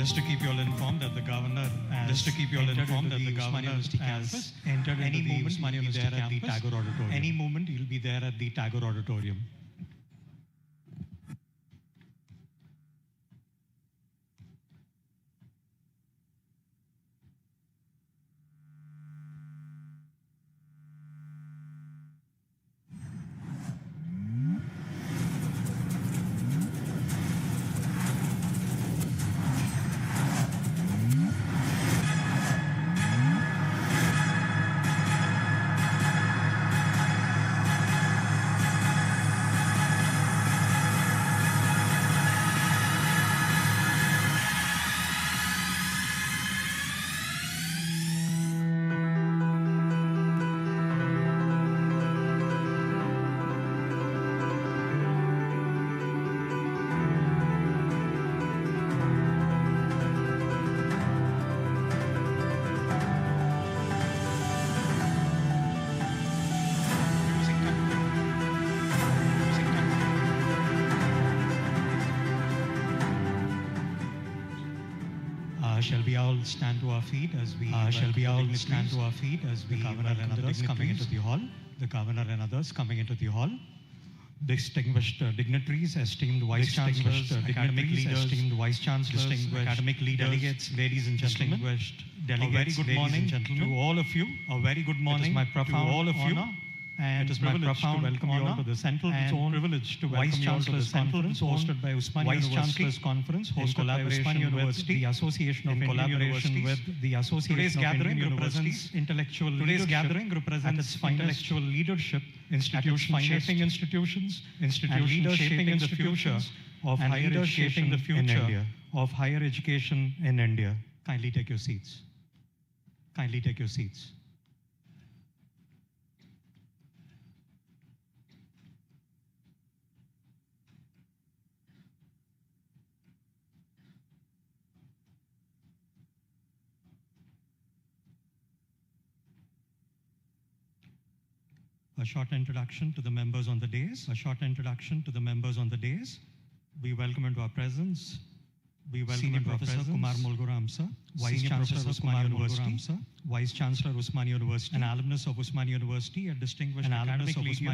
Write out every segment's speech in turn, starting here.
Just to keep you all informed that the governor has entered any moment you'll be there at the Tagore Auditorium. Any moment you'll be there at the Tagore Auditorium. Shall we all stand to our feet as we the governor and others coming into the hall? The governor and others coming into the hall. Distinguished dignitaries, esteemed vice-chancellors, academic leaders, esteemed vice-chancellors, academic leaders, delegates, ladies and gentlemen, delegates, a very good morning to all of you. A very good morning to all of you. And it is my profound welcome you all to the Central Zone privilege to Vice-Chancellor's Conference hosted by Usmania Vice-Chancellor's Conference hosted by Usmania University, the Association of collaboration with the Association of Indian Universities. Today's gathering represents intellectual leadership, institution shaping institutions, institutions shaping the future of higher education in India. Higher education in India. Kindly take your seats. Kindly take your seats. A short introduction to the members on the dais. We welcome into our presence. Senior Professor Kumar Mulguram, sir. Vice-Chancellor Usmania University. Vice-Chancellor Usmania University. An alumnus of Usmania University, a distinguished academic leader,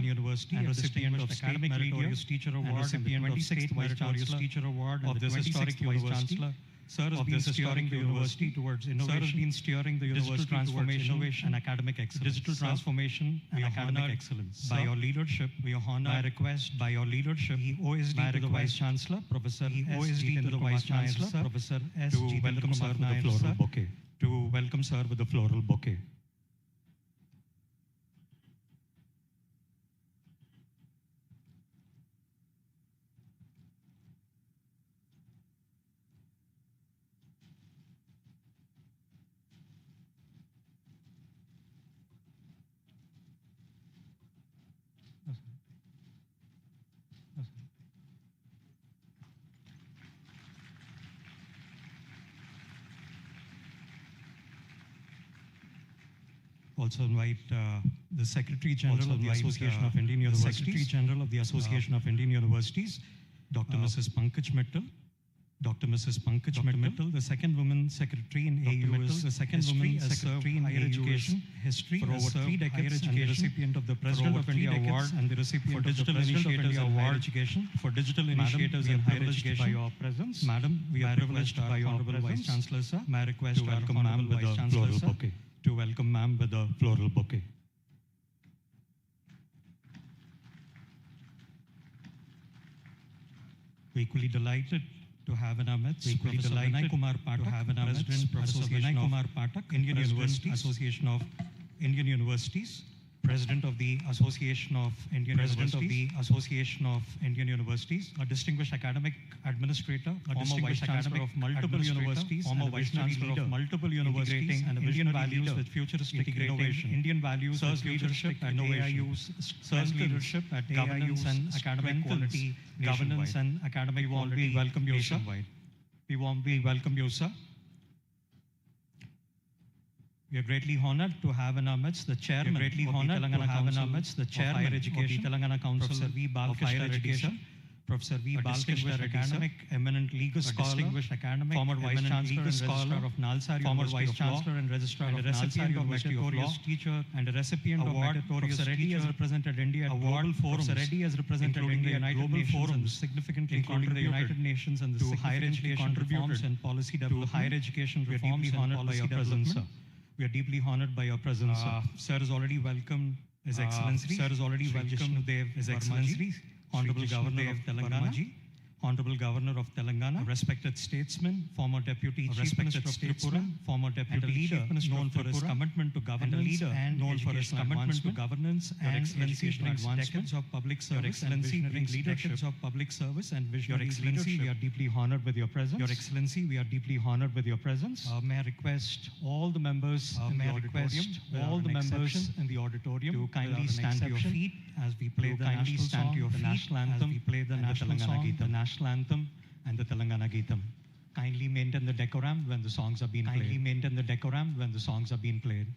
and recipient of Academic Meritorious Teacher Award, recipient of State Meritorious Teacher Award of this historic university. Sir has been steering the university towards innovation, digital transformation and academic excellence. Digital transformation and academic excellence. By your leadership, we are honored. By request, by your leadership, OSD to the Vice-Chancellor, Professor OSD to the Vice-Chancellor, Professor S. To welcome sir with the floral bouquet. To welcome sir with the floral bouquet. Also invite the Secretary General of the Association of Indian Universities. Secretary General of the Association of Indian Universities, Dr. Mrs. Pankaj Mittal. Dr. Mrs. Pankaj Mittal, the second woman secretary in AIU, the second woman secretary in higher education history for over 3 decades, and the recipient of the President of India Award and the recipient of the Digital Initiatives in Higher Education for Digital Initiatives in Higher Education. By your presence, Madam, we are privileged by your Honorable Vice-Chancellor, sir. May I request to welcome Ma'am with a floral bouquet. To welcome Ma'am with a floral bouquet. We're equally delighted to have in our midst Professor Vinay Kumar Pathak, President Association of Indian Universities, Association of Indian Universities, President of the Association of Indian Universities, a distinguished academic administrator, a distinguished academic of multiple universities, former vice-chancellor of multiple universities, and Indian values with futuristic innovation. Indian values with futuristic innovation. Sir's leadership at governance and academic quality, governance and academic quality. We welcome you, sir. We warmly welcome you, sir. We are greatly honored to have in our midst the chairman of the Telangana Council of Higher Education, Telangana Council of Higher Education, Professor V. Balkrishna Reddy, academic, eminent legal scholar, distinguished academic, former Vice-chancellor and Registrar of Nalsar, former Vice-chancellor and Registrar of Nalsar University of Law, teacher, and a recipient of meritorious teacher, has represented India at global forums, has represented India at global forums, significantly including the United Nations and the higher education reforms and policy development. To higher education reforms and policy development. We are deeply honored by your presence, sir. Sir is already welcomed His Excellency. Sir is already welcomed His Excellency. Honorable Governor of Telangana, Honorable Governor of Telangana, a respected statesman, former Deputy Chief Minister of Tripura, former Deputy Chief Minister known for his commitment to governance, and known for his commitment to governance, and Excellency brings decades of public service. Your Excellency brings decades of public service and vision. Your Excellency, we are deeply honored with your presence. Your Excellency, we are deeply honored with your presence. May I request all the members in the auditorium, to kindly stand to your feet as we play the national song, the national anthem, we play the national song, the national anthem, and the Telangana Geetam. Kindly maintain the decorum when the songs are being played. Kindly maintain the decorum when the songs are being played.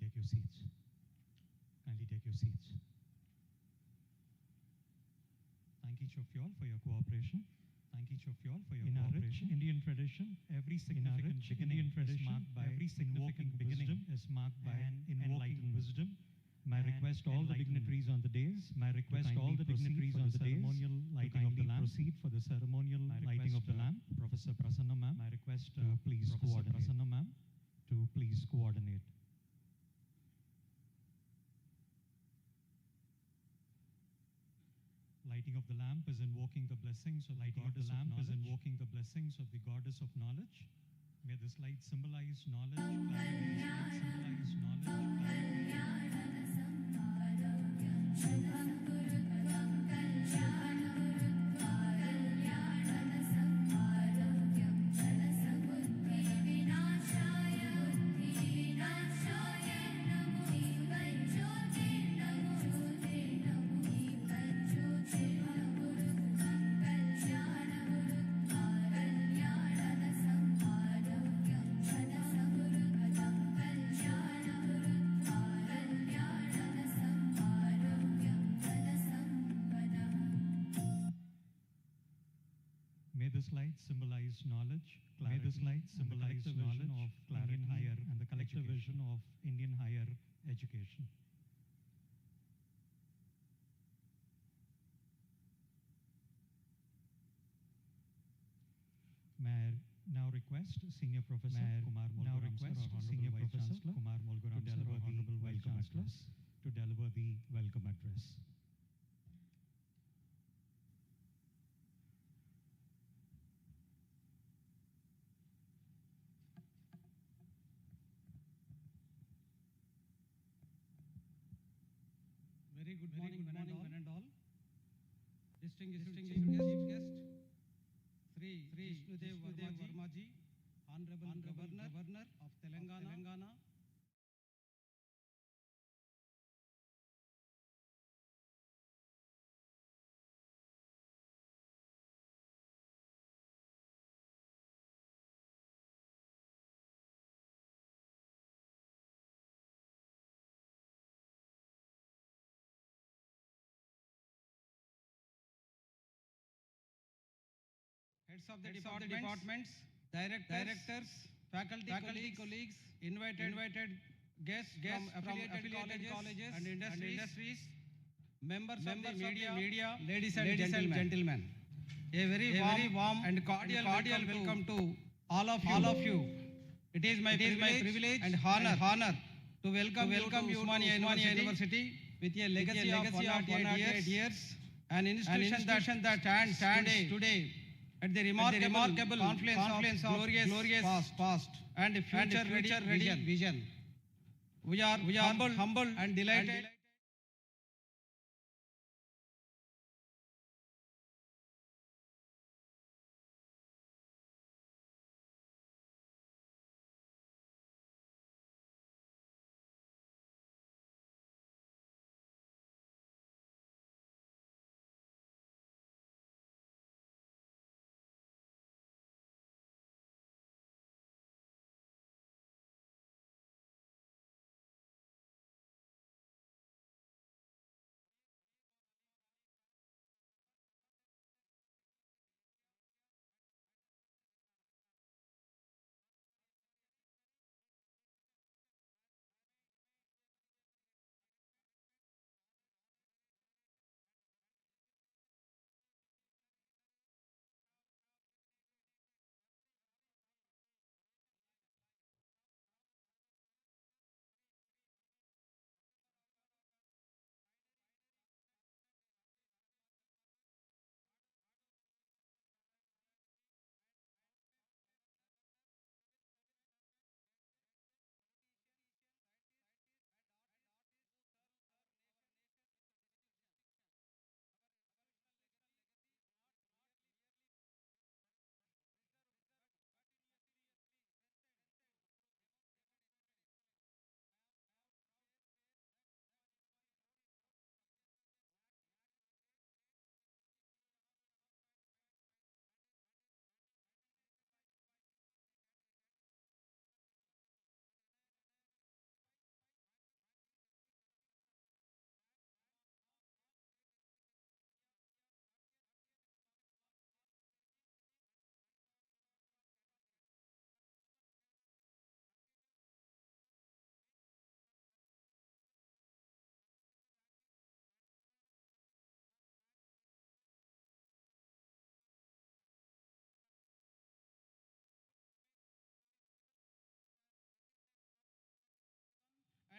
take your seats. Kindly take your seats. Thank each of you all for your cooperation. Thank each of you all for your cooperation. In our Indian tradition, every significant beginning is marked by every significant beginning is marked by an enlightening wisdom. My request all the dignitaries on the dais. My request all the dignitaries on the ceremonial lighting of the lamp. Proceed for the ceremonial lighting of the lamp. Professor Prasanna ma'am. My request to please coordinate. Prasanna ma'am to please coordinate. Lighting of the lamp is invoking the blessings of lighting of the lamp is invoking the blessings of the goddess of knowledge. May this light symbolize knowledge, symbolize knowledge. May this light symbolize knowledge, clarity. May this light symbolize knowledge of Indian higher and the collective vision of Indian higher education. May I now request Senior Professor Kumar Molguram sir, Senior Vice-chancellor Kumar Molguram to deliver the welcome address. To deliver the welcome address. Very good morning, one and all. Distinguished chief guest, Sri Vishnudev Vermaji, Honorable Governor of Telangana. Heads of the departments, directors, faculty colleagues, invited guests from affiliated colleges and industries, members of the media, ladies and gentlemen. A very warm and cordial welcome to all of you. It is my privilege and honor to welcome you to Usmania University with a legacy of 108 years, an institution that stands today at the remarkable confluence of glorious past and future ready vision. We are humble and delighted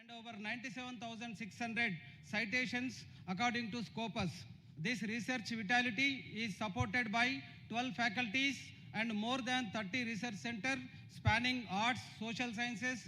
and over 97,600 citations according to Scopus. This research vitality is supported by 12 faculties and more than 30 research centers spanning arts, social sciences,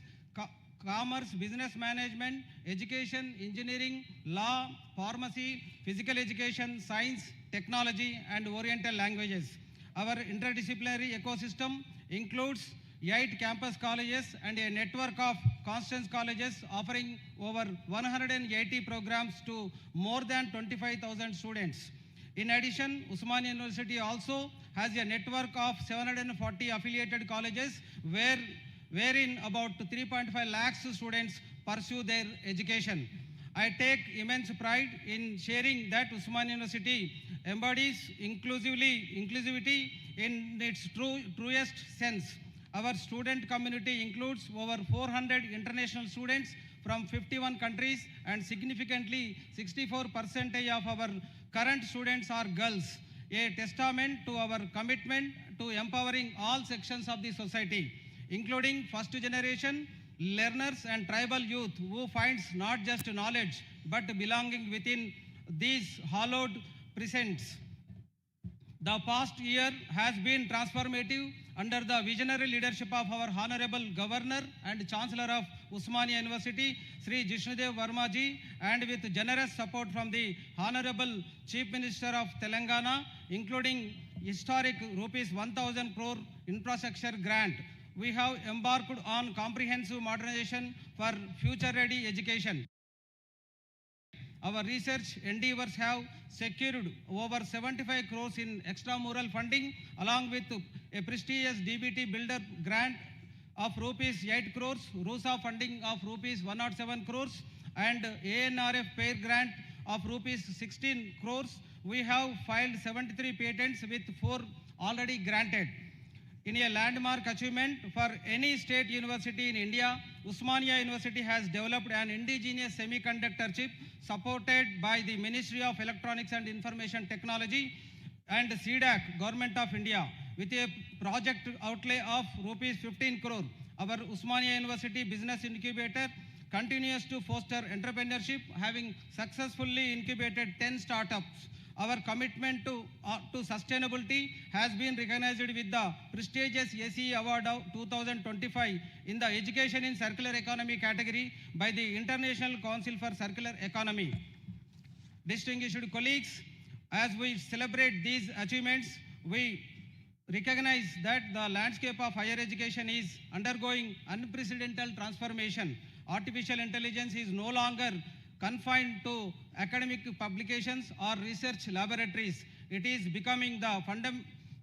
commerce, business management, education, engineering, law, pharmacy, physical education, science, technology, and Oriental languages. Our interdisciplinary ecosystem includes 8 campus colleges and a network of Constance colleges offering over 180 programs to more than 25,000 students. In addition, Usmania University also has a network of 740 affiliated colleges wherein about 3.5 lakhs students pursue their education. I take immense pride in sharing that Usmania University embodies inclusivity in its truest sense. Our student community includes over 400 international students from 51 countries, and significantly 64% of our current students are girls, a testament to our commitment to empowering all sections of the society, including first generation learners and tribal youth who finds not just knowledge but belonging within these hallowed precincts. The past year has been transformative under the visionary leadership of our Honorable Governor and Chancellor of Usmania University, Sri Jishnudev Verma ji, and with generous support from the Honorable Chief Minister of Telangana, including historic rupees 1,000 crore infrastructure grant. We have embarked on comprehensive modernization for future-ready education. Our research endeavors have secured over 75 crores in extramural funding, along with a prestigious DBT Builder grant of rupees 8 crores, RUSA funding of rupees 107 crores, and ANRF PAIR grant of rupees 16 crores. We have filed 73 patents with 4 already granted. In a landmark achievement for any state university in India, Usmania University has developed an indigenous semiconductor chip supported by the Ministry of Electronics and Information Technology and CDAC, Government of India, with a project outlay of rupees 15 crore. Our Usmania University Business Incubator continues to foster entrepreneurship, having successfully incubated 10 startups. Our commitment to sustainability has been recognized with the prestigious SE Award of 2025 in the Education in Circular Economy category by the International Council for Circular Economy. Distinguished colleagues, as we celebrate these achievements, we recognize that the landscape of higher education is undergoing unprecedented transformation. Artificial intelligence is no longer confined to academic publications or research laboratories. It is becoming the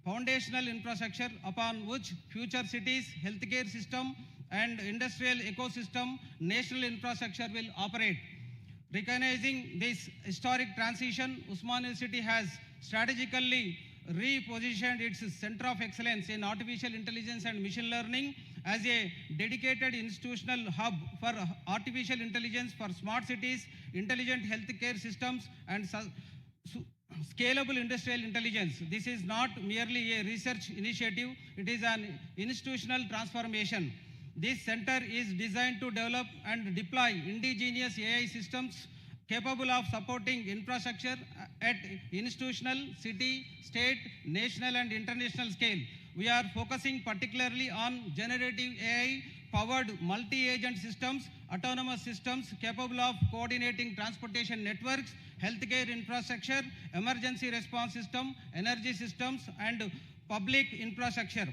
foundational infrastructure upon which future cities, healthcare system, and industrial ecosystem, national infrastructure will operate. Recognizing this historic transition, Usmania University has strategically repositioned its Center of Excellence in Artificial Intelligence and Machine Learning as a dedicated institutional hub for artificial intelligence for smart cities, intelligent healthcare systems, and scalable industrial intelligence. This is not merely a research initiative, it is an institutional transformation. This center is designed to develop and deploy indigenous AI systems capable of supporting infrastructure at institutional, city, state, national, and international scale. We are focusing particularly on generative AI-powered multi-agent systems, autonomous systems capable of coordinating transportation networks, healthcare infrastructure, emergency response system, energy systems, and public infrastructure.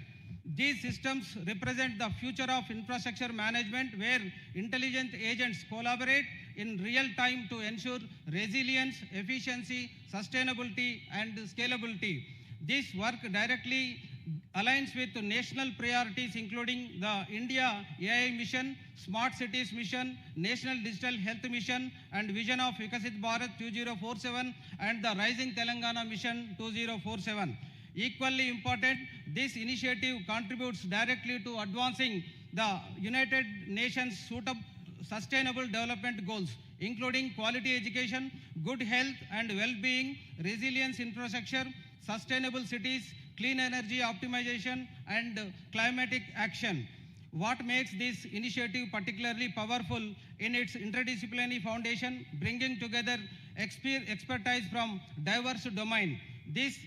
These systems represent the future of infrastructure management, where intelligent agents collaborate in real time to ensure resilience, efficiency, sustainability, and scalability. This work directly aligns with national priorities, including the India AI Mission, Smart Cities Mission, National Digital Health Mission, and Vision of Vikasit Bharat 2047, and the Rising Telangana Mission 2047. Equally important, this initiative contributes directly to advancing the United Nations Sustainable Development Goals, including quality education, good health and well-being, resilience infrastructure, sustainable cities, clean energy optimization, and climatic action. What makes this initiative particularly powerful in its interdisciplinary foundation, bringing together expertise from diverse domains. This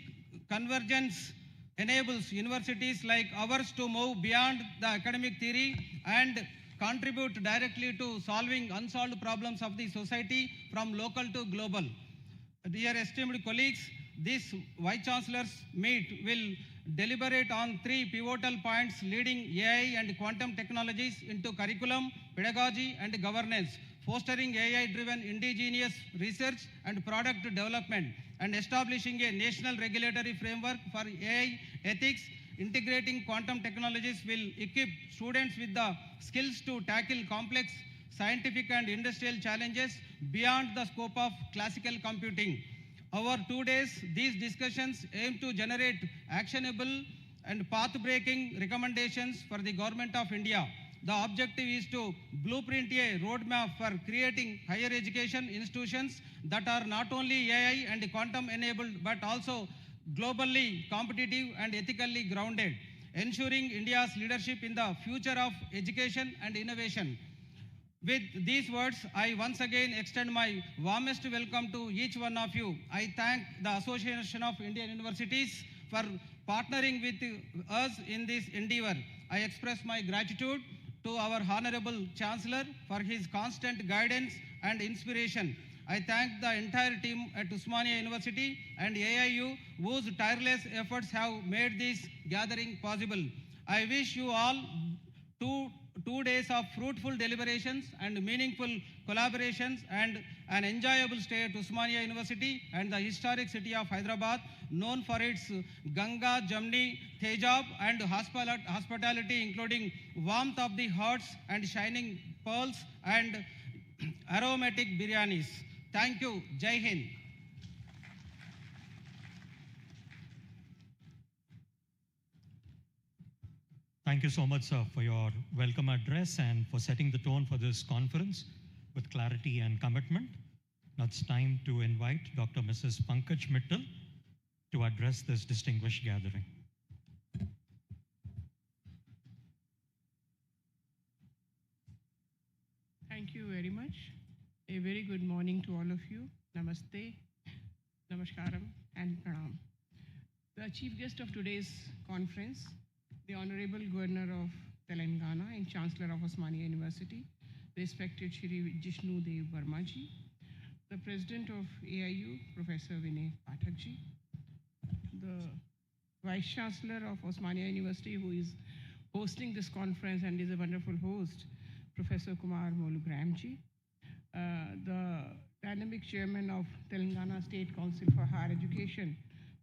convergence enables universities like ours to move beyond the academic theory and contribute directly to solving unsolved problems of the society from local to global. Dear esteemed colleagues, this Vice-chancellor's meet will deliberate on three pivotal points leading AI and quantum technologies into curriculum, pedagogy, and governance, fostering AI-driven indigenous research and product development, and establishing a national regulatory framework for AI ethics. Integrating quantum technologies will equip students with the skills to tackle complex scientific and industrial challenges beyond the scope of classical computing. Over 2 days, these discussions aim to generate actionable and path-breaking recommendations for the Government of India. The objective is to blueprint a roadmap for creating higher education institutions that are not only AI and quantum enabled, but also globally competitive and ethically grounded, ensuring India's leadership in the future of education and innovation. With these words, I once again extend my warmest welcome to each one of you. I thank the Association of Indian Universities for partnering with us in this endeavor. I express my gratitude to our Honorable Chancellor for his constant guidance and inspiration. I thank the entire team at Osmania University and AIU whose tireless efforts have made this gathering possible. I wish you all two days of fruitful deliberations and meaningful collaborations and an enjoyable stay at Osmania University and the historic city of Hyderabad, known for its Ganga, Jamni, Tejab and hospitality, including warmth of the hearts and shining pearls and aromatic biryanis. Thank you. Jai Hind. Thank you so much, sir, for your welcome address and for setting the tone for this conference with clarity and commitment. Now it's time to invite Dr. Mrs. Pankaj Mittal to address this distinguished gathering. Thank you very much. A very good morning to all of you. Namaste, Namaskaram, and Pranam. The chief guest of today's conference, the Honorable Governor of Telangana and Chancellor of Osmania University, respected Shri Jishnu Dev Vermaji, the President of AIU, Professor Vinay Pathakji, the Vice-chancellor of Osmania University, who is hosting this conference and is a wonderful host, Professor Kumar Molugramji, the dynamic chairman of Telangana State Council for Higher Education,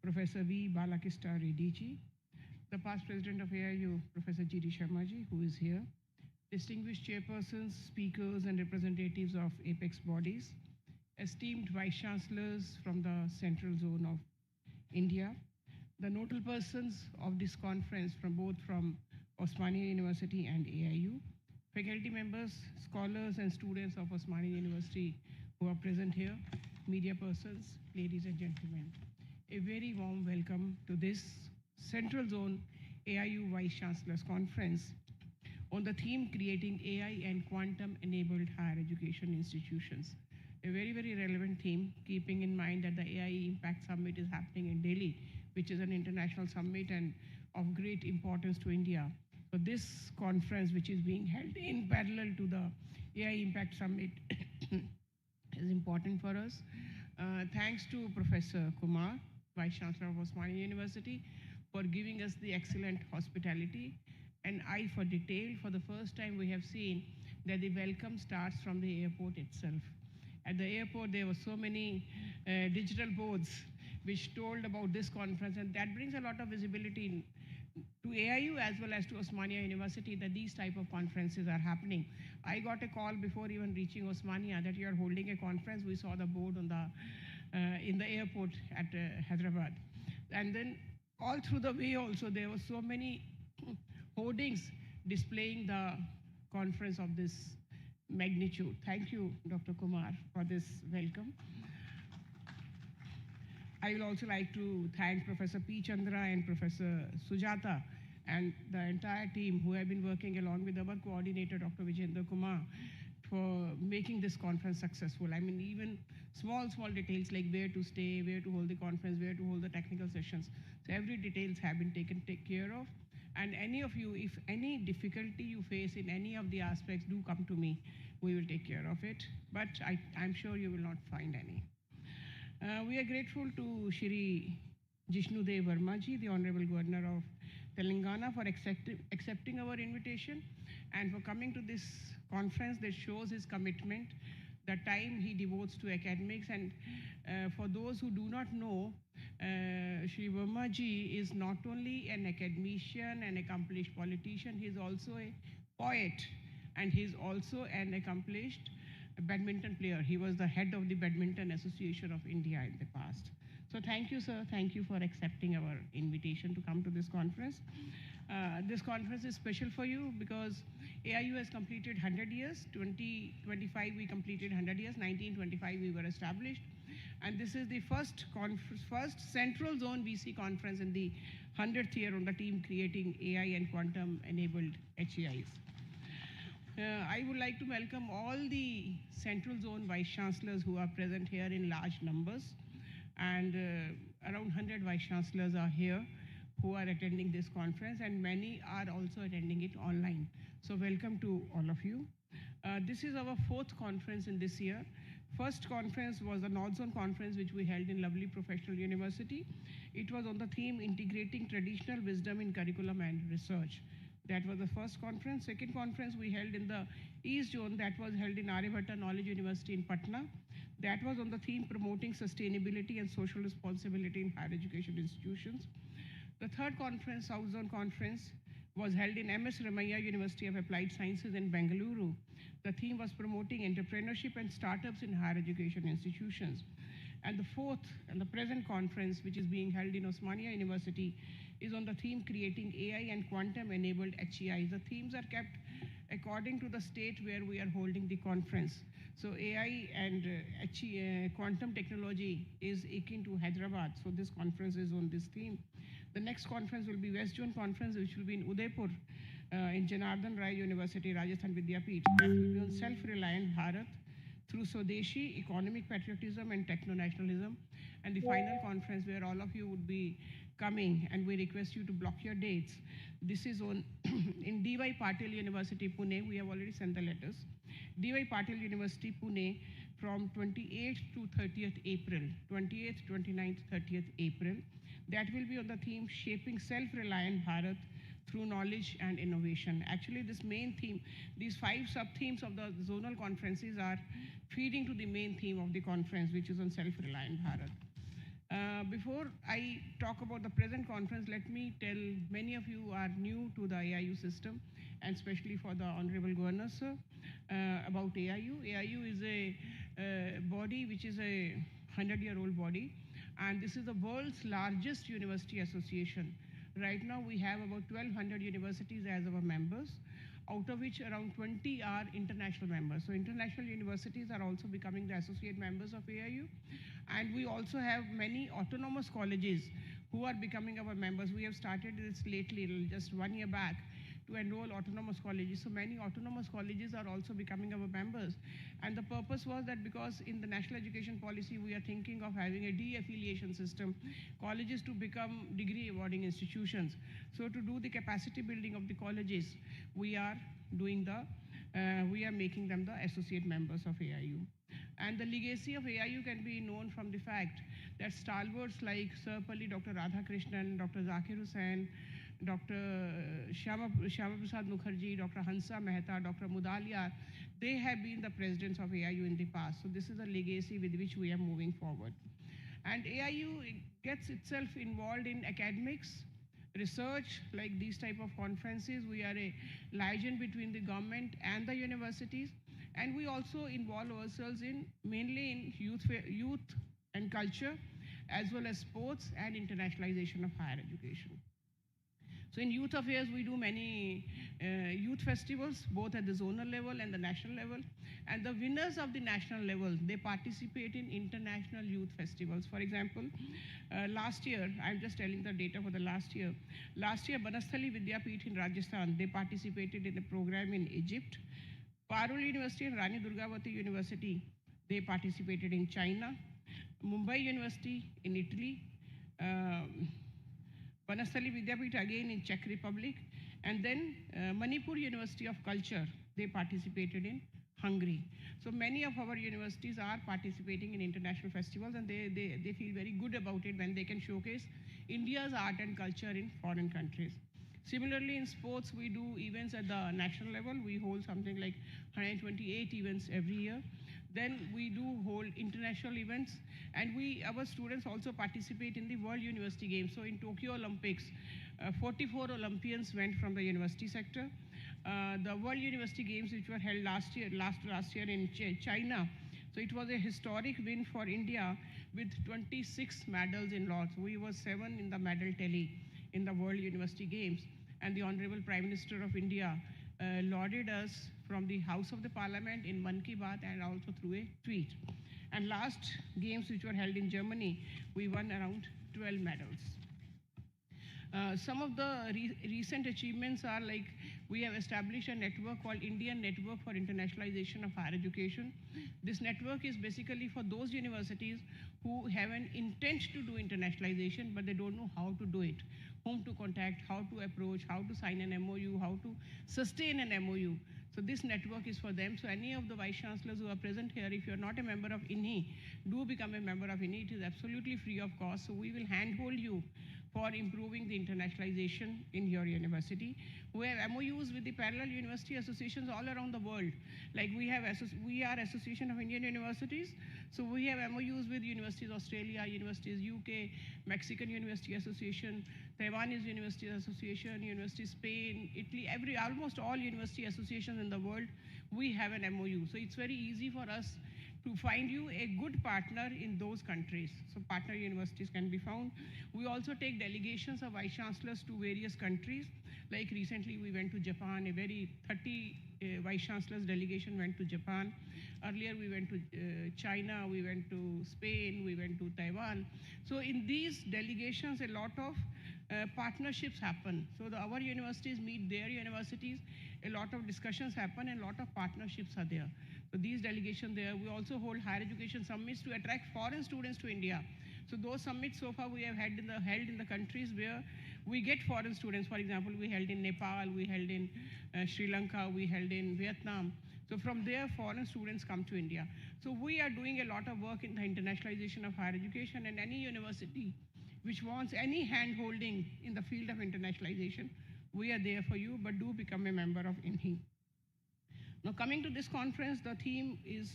Professor V. Balakista Reddy ji, the past president of AIU, Professor G.D. Sharma ji, who is here, distinguished chairpersons, speakers, and representatives of apex bodies, esteemed vice-chancellors from the central zone of India, the notable persons of this conference from both from Osmania University and AIU, faculty members, scholars, and students of Osmania University who are present here, media persons, ladies and gentlemen. A very warm welcome to this Central Zone AIU Vice-Chancellors Conference on the theme Creating AI and Quantum-Enabled Higher Education Institutions. A very, very relevant theme, keeping in mind that the AI Impact Summit is happening in Delhi, which is an international summit and of great importance to India. So this conference, which is being held in parallel to the AI Impact Summit, is important for us. Thanks to Professor Kumar, Vice-Chancellor of Osmania University, for giving us the excellent hospitality and eye for detail. For the first time, we have seen that the welcome starts from the airport itself. At the airport, there were so many digital boards which told about this conference, and that brings a lot of visibility to AIU as well as to Osmania University that these type of conferences are happening. I got a call before even reaching Osmania that you are holding a conference. We saw the board on in the airport at Hyderabad. And then all through the way also, there were so many hoardings displaying the conference of this magnitude. Thank you, Dr. Kumar, for this welcome. I will also like to thank Professor P. Chandra and Professor Sujata and the entire team who have been working along with our coordinator, Dr. Vijendra Kumar, for making this conference successful. I mean, even small details like where to stay, where to hold the conference, where to hold the technical sessions. So every details have been taken care of. And any of you, if any difficulty you face in any of the aspects, do come to me. We will take care of it. But I'm sure you will not find any. We are grateful to Shri Jishnudev Verma ji, the Honorable Governor of Telangana, for accepting our invitation and for coming to this conference that shows his commitment, the time he devotes to academics. And for those who do not know, Shri Verma ji is not only an academician, an accomplished politician, he is also a poet, and he is also an accomplished badminton player. He was the head of the Badminton Association of India in the past. So thank you, sir. Thank you for accepting our invitation to come to this conference. This conference is special for you because AIU has completed 100 years. 2025 we completed 100 years. 1925 we were established. And this is the first Central Zone VC conference in the 100th year on the team creating AI and quantum-enabled HAIs. I would like to welcome all the Central Zone Vice-chancellors who are present here in large numbers. And around 100 Vice-chancellors are here who are attending this conference, and many are also attending it online. So welcome to all of you. This is our 4th conference in this year. First conference was the North Zone Conference, which we held in lovely Professional University. It was on the theme Integrating Traditional Wisdom in Curriculum and Research. That was the first conference. Second conference we held in the East Zone, that was held in Aryabhatta Knowledge University in Patna. That was on the theme Promoting Sustainability and Social Responsibility in Higher Education Institutions. The third conference, South Zone Conference, was held in MS Ramaiah University of Applied Sciences in Bengaluru. The theme was Promoting Entrepreneurship and Startups in Higher Education Institutions. And the fourth and the present conference, which is being held in Osmania University, is on the theme Creating AI and Quantum-Enabled HEIs. The themes are kept according to the state where we are holding the conference. So AI and quantum technology is akin to Hyderabad. So this conference is on this theme. The next conference will be West Zone Conference, which will be in Udaipur, in Janardhan Rai University, Rajasthan Vidyapeeth. That will be on self-reliant Bharat through Swadeshi, economic patriotism and techno-nationalism. And the final conference where all of you would be coming, and we request you to block your dates. This is on in D.Y. Patil University, Pune. We have already sent the letters. D.Y. Patil University, Pune, from 28th to 30th April, 28th, 29th, 30th April. That will be on the theme Shaping Self-Reliant Bharat Through Knowledge and Innovation. Actually, this main theme, these 5 sub-themes of the zonal conferences are feeding to the main theme of the conference, which is on self-reliant Bharat. Before I talk about the present conference, let me tell many of you are new to the AIU system, and especially for the Honorable Governor, sir, about AIU. AIU is a body which is a 100-year-old body, and this is the world's largest university association. Right now, we have about 1,200 universities as our members, out of which around 20 are international members. So international universities are also becoming the associate members of AIU. And we also have many autonomous colleges who are becoming our members. We have started this lately, just 1 year back, to enroll autonomous colleges. So many autonomous colleges are also becoming our members. And the purpose was that because in the national education policy, we are thinking of having a de-affiliation system, colleges to become degree awarding institutions. So to do the capacity building of the colleges, we are making them the associate members of AIU. And the legacy of AIU can be known from the fact that stalwarts like Sir Palli, Dr. Radhakrishnan, Dr. Zakir Hussain, Dr. Shyama Prasad Mukherjee, Dr. Hansa Mehta, Dr. Mudalia, they have been the presidents of AIU in the past. So this is a legacy with which we are moving forward. And AIU gets itself involved in academics, research, like these type of conferences. We are a liaison between the government and the universities. And we also involve ourselves mainly in youth and culture, as well as sports and internationalization of higher education. So in youth affairs, we do many youth festivals, both at the zonal level and the national level. And the winners of the national level, they participate in international youth festivals. For example, last year, I'm just telling the data for the last year. Last year, Banasthali Vidyapeeth in Rajasthan, they participated in a program in Egypt. Parul University and Rani Durgavati University, they participated in China. Mumbai University in Italy. Banasthali Vidyapeeth again in Czech Republic, and then Manipur University of Culture, they participated in Hungary. So many of our universities are participating in international festivals, and they feel very good about it when they can showcase India's art and culture in foreign countries. Similarly, in sports, we do events at the national level. We hold something like 128 events every year. Then we do hold international events, and our students also participate in the World University Games. So in Tokyo Olympics, 44 Olympians went from the university sector. The World University Games, which were held last year in China, so it was a historic win for India with 26 medals in lots. We were 7 in the medal tally in the World University Games, and the Honorable Prime Minister of India lauded us from the House of the Parliament in Mann Ki Baat and also through a tweet. And last games, which were held in Germany, we won around 12 medals. Some of the recent achievements are like we have established a network called Indian Network for Internationalization of Higher Education. This network is basically for those universities who have an intent to do internationalization, but they don't know how to do it, whom to contact, how to approach, how to sign an MOU, how to sustain an MOU. So this network is for them. So any of the vice-chancellors who are present here, if you're not a member of INHI, do become a member of INHI. It is absolutely free of cost. So we will handhold you for improving the internationalization in your university. We have MOUs with the parallel university associations all around the world. Like we are Association of Indian Universities, so we have MOUs with Universities Australia, Universities UK, Mexican University Association, Taiwanese University Association, University Spain, Italy, almost all university associations in the world, we have an MOU. So it's very easy for us to find you a good partner in those countries. So partner universities can be found. We also take delegations of vice-chancellors to various countries. Like recently we went to Japan, 30 vice-chancellors delegation went to Japan. Earlier we went to China, we went to Spain, we went to Taiwan. So in these delegations, a lot of partnerships happen. So our universities meet their universities, a lot of discussions happen, and a lot of partnerships are there. So these delegations there, we also hold higher education summits to attract foreign students to India. So those summits so far we have held in the countries where we get foreign students. For example, we held in Nepal, we held in Sri Lanka, we held in Vietnam. So from there, foreign students come to India. So we are doing a lot of work in the internationalization of higher education, and any university which wants any hand-holding in the field of internationalization, we are there for you, but do become a member of INHI. Now coming to this conference, the theme is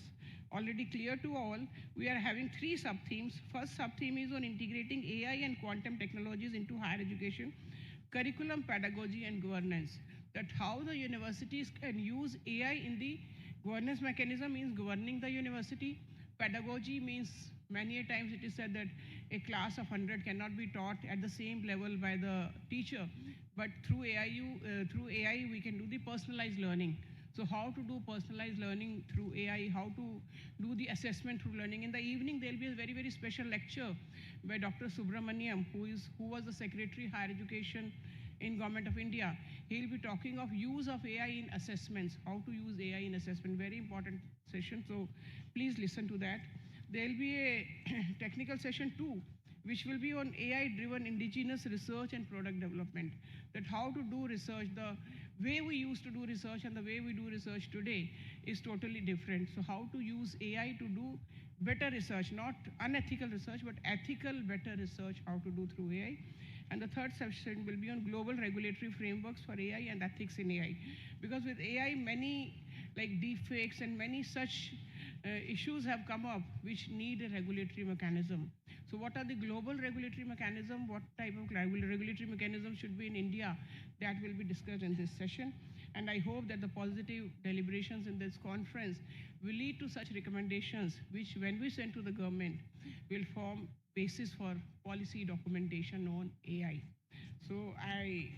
already clear to all. We are having 3 sub-themes. First sub-theme is on integrating AI and quantum technologies into higher education, curriculum, pedagogy, and governance. That how the universities can use AI in the governance mechanism means governing the university. Pedagogy means many a times it is said that a class of 100 cannot be taught at the same level by the teacher, but through AI we can do the personalized learning. So how to do personalized learning through AI, how to do the assessment through learning. In the evening, there'll be a very, very special lecture by Dr. Subramaniam, who was the Secretary Higher Education in Government of India. He'll be talking of use of AI in assessments, how to use AI in assessment, very important session. So please listen to that. There'll be a technical session too, which will be on AI-driven indigenous research and product development. That how to do research, the way we used to do research and the way we do research today is totally different. So how to use AI to do better research, not unethical research, but ethical better research, how to do through AI. And the third session will be on global regulatory frameworks for AI and ethics in AI. Because with AI, many like deepfakes and many such issues have come up which need a regulatory mechanism. So what are the global regulatory mechanism? What type of regulatory mechanism should be in India? That will be discussed in this session. And I hope that the positive deliberations in this conference will lead to such recommendations, which when we send to the government, will form basis for policy documentation on AI. So I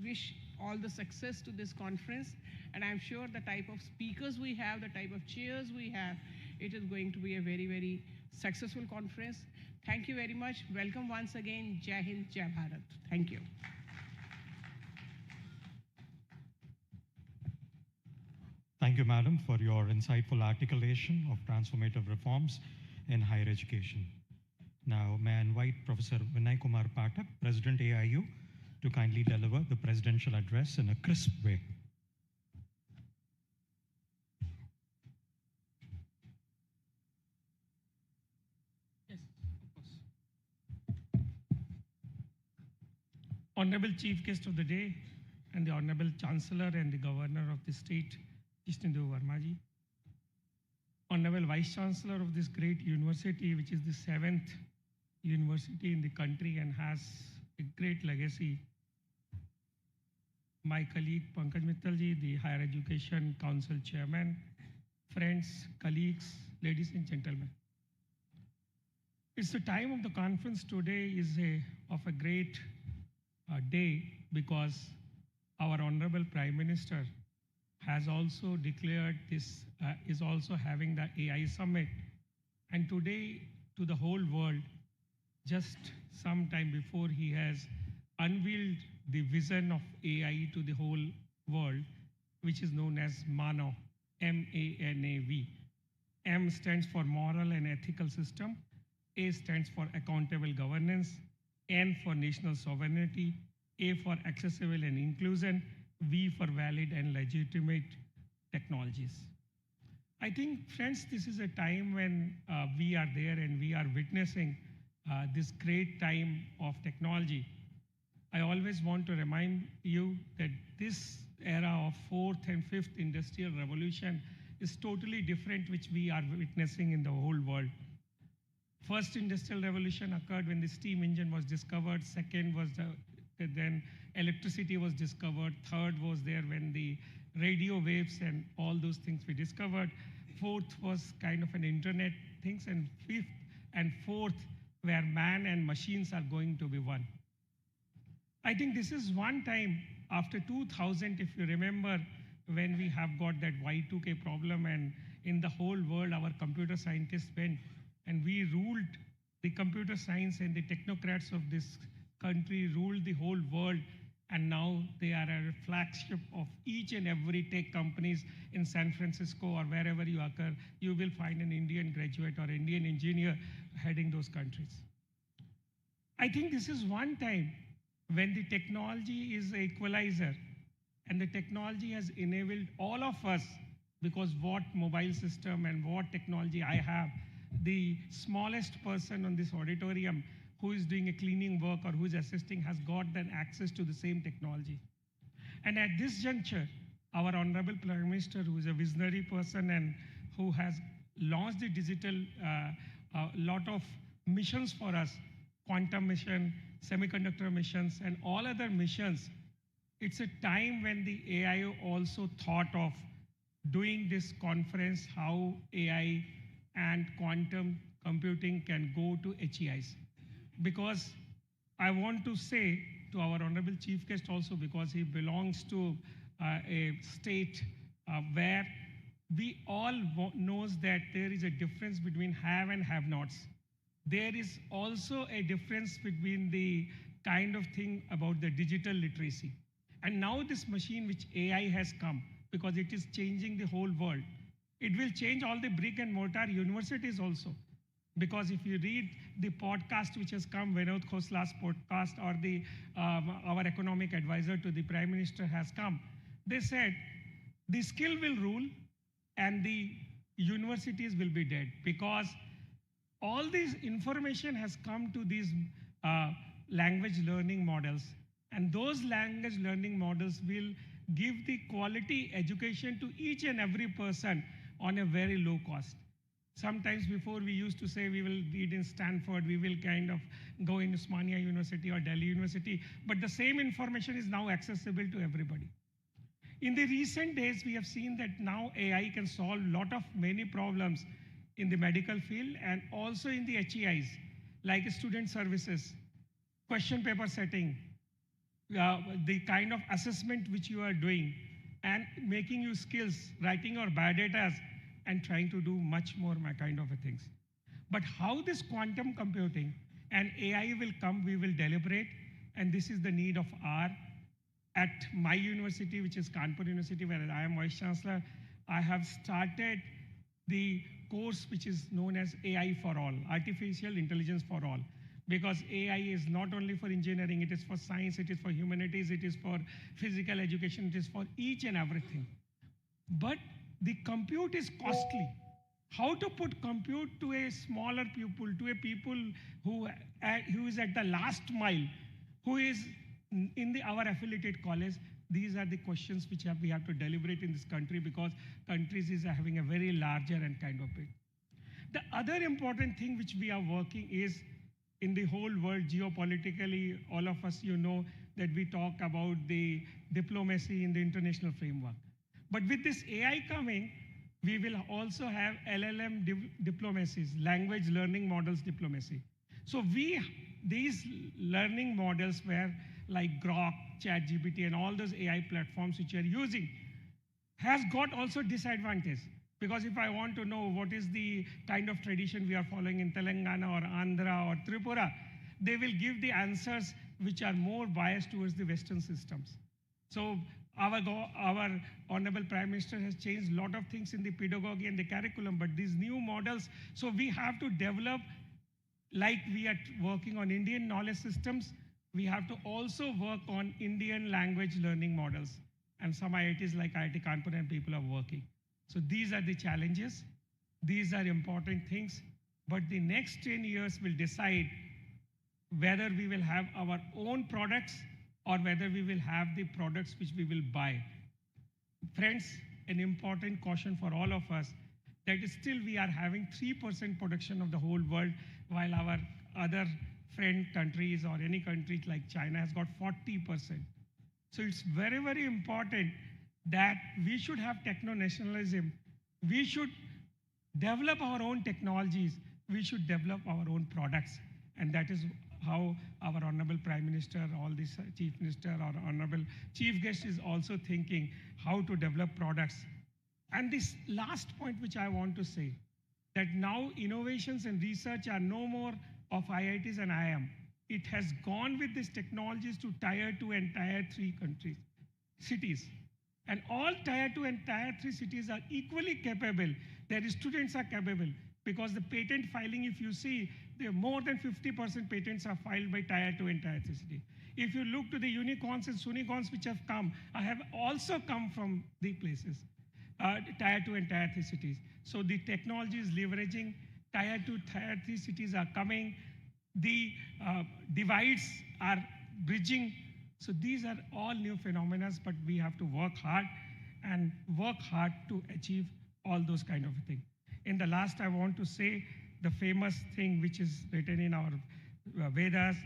wish all the success to this conference, and I'm sure the type of speakers we have, the type of chairs we have, it is going to be a very, very successful conference. Thank you very much. Welcome once again. Jai Hind, Jai Bharat. Thank you. Thank you, Madam, for your insightful articulation of transformative reforms in higher education. Now, may I invite Professor Vinay Kumar Pathak, President AIU, to kindly deliver the presidential address in a crisp way. Yes, of course. Honorable Chief Guest of the Day and the Honorable Chancellor and the Governor of the state, Jishnudev Vermaji, Honorable Vice-chancellor of this great university, which is the 7th university in the country and has a great legacy, my colleague Pankaj Mittalji, the Higher Education Council Chairman, friends, colleagues, ladies and gentlemen. It's the time of the conference today is of a great day because our Honorable Prime Minister has also declared this, is also having the AI Summit. And today, to the whole world, just some time before, he has unveiled the vision of AI to the whole world, which is known as MANAV, M-A-N-A-V. M stands for moral and ethical system, A stands for accountable governance, N for national sovereignty, A for accessible and inclusion, V for valid and legitimate technologies. I think, friends, this is a time when we are there and we are witnessing this great time of technology. I always want to remind you that this era of 4th and 5th industrial revolution is totally different, which we are witnessing in the whole world. First industrial revolution occurred when the steam engine was discovered. Second was then electricity was discovered. Third was there when the radio waves and all those things we discovered. Fourth was kind of an internet things. And fifth and fourth, where man and machines are going to be one. I think this is one time after 2000, if you remember, when we have got that Y2K problem and in the whole world, our computer scientists went and we ruled the computer science and the technocrats of this country ruled the whole world. And now they are a flagship of each and every tech companies in San Francisco or wherever you occur. You will find an Indian graduate or Indian engineer heading those countries. I think this is one time when the technology is an equalizer and the technology has enabled all of us, because what mobile system and what technology I have, the smallest person on this auditorium who is doing a cleaning work or who is assisting has got then access to the same technology. And at this juncture, our Honorable Prime Minister, who is a visionary person and who has launched the digital lot of missions for us, quantum mission, semiconductor missions, and all other missions, it's a time when the AIU also thought of doing this conference, how AI and quantum computing can go to HEIs. Because I want to say to our Honorable Chief Guest also, because he belongs to a state where we all knows that there is a difference between have and have-nots. There is also a difference between the kind of thing about the digital literacy. And now this machine which AI has come, because it is changing the whole world, it will change all the brick and mortar universities also. Because if you read the podcast which has come, Vinod Khosla's podcast, or the our economic advisor to the Prime Minister has come, they said the skill will rule and the universities will be dead, because all this information has come to these language learning models, and those language learning models will give the quality education to each and every person on a very low cost. Sometimes before we used to say we will read in Stanford, we will kind of go in Osmania University or Delhi University, but the same information is now accessible to everybody. In the recent days, we have seen that now AI can solve many problems in the medical field and also in the HEIs, like student services, question paper setting, the kind of assessment which you are doing and making you skills, writing your biodatas and trying to do much more kind of things. But how this quantum computing and AI will come, we will deliberate, and this is the need of our. At my university, which is Kanpur University, where I am Vice-chancellor, I have started the course which is known as AI for all, Artificial Intelligence for All. Because AI is not only for engineering, it is for science, it is for humanities, it is for physical education, it is for each and everything. But the compute is costly. How to put compute to a smaller pupil, to a people who is at the last mile, who is in our affiliated college? These are the questions which we have to deliberate in this country, because countries is having a very larger and kind of big. The other important thing which we are working is, in the whole world geopolitically, all of us, you know that we talk about the diplomacy in the international framework. But with this AI coming, we will also have LLM diplomacies, language learning models diplomacy. So these learning models where like Grok, ChatGPT and all those AI platforms which are using has got also disadvantage. Because if I want to know what is the kind of tradition we are following in Telangana or Andhra or Tripura, they will give the answers which are more biased towards the Western systems. So our Honorable Prime Minister has changed a lot of things in the pedagogy and the curriculum, but these new models, so we have to develop, like we are working on Indian knowledge systems, we have to also work on Indian language learning models. And some IITs like IIT Kanpur and people are working. So these are the challenges. These are important things. But the next 10 years will decide whether we will have our own products or whether we will have the products which we will buy. Friends, an important caution for all of us, that still we are having 3% production of the whole world, while our other friend countries or any country like China has got 40%. So it's very, very important that we should have techno-nationalism. We should develop our own technologies. We should develop our own products. And that is how our Honorable Prime Minister, all this Chief Minister, or Honorable Chief Guest is also thinking how to develop products. And this last point which I want to say, that now innovations and research are no more of IITs and IIM. It has gone with these technologies to Tier 2 and Tier 3 cities. And all Tier 2 and Tier 3 cities are equally capable. Their students are capable, because the patent filing, if you see, there more than 50% patents are filed by Tier 2 and Tier 3 cities. If you look to the unicorns and sunicorns which have come, I have also come from the places, Tier 2 and Tier 3 cities. So the technology is leveraging, Tier 2, Tier 3 cities are coming, the divides are bridging. So these are all new phenomena, but we have to work hard to achieve all those kind of things. In the last, I want to say the famous thing which is written in our Vedas,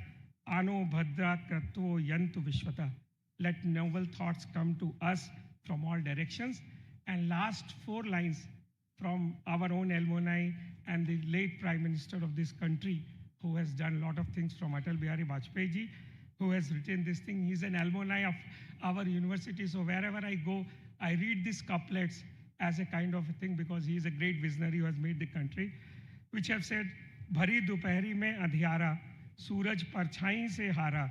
Ano Bhadra Kratvo Yantu Vishwata. Let noble thoughts come to us from all directions. And last 4 lines from our own alumni and the late Prime Minister of this country, who has done a lot of things, from Atal Bihari Vajpayee ji, who has written this thing. He's an alumni of our university. So wherever I go, I read these couplets as a kind of a thing, because he is a great visionary who has made the country, which have said, Bhari dupahri mein andhyara, suraj parchhain se hara,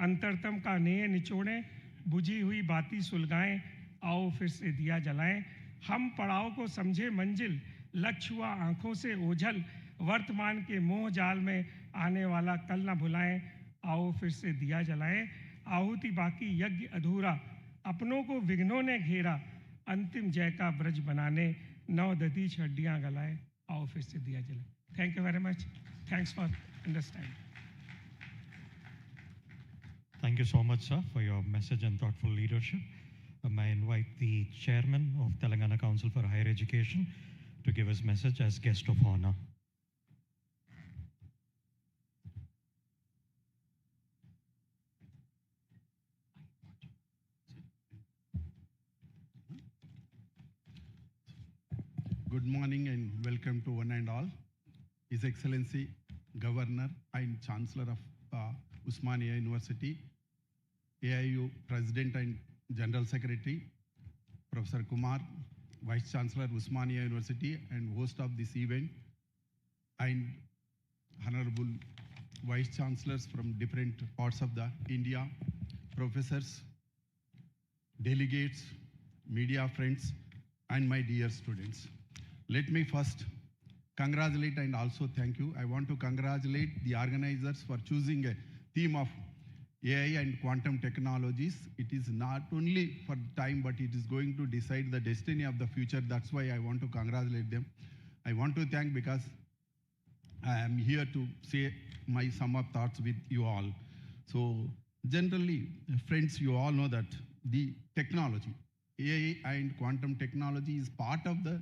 antartam ka neye nichode, buji hui baati sulgaएं, आओ फिर से दिया जलाएं, हम पड़ाव को समझे मंजिल, लक्ष्य हुआ आंखों से ओझल, वर्तमान के मोह जाल में आने वाला कल न भुलाएं, आओ फिर से दिया जलाएं, आहुति बाकी यज्ञ अधूरा, अपनों को विघ्नों ने घेरा, अंतिम जय का ब्रज बनाने, नौ दधी हड्डियां गलाएं, आओ फिर से दिया जलाएं. Thank you very much. Thanks for understanding. Thank you so much, sir, for your message and thoughtful leadership. May I invite the Chairman of Telangana Council for Higher Education to give his message as guest of honor. Good morning and welcome to one and all. His Excellency Governor and Chancellor of Usmania University, AIU President and General Secretary, Professor Kumar, Vice-chancellor, Usmania University, and host of this event, and Honorable Vice-chancellors from different parts of the India, professors, delegates, media friends, and my dear students. Let me first congratulate and also thank you. I want to congratulate the organizers for choosing a theme of AI and quantum technologies. It is not only for time, but it is going to decide the destiny of the future. That's why I want to congratulate them. I want to thank because I am here to say my sum of thoughts with you all. So generally, friends, you all know that the technology, AI and quantum technology is part of the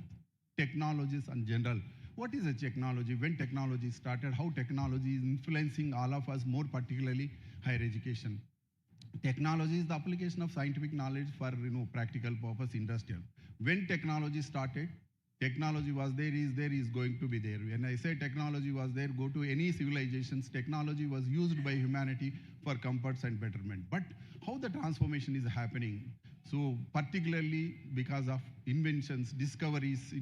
technologies in general. What is a technology? When technology started, how technology is influencing all of us, more particularly higher education. Technology is the application of scientific knowledge for practical purpose, industrial. When technology started, technology was there, is going to be there. When I say technology was there, go to any civilizations, technology was used by humanity for comforts and betterment. But how the transformation is happening? So particularly because of inventions, discoveries,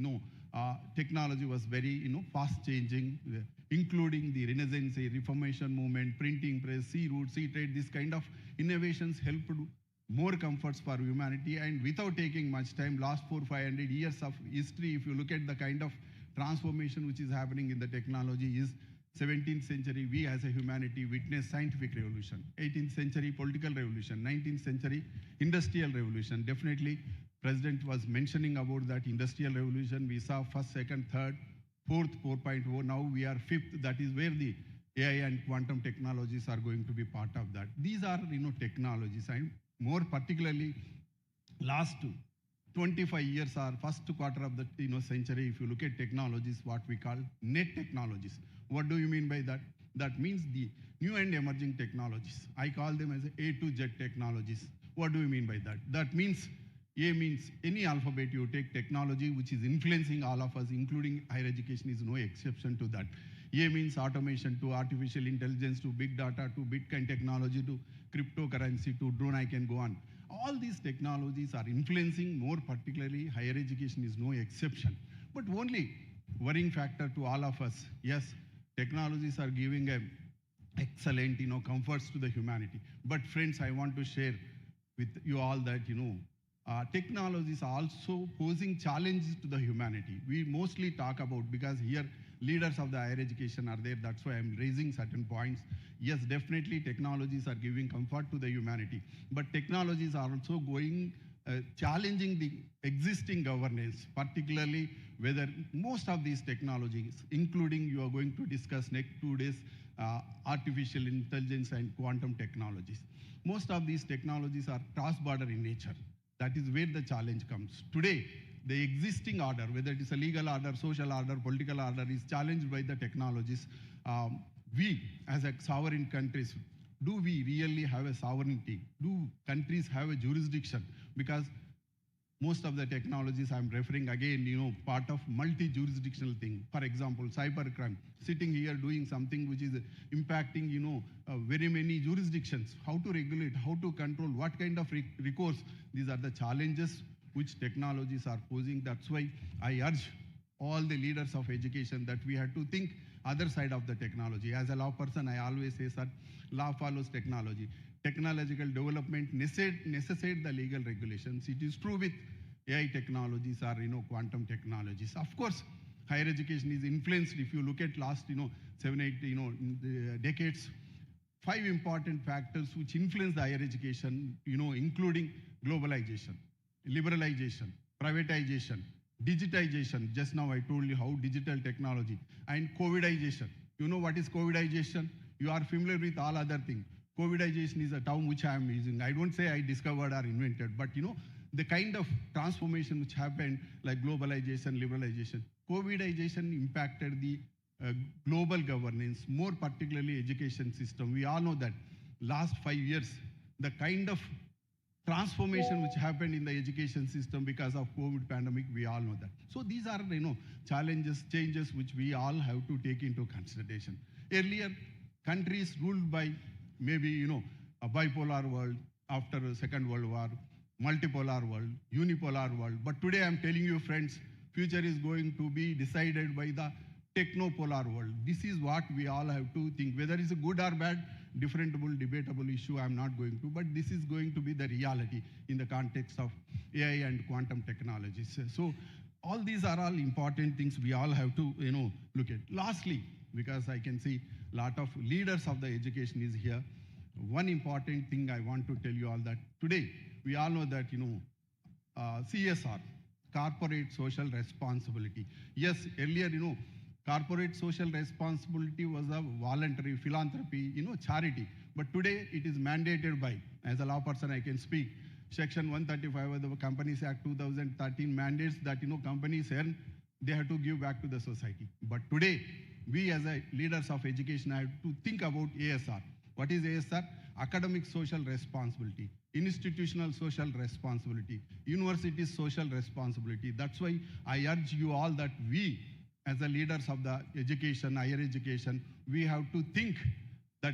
technology was very fast changing, including the Renaissance, Reformation movement, printing press, sea route, sea trade. This kind of innovations helped more comforts for humanity, and without taking much time, last 400-500 years of history, if you look at the kind of transformation which is happening in the technology, is 17th century, we as a humanity witnessed scientific revolution, 18th century political revolution, 19th century industrial revolution. Definitely, President was mentioning about that industrial revolution. We saw first, second, third, fourth, 4.0. Now we are fifth. That is where the AI and quantum technologies are going to be part of that. These are technologies, and more particularly, last 25 years or first quarter of the century, if you look at technologies, what we call net technologies. What do you mean by that? That means the new and emerging technologies. I call them as A to Z technologies. What do you mean by that? That means A means any alphabet you take, technology which is influencing all of us, including higher education, is no exception to that. A means automation, to artificial intelligence, to big data, to Bitcoin technology, to cryptocurrency, to drone, I can go on. All these technologies are influencing, more particularly higher education is no exception. But only worrying factor to all of us, yes, technologies are giving a excellent comforts to the humanity. But friends, I want to share with you all that technologies are also posing challenges to the humanity. We mostly talk about, because here leaders of the higher education are there, that's why I'm raising certain points. Yes, definitely technologies are giving comfort to the humanity, but technologies are also challenging the existing governance, particularly whether most of these technologies, including you are going to discuss next 2 days, artificial intelligence and quantum technologies. Most of these technologies are cross-border in nature. That is where the challenge comes. Today, the existing order, whether it is a legal order, social order, political order, is challenged by the technologies. We, as a sovereign countries, do we really have a sovereignty? Do countries have a jurisdiction? Because most of the technologies I'm referring again, part of multi-jurisdictional thing. For example, cybercrime, sitting here doing something which is impacting, very many jurisdictions. How to regulate, how to control, what kind of recourse? These are the challenges which technologies are posing. That's why I urge all the leaders of education that we have to think other side of the technology. As a law person, I always say, sir, law follows technology. Technological development necessitate the legal regulations. It is true with AI technologies or quantum technologies. Of course, higher education is influenced. If you look at last 7-8 decades, 5 important factors which influence the higher education, including globalization, liberalization, privatization, digitization. Just now I told you how digital technology, and COVIDization. You know what is COVIDization? You are familiar with all other things. COVIDization is a term which I am using. I don't say I discovered or invented, but the kind of transformation which happened, like globalization, liberalization. COVIDization impacted the global governance, more particularly education system. We all know that last 5 years, the kind of transformation which happened in the education system because of COVID pandemic, we all know that. So these are, challenges, changes which we all have to take into consideration. Earlier, countries ruled by maybe, a bipolar world, after the Second World War, multipolar world, unipolar world. But today I'm telling you, friends, future is going to be decided by the technopolar world. This is what we all have to think. Whether it's a good or bad, differentiable, debatable issue, I'm not going to, but this is going to be the reality in the context of AI and quantum technologies. So all these are all important things we all have to, look at. Lastly, because I can see a lot of leaders of the education is here, one important thing I want to tell you all that today, we all know that, CSR, corporate social responsibility. Yes, earlier, corporate social responsibility was a voluntary philanthropy, charity. But today it is mandated by, as a law person I can speak, Section 135 of the Companies Act 2013 mandates that, companies earn, they have to give back to the society. But today, we as a leaders of education have to think about ASR. What is ASR? Academic social responsibility, institutional social responsibility, university social responsibility. That's why I urge you all that we, as the leaders of the education, higher education, we have to think that,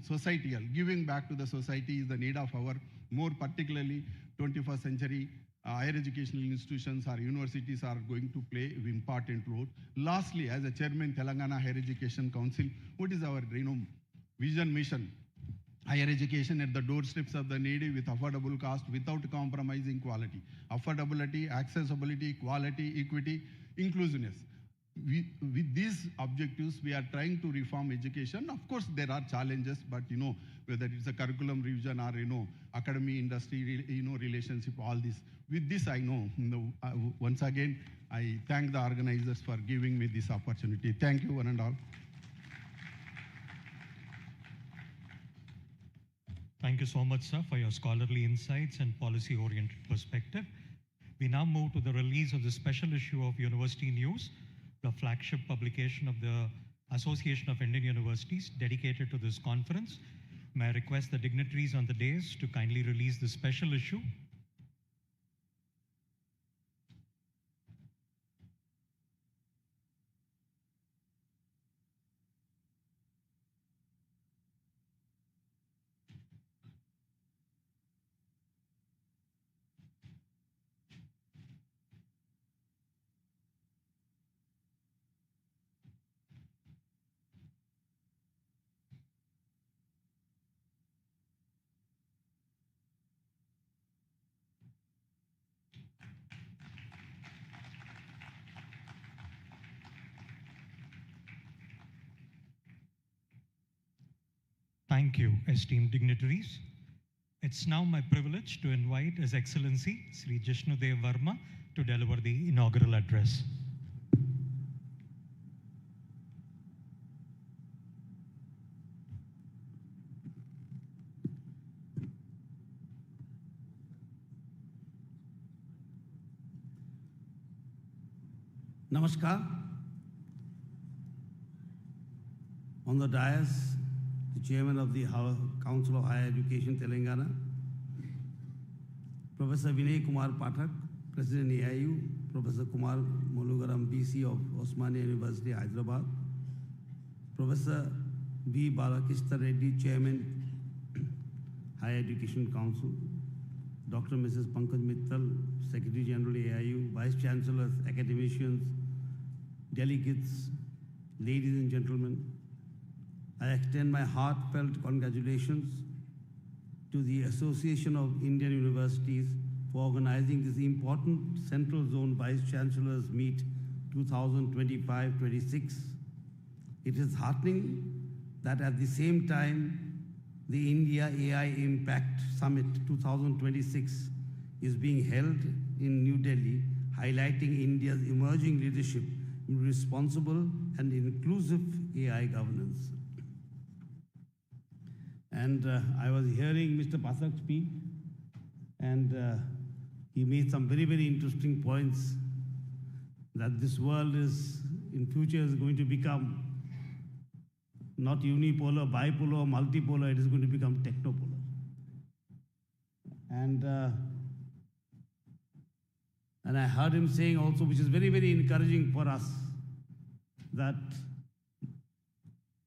societal, giving back to the society is the need of our, more particularly 21st century higher educational institutions or universities are going to play an important role. Lastly, as a chairman, Telangana Higher Education Council, what is our, vision, mission? Higher education at the doorsteps of the needy with affordable cost without compromising quality. Affordability, accessibility, quality, equity, inclusiveness. With these objectives, we are trying to reform education. Of course, there are challenges, but whether it's a curriculum revision or academy industry, relationship, all this. With this, I know. Once again, I thank the organizers for giving me this opportunity. Thank you, one and all. Thank you so much, sir, for your scholarly insights and policy-oriented perspective. We now move to the release of the special issue of University News, the flagship publication of the Association of Indian Universities dedicated to this conference. May I request the dignitaries on the dais to kindly release the special issue. Thank you, esteemed dignitaries. It's now my privilege to invite His Excellency Sri Jishnudev Verma to deliver the inaugural address. Namaskar. On the dais, the Chairman of the Council of Higher Education, Telangana, Professor Vinay Kumar Pathak, President AIU, Professor Kumar Mulugaram, BC of Osmania University, Hyderabad, Professor B. Balakrishna Reddy, Chairman, Higher Education Council, Dr. Mrs. Pankaj Mittal, Secretary General AIU, Vice-chancellors, academicians, delegates, ladies and gentlemen, I extend my heartfelt congratulations to the Association of Indian Universities for organizing this important Central Zone Vice-Chancellors Meet 2025-26. It is heartening that at the same time, the India AI Impact Summit 2026 is being held in New Delhi, highlighting India's emerging leadership in responsible and inclusive AI governance. And I was hearing Mr. Pathak speak, and he made some very, very interesting points that this world is, in future, is going to become not unipolar, bipolar, or multipolar, it is going to become technopolar. And I heard him saying also, which is very, very encouraging for us, that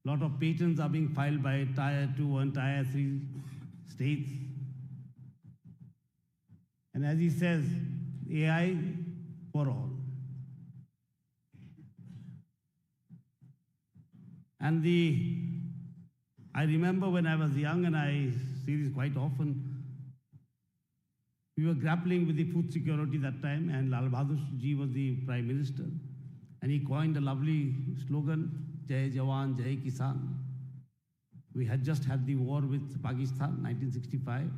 a lot of patents are being filed by Tier 2 and Tier 3 states, And as he says, AI for all. And I remember when I was young, and I see this quite often, we were grappling with the food security that time, and Lal Bahadur Ji was the Prime Minister. And he coined a lovely slogan, Jai Jawan, Jai Kisan. We had just had the war with Pakistan, 1965,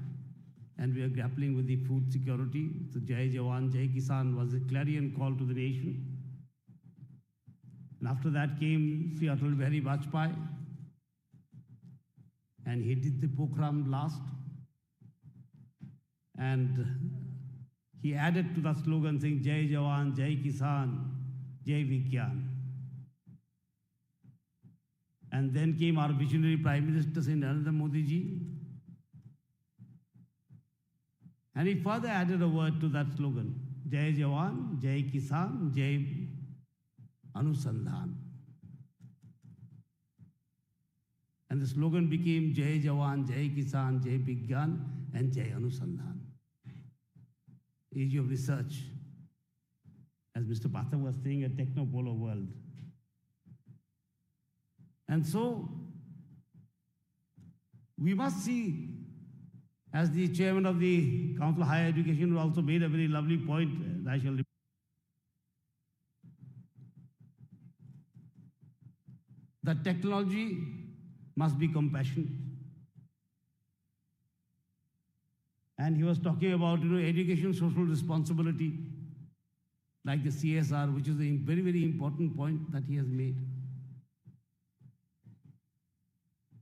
and we were grappling with the food security. So Jai Jawan, Jai Kisan was a clarion call to the nation. And after that came Sri Atal Bihari Vajpayee, and he did the Pokhran blast. And he added to the slogan saying, Jai Jawan, Jai Kisan, Jai Vigyan. And then came our visionary Prime Minister, Sri Narendra Modi ji. And he further added a word to that slogan, Jai Jawan, Jai Kisan, Jai Anusandhan. And the slogan became Jai Jawan, Jai Kisan, Jai Vigyan, and Jai Anusandhan. Age of research, as Mr. Pathak was saying, a techno-polar world. And so, we must see, as the chairman of the Council of Higher Education also made a very lovely point, I shall repeat. That technology must be compassionate. And he was talking about, education, social responsibility, like the CSR, which is a very, very important point that he has made.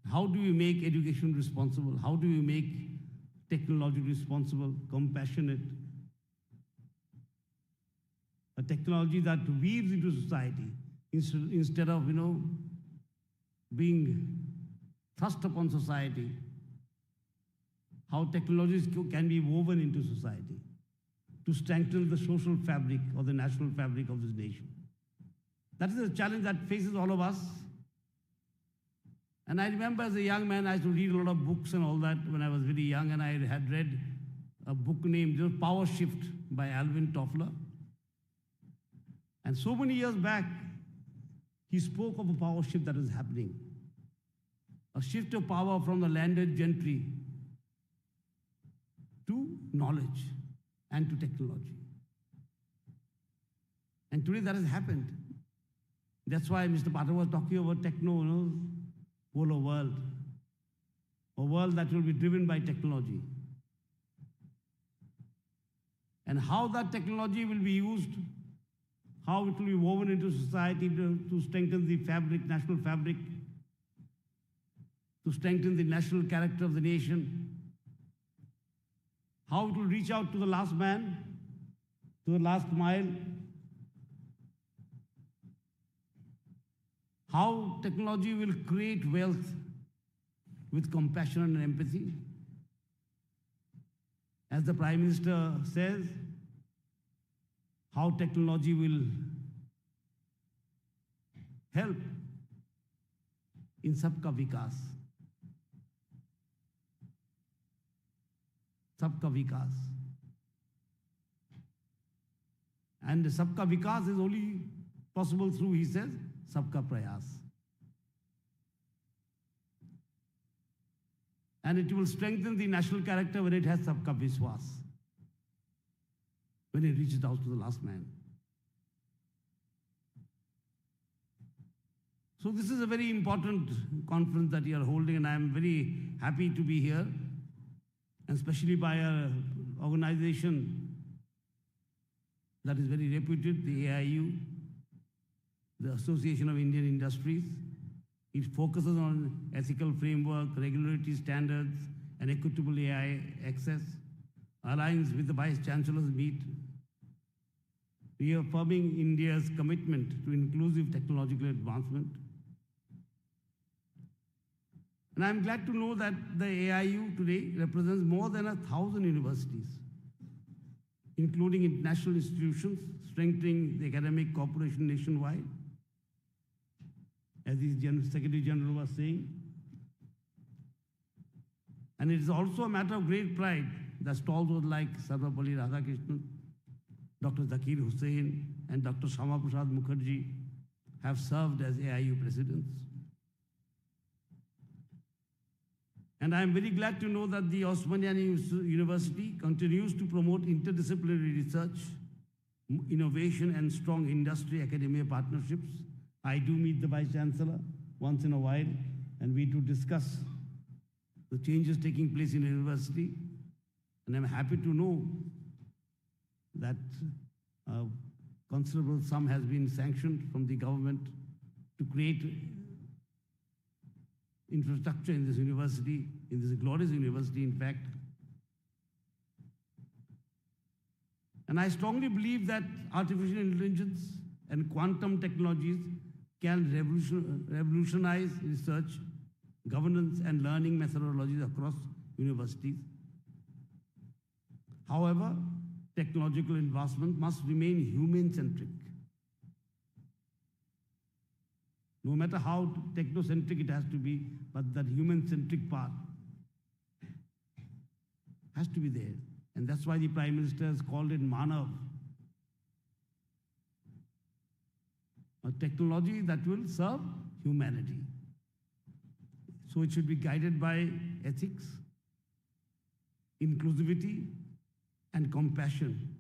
How do we make education responsible? How do we make technology responsible, compassionate? A technology that weaves into society instead of, being thrust upon society. How technologies can be woven into society to strengthen the social fabric or the national fabric of this nation. That is a challenge that faces all of us. And I remember as a young man, I used to read a lot of books and all that when I was very young, and I had read a book named Power Shift by Alvin Toffler. And so many years back, he spoke of a power shift that is happening. A shift of power from the landed gentry to knowledge and to technology. And today that has happened. That's why Mr. Pathak was talking about polar world. A world that will be driven by technology. And how that technology will be used, how it will be woven into society to strengthen the fabric, national fabric, to strengthen the national character of the nation, how it will reach out to the last man, to the last mile, how technology will create wealth with compassion and empathy. As the Prime Minister says, how technology will help in Sabka Vikas. Sabka Vikas. And Sabka Vikas is only possible through, he says, Sabka Prayas. And it will strengthen the national character when it has Sabka Viswas, when it reaches out to the last man. So this is a very important conference that you are holding, and I am very happy to be here, and especially by an organization that is very reputed, the AIU, the Association of Indian Industries. It focuses on ethical framework, regulatory standards, and equitable AI access, aligns with the Vice-chancellor's meet, reaffirming India's commitment to inclusive technological advancement. And I'm glad to know that the AIU today represents more than 1,000 universities, including international institutions, strengthening the academic cooperation nationwide. As the Secretary General was saying. And it is also a matter of great pride the stalwarts like Sarvapalli Radhakrishnan, Dr. Zakir Hussain, and Dr. Shama Prasad Mukherjee have served as AIU presidents. And I am very glad to know that the Osmanian University continues to promote interdisciplinary research, innovation, and strong industry-academia partnerships. I do meet the Vice-chancellor once in a while, and we do discuss the changes taking place in the university. And I'm happy to know that a considerable sum has been sanctioned from the government to create infrastructure in this university, in this glorious university, in fact. And I strongly believe that artificial intelligence and quantum technologies can revolutionize research, governance, and learning methodologies across universities. However, technological advancement must remain human-centric. No matter how technocentric it has to be, but that human-centric part has to be there. And that's why the Prime Minister has called it Manav, a technology that will serve humanity. So it should be guided by ethics, inclusivity, and compassion.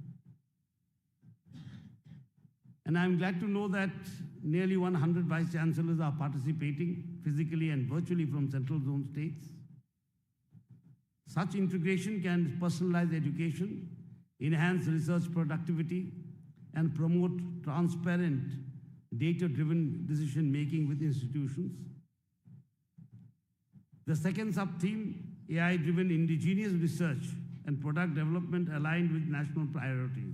And I'm glad to know that nearly 100 vice-chancellors are participating physically and virtually from Central Zone states. Such integration can personalize education, enhance research productivity, and promote transparent, data-driven decision-making with institutions. The second sub-theme, AI-driven indigenous research and product development aligned with national priorities.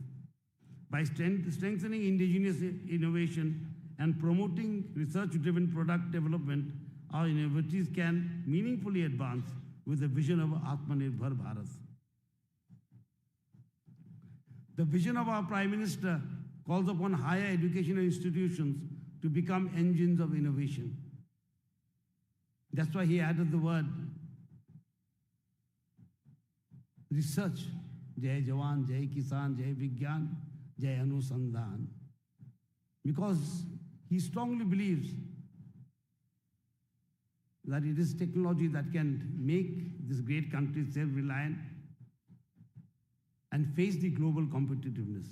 By strengthening indigenous innovation and promoting research-driven product development, our universities can meaningfully advance with the vision of Atmanirbhar Bharat. The vision of our Prime Minister calls upon higher educational institutions to become engines of innovation. That's why he added the word research, Jai Jawan, Jai Kisan, Jai Vigyan, Jai Anusandhan. Because he strongly believes that it is technology that can make this great country self-reliant and face the global competitiveness.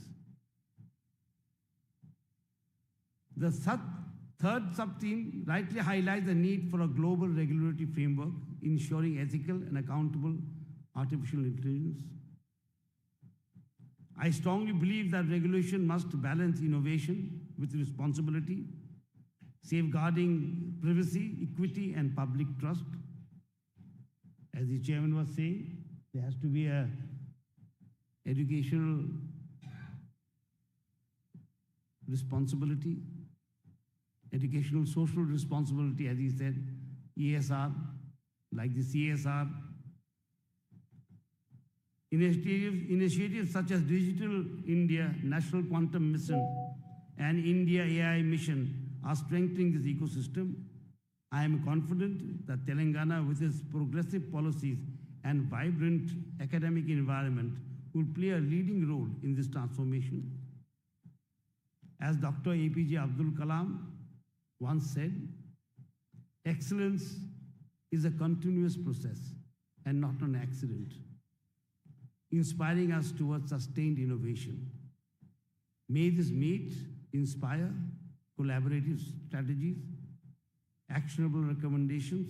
The third sub-theme rightly highlights the need for a global regulatory framework ensuring ethical and accountable artificial intelligence. I strongly believe that regulation must balance innovation with responsibility, safeguarding privacy, equity, and public trust. As the chairman was saying, there has to be a educational responsibility, educational social responsibility, as he said, ESR, like the CSR. Initiatives such as Digital India, National Quantum Mission, and India AI Mission are strengthening this ecosystem. I am confident that Telangana, with its progressive policies and vibrant academic environment, will play a leading role in this transformation. As Dr. APJ Abdul Kalam once said, excellence is a continuous process and not an accident, inspiring us towards sustained innovation. May this meet inspire collaborative strategies, actionable recommendations,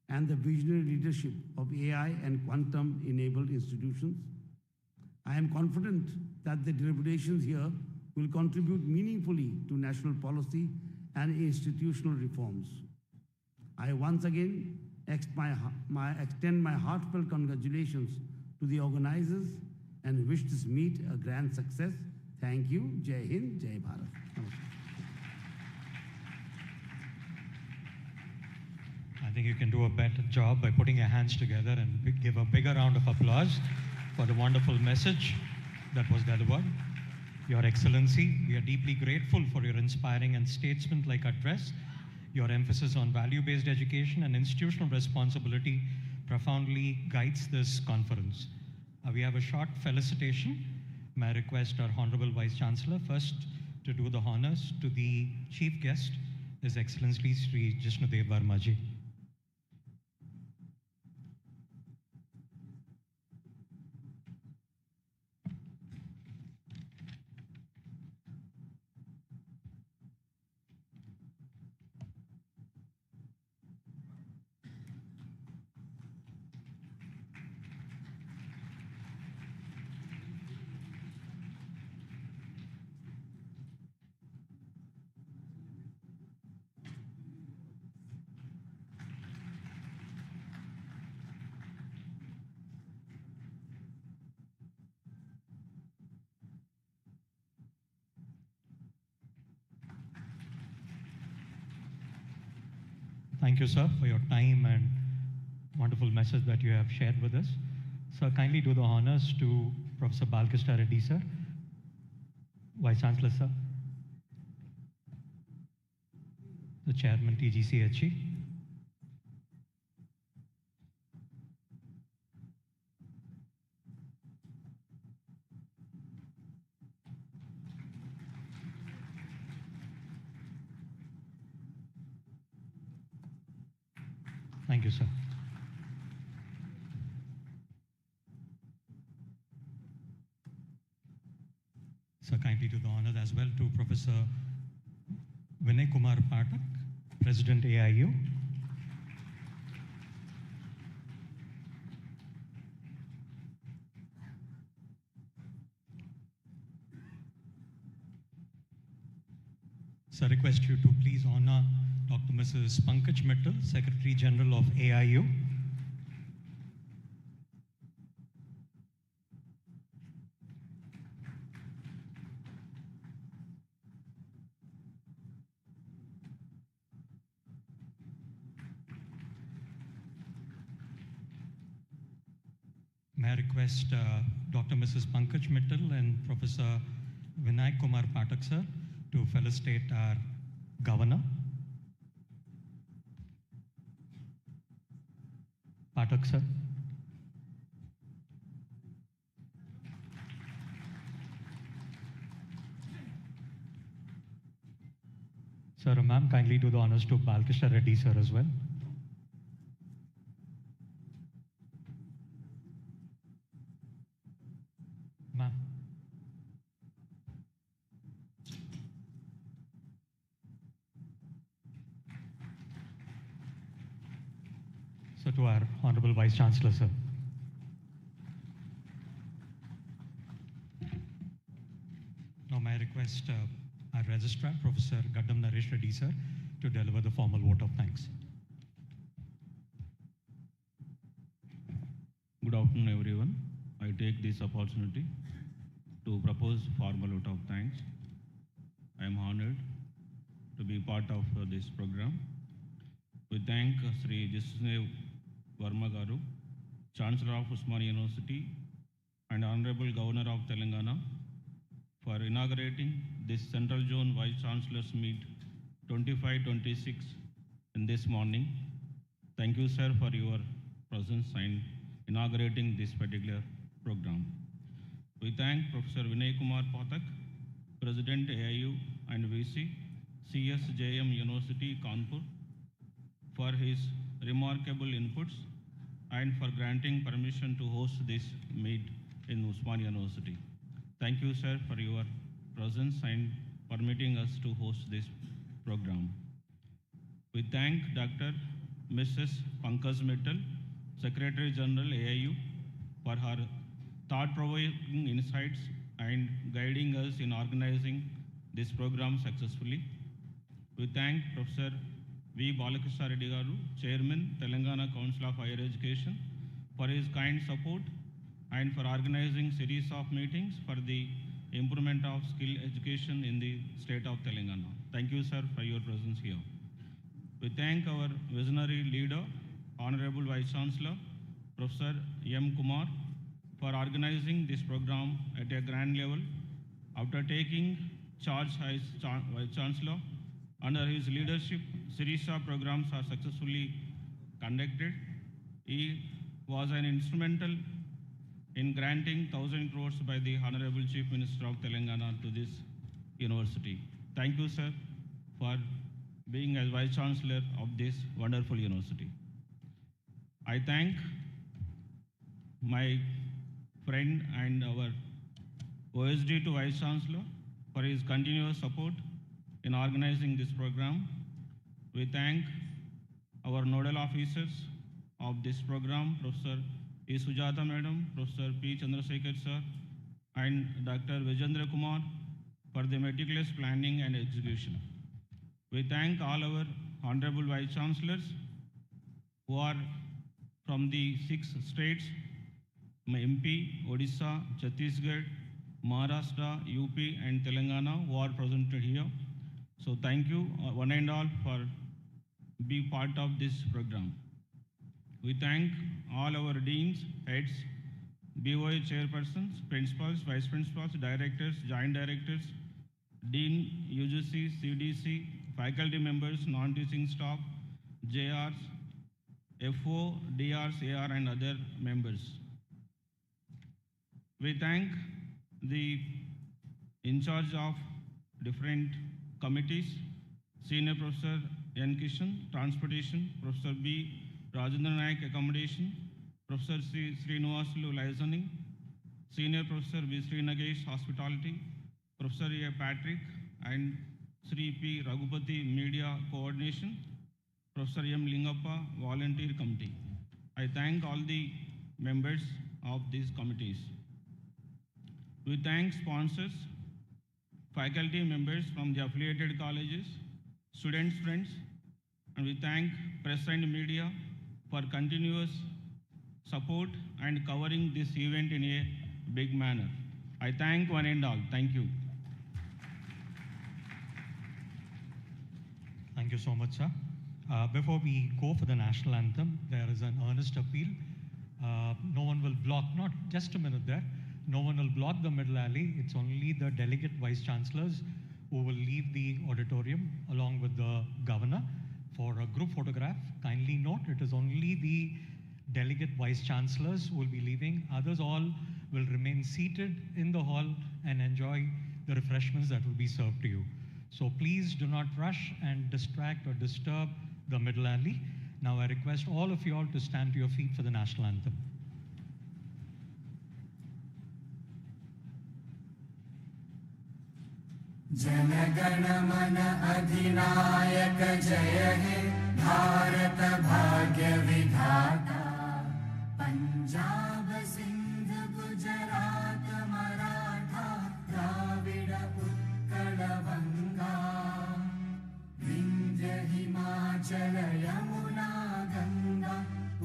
and the visionary leadership of AI and quantum-enabled institutions. I am confident that the deliberations here will contribute meaningfully to national policy and institutional reforms. I once again extend my heartfelt congratulations to the organizers and wish this meet a grand success. Thank you. Jai Hind, Jai Bharat. I think you can do a better job by putting your hands together and give a bigger round of applause for the wonderful message that was delivered. Your Excellency, we are deeply grateful for your inspiring and statesman-like address. Your emphasis on value-based education and institutional responsibility profoundly guides this conference. We have a short felicitation. May I request our Honorable Vice-Chancellor first to do the honors to the chief guest, His Excellency Sri Jishnudev Varmaji. Thank you, sir, for your time and wonderful message that you have shared with us. Sir, kindly do the honors to Professor Balkrishna Reddy, sir. Vice-Chancellor, sir. The Chairman, TGCHE. Thank you, sir. Sir, kindly do the honors as well to Professor Vinay Kumar Pathak, President AIU. Sir, request you to please honor Dr. Mrs. Pankaj Mittal, Secretary General of AIU. May I request Dr. Mrs. Pankaj Mittal and Professor Vinay Kumar Pathak, sir, to felicitate our Governor. Pathak, sir. Sir, ma'am, kindly do the honors to Balkrishna Reddy, sir, as well. Ma'am. So to our Honorable Vice-Chancellor, sir. Now may I request our Registrar, Professor Gaddam Naresh Reddy, sir, to deliver the formal vote of thanks. Good afternoon, everyone. I take this opportunity to propose formal vote of thanks. I am honored to be part of this program. We thank Sri Jishnudev Varma Garu, Chancellor of Usmania University and Honorable Governor of Telangana for inaugurating this Central Zone Vice Chancellors Meet 25-26 in this morning. Thank you, sir, for your presence and inaugurating this particular program. We thank Professor Vinay Kumar Pathak, President AIU and VC, CSJM University, Kanpur, for his remarkable inputs and for granting permission to host this meet in Usmania University. Thank you, sir, for your presence and permitting us to host this program. We thank Dr. Mrs. Pankaj Mittal, Secretary General AIU, for her thought-provoking insights and guiding us in organizing this program successfully. We thank Professor V. Balakrishna Reddy Garu, Chairman, Telangana Council of Higher Education, for his kind support and for organizing series of meetings for the improvement of skill education in the state of Telangana. Thank you, sir, for your presence here. We thank our visionary leader, Honorable Vice-Chancellor, Professor M. Kumar, for organizing this program at a grand level. After taking charge as Vice-Chancellor, under his leadership, series of programs are successfully conducted. He was an instrumental in granting 1,000 crores by the Honorable Chief Minister of Telangana to this university. Thank you, sir, for being as Vice Chancellor of this wonderful university. I thank my friend and our OSD to Vice Chancellor for his continuous support in organizing this program. We thank our nodal officers of this program, Professor E. Sujata Madam, Professor P. Chandrasekhar sir, and Dr. Vijendra Kumar for the meticulous planning and execution. We thank all our Honorable Vice Chancellors who are from the 6 states, MP, Odisha, Chhattisgarh, Maharashtra, UP, and Telangana who are present here. So thank you one and all for being part of this program. We thank all our deans, heads, BOA chairpersons, principals, vice principals, directors, joint directors, dean, UGC, CDC, faculty members, non-teaching staff, JRs, FO, DRs, AR, and other members. We thank the in charge of different committees, Senior Professor N. Kishan, Transportation, Professor B. Rajendra Naik, Accommodation, Professor C. Srinivasulu, Liasoning, Senior Professor V. Sri Nagesh, Hospitality, Professor A. Patrick, and Sri P. Raghupati, Media Coordination, Professor M. Lingappa, Volunteer Committee. I thank all the members of these committees. We thank sponsors, faculty members from the affiliated colleges, students, friends, and we thank press and media for continuous support and covering this event in a big manner. I thank one and all. Thank you. Thank you so much, sir. Before we go for the national anthem, there is an earnest appeal. No one will block, not just a minute there, no one will block the middle alley. It's only the delegate vice chancellors who will leave the auditorium along with the governor for a group photograph. Kindly note, it is only the delegate vice chancellors who will be leaving. Others all will remain seated in the hall and enjoy the refreshments that will be served to you. So please do not rush and distract or disturb the middle alley. Now I request all of you all to stand to your feet for the national anthem. Jana Gana मन अधिनायक जय हे भारत भाग्य विधाता पंजाब सिंध गुजरात मराठा द्राविड उत्कल बंगा विंध्य हिमाचल यमुना गंगा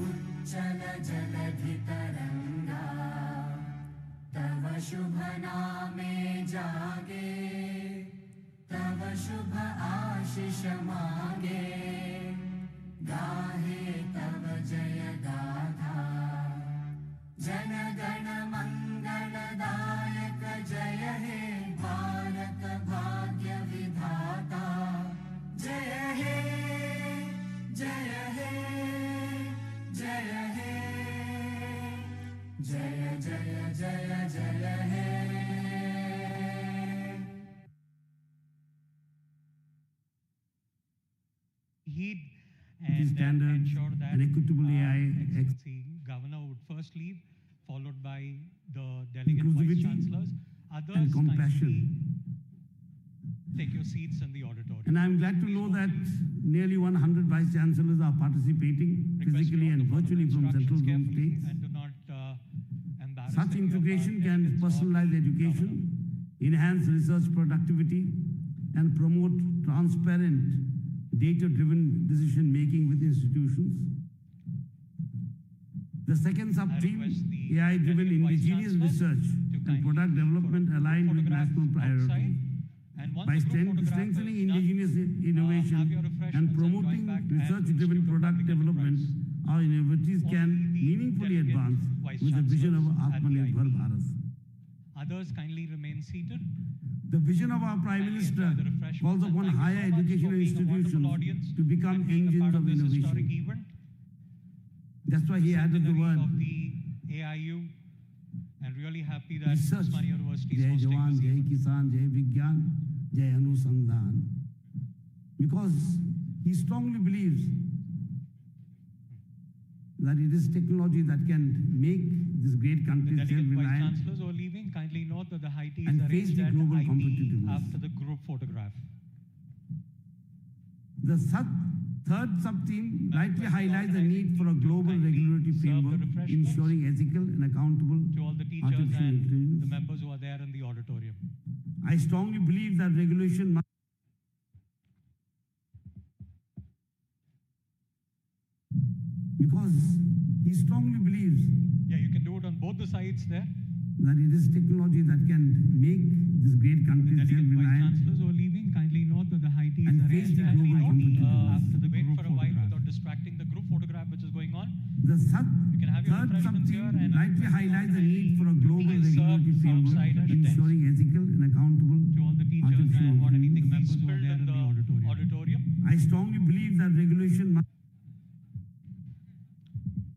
उच्चल जलधि तरंगा तव शुभ नामे जागे तव शुभ आशीष मांगे गाहे तव जय गाथा जन गण मंगलदायक जय हे भारत भाग्य विधाता जय हे जय हे जय हे जय जय जय जय हे Heed These and standards ensure that and equitable AI Excellency Governor would first leave, followed by the delegate vice inclusivity chancellors. Others and compassion. take your seats in the auditorium. And I'm glad to know that nearly 100 vice chancellors are participating Request physically you all and to follow the virtually from central instructions zone carefully states. and do not embarrass Such any of our integration can delegates or personalize education, enhance research productivity, and promote transparent, data-driven decision-making with institutions. The second sub-theme, request the AI-driven delegate vice indigenous chancellor research to and kindly product for a development group aligned with photograph national outside. priorities. And once By the group photograph strengthening is done, indigenous have innovation your refreshments and and promoting join back and research-driven Institute of product Public development, Enterprise. our universities can Only the meaningfully delegate advance vice with the vision of chancellors at the Atmanirbhar IB. Bharat. Others kindly remain seated. The vision of our Prime Kindly Minister enjoy the refreshments calls and upon thank you higher so much educational for being a wonderful audience institutions to become and being a engines part of this historic innovation. event. That's why he added the Centenary word of the AIU and really happy that research. Osmania University is Jai hosting Jawan, this Jai event. Kisan, Jai Vigyan, Jai Anusandhan. Because he strongly believes that it is technology that can make this great country The delegate self-reliant vice-chancellors who are leaving kindly note that the high tea and is face arranged the at global IP competitiveness. after the group photograph. The third sub-theme rightly highlights the need for a global regulatory framework ensuring ethical and accountable To all the teachers artificial and the intelligence. members who are there in the auditorium. I strongly believe that regulation must because he strongly believes Yeah, you can do it on both the sides there. that it is technology that can make this great The country delegate self-reliant vice-chancellors who are leaving kindly note that the high tea is and face arranged the at global IP competitiveness. after the wait group for a while photograph. without distracting the group photograph which is going on. The You can have your third refreshments here sub-theme and rightly highlights the need for a global Please serve regulatory framework outside at the tent. ensuring ethical and accountable To all the teachers artificial and want anything intelligence. be spilled in the auditorium. I strongly believe that regulation must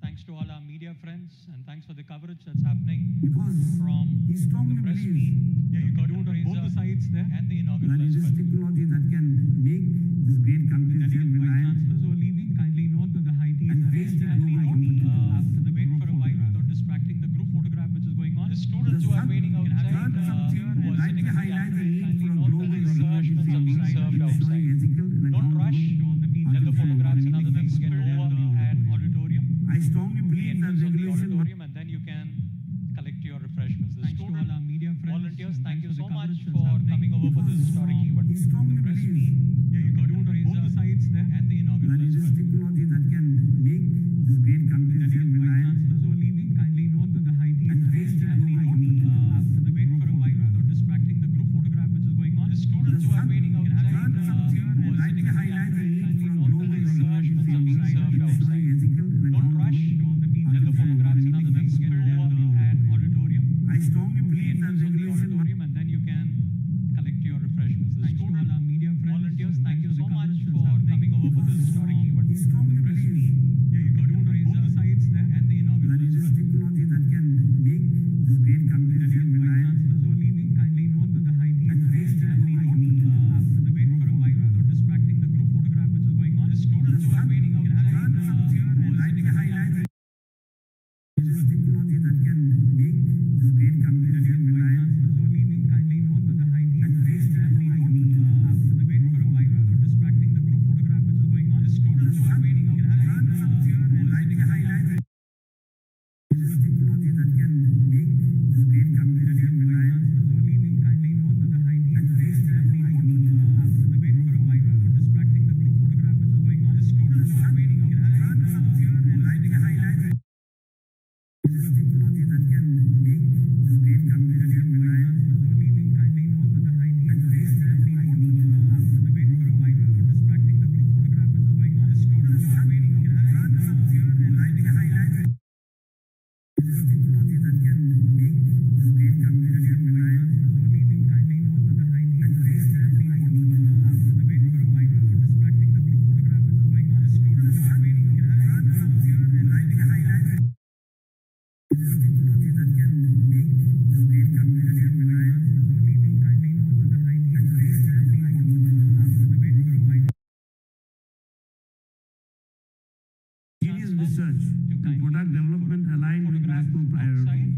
Thanks to all our media friends and thanks for the coverage that's happening because from he strongly the press believes meet. Yeah, you can do it on both the Appraiser sides there. and the that inaugural it as is well. technology that can make this great country The delegate self-reliant vice-chancellors who are leaving kindly note that the high tea is and face arranged the at global IP competitiveness. after the Wait group for a while photograph. without distracting the group photograph which is going on. The students who are waiting third outside sub-theme who are rightly sitting in the highlights the gallery need kindly for a note global that the regulatory refreshments are being framework served ensuring outside. ethical and Don't rush. accountable Let the artificial photographs and other intelligence. things get over at auditorium. I strongly believe that Entrance of the regulation must auditorium and then you can collect your refreshments. The Thanks to all student our media friends. volunteers, and thank thanks you for so the much coverage that's for happening coming over for this historic event. he strongly The press believes meet, Yeah, you can do it on both the sides there. and the inaugural that it as is well. technology that can make this great country The delegate self-reliant vice-chancellors who are leaving kindly note that the high tea and is face arranged the at global IP competitiveness. after the Wait group for a while photograph. without distracting the group photograph which is going on. The students who are waiting outside third sub-theme who are rightly sitting in the highlights the gallery need kindly for a note that global the regulatory refreshments are being framework served outside. ensuring ethical and Don't rush. accountable Let the artificial photographs and other things intelligence. get over at auditorium. I strongly The believe that entrance of the regulation must auditorium and then you can collect your refreshments. The Thanks to all student our media friends. volunteers, and thank thanks you for so the much coverage that's for happening. coming over for this historic event. he strongly The press believes meet, Yeah, you can do it on both the sides there. and the inaugural that it as is well. technology that can make this great country The delegate self-reliant vice-chancellors who are leaving kindly note that the high tea and is face arranged the at global IP competitiveness. after the Wait group for a while photograph. without distracting the group photograph which is going on. The students who are waiting outside third sub-theme who are rightly sitting in the highlights gallery. it is technology that can make this great country The delegate self-reliant vice-chancellors who are leaving kindly note that the high tea is and face arranged the at global IP competitiveness. after the group photograph. Without distracting the group photograph which is going on. The students who are waiting outside third sub-theme who are rightly sitting in the highlights gallery. it is technology that can make this great country The delegate self-reliant vice-chancellors who are leaving kindly note that the high tea and is face arranged the at global IP competitiveness. after the group photograph. Without distracting the group photograph which is going on. The students who are waiting outside third sub-theme who are rightly sitting in the highlights gallery. it is technology that can make this great country The delegate self-reliant vice-chancellors who are leaving kindly note that the high tea and is face arranged the at global IP competitiveness. after the group photograph. Without distracting the group photograph which is going on. The students who are waiting outside third sub-theme who are rightly sitting in the highlights gallery. it is technology that can make this great country The delegate self-reliant vice-chancellors who are leaving kindly note that the high tea and is face arranged the at global IP competitiveness. after the group photograph. Without distracting the group photograph which is going on. The students who are waiting outside third sub-theme rightly highlights it is technology that can make this great country The delegate self-reliant vice-chancellors who are leaving kindly note that the high tea and is face arranged the at global IP competitiveness. after the group photograph. Serious research and product development aligned with national priorities.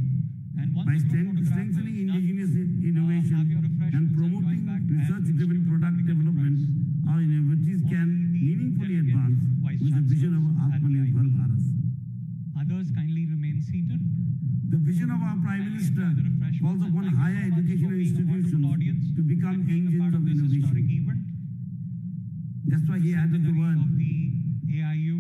and once By the group photograph strengthening is done, indigenous have your innovation refreshments and and promoting join back at research-driven Institute of product Technical development, Enterprise. our universities can Only the meaningfully delegate advance with the vision of vice-chancellors and the Atmanirbhar IP. Bharat. Others kindly remain seated. The vision of our Prime Kindly Minister enjoy the refreshments calls and upon thank you higher so much educational for being a wonderful institutions audience to become and being a engines part of this historic innovation. event. That's why he added the Centenary word of the AIU,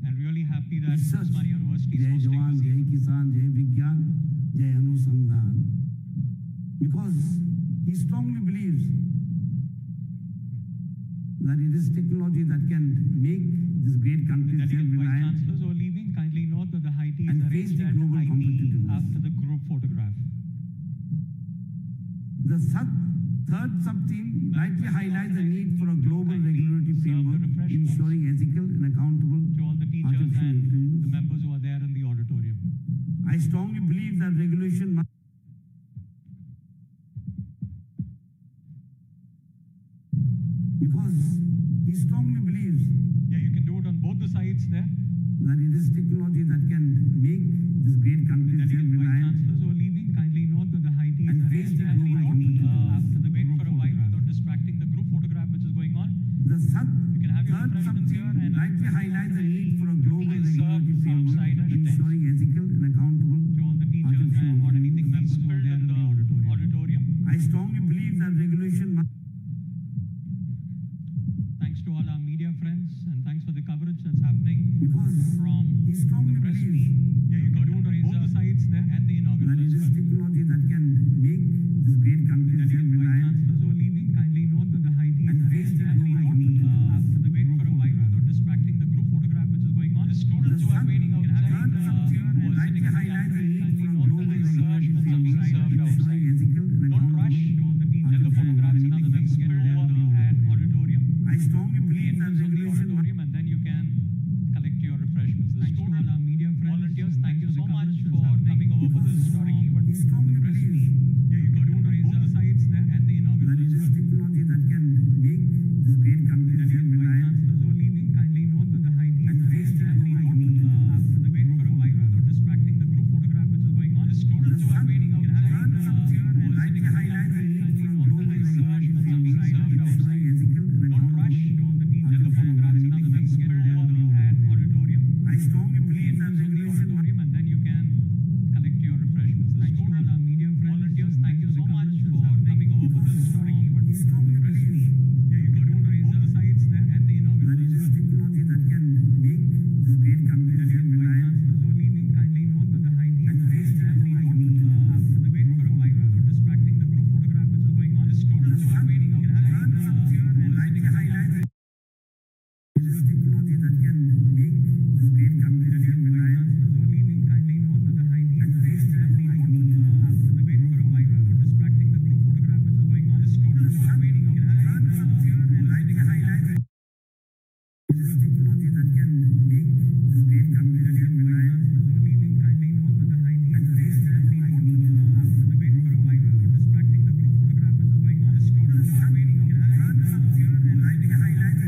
and really happy that research. Osmania University is Jai hosting Jawan, this Jai event. Kisan, Jai Vigyan, Jai Anusandhan. Because he strongly believes that it is technology that can make this great The country delegate self-reliant vice-chancellors who are leaving kindly note that the high tea is and face arranged the at global IP competitiveness. after the group photograph. The third sub-theme rightly highlights the need for a global regulatory framework ensuring ethical and accountable To all the teachers artificial and the intelligence. members who are there in the auditorium. I strongly believe that regulation sites there. that it is technology that can make this great country self-reliant Vice-chancellors who are leaving, kindly note that the high tea and is face the kindly global note, competitiveness. after the wait for a while without distracting the group photograph which is going on. The You can have your third refreshments here subtheme and rightly highlights the need for a global Please serve regulatory framework outside at ensuring ethical and accountable to all the teachers artificial and want anything intelligence. members who are there in the auditorium. I strongly believe that regulation must Thanks to all our media friends and thanks for the coverage that's happening because from he strongly the press believes meet. Yeah, you got to on both the sides there and the inaugural that it as is well. technology that can make this great country self-reliant Vice-chancellors who are leaving, kindly note that the high tea and is face the kindly global note, competitiveness. after the wait for a while without distracting the group photograph which is going on. The students who are waiting outside third here subtheme who are rightly sitting in the highlights the gallery, need kindly for a note global that the regulatory refreshments are being framework served outside. ensuring ethical and Don't rush accountable to all the teachers and the photographs and other things get over at auditorium. I strongly The believe that entrance of the regulation must auditorium and then you can collect your refreshments. The Thanks to all our media friends. volunteers, thank you so much Coverage for that's coming over for this historic event. he strongly believes Yeah, you got to on both the sides there and the inaugural that it as is well. technology that can make this great country self-reliant Vice-chancellors who are leaving, kindly note that the high tea and is face the kindly global note, competitiveness. after the wait for a while without distracting the group photograph which is going on. The students who are waiting outside third here subtheme who are rightly sitting in the highlights the gallery, need kindly for a note that global the regulatory refreshments are being framework served outside. ensuring ethical and Don't rush accountable to all the teachers and the artificial photographs and other things intelligence. get over at auditorium. I strongly The believe that entrance of the regulation must auditorium and then you can collect your refreshments. The Thanks to all our media friends. volunteers, thank you so much Coverage for that's coming over for this historic event. he strongly believes Yeah, you got to on both the sides there and the inaugural that it as is well. technology that can make this great country self-reliant Vice-chancellors who are leaving, kindly note that the high tea and is face the kindly global note, competitiveness. after the wait for a while without distracting the group photograph which is going on. The students who are waiting outside here third who are subtheme sitting rightly in the highlights gallery. it is technology that can make this great country self-reliant Vice-chancellors who are leaving, kindly note that the high tea and is face the kindly global note, competitiveness. after the wait for a while without distracting the group photograph which is going on. The students who are waiting outside third who are subtheme sitting rightly in the highlights gallery. it is technology that can make this great country self-reliant Vice-chancellors who are leaving, kindly note that the high tea and is face the kindly global note, competitiveness. after the wait for a while without distracting the group photograph which is going on. The students who are waiting outside Third who are subtheme rightly highlights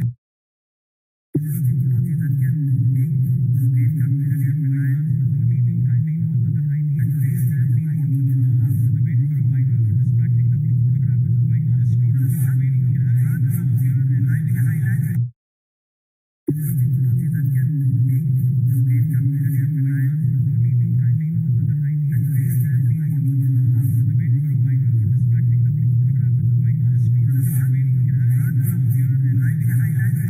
it is technology that can make this great country self-reliant Vice-chancellors who are leaving, kindly note that the high tea and is face the kindly global note, competitiveness. after the wait for a while without distracting the group photograph which is going on. The students who are waiting outside Third subtheme rightly highlights it is technology that can make this great country self-reliant Vice-chancellors who are leaving, kindly note that the high tea and is face the kindly global note, competitiveness. after the wait for a while without distracting the group photograph which is going on. The students who are waiting outside Third subtheme rightly highlights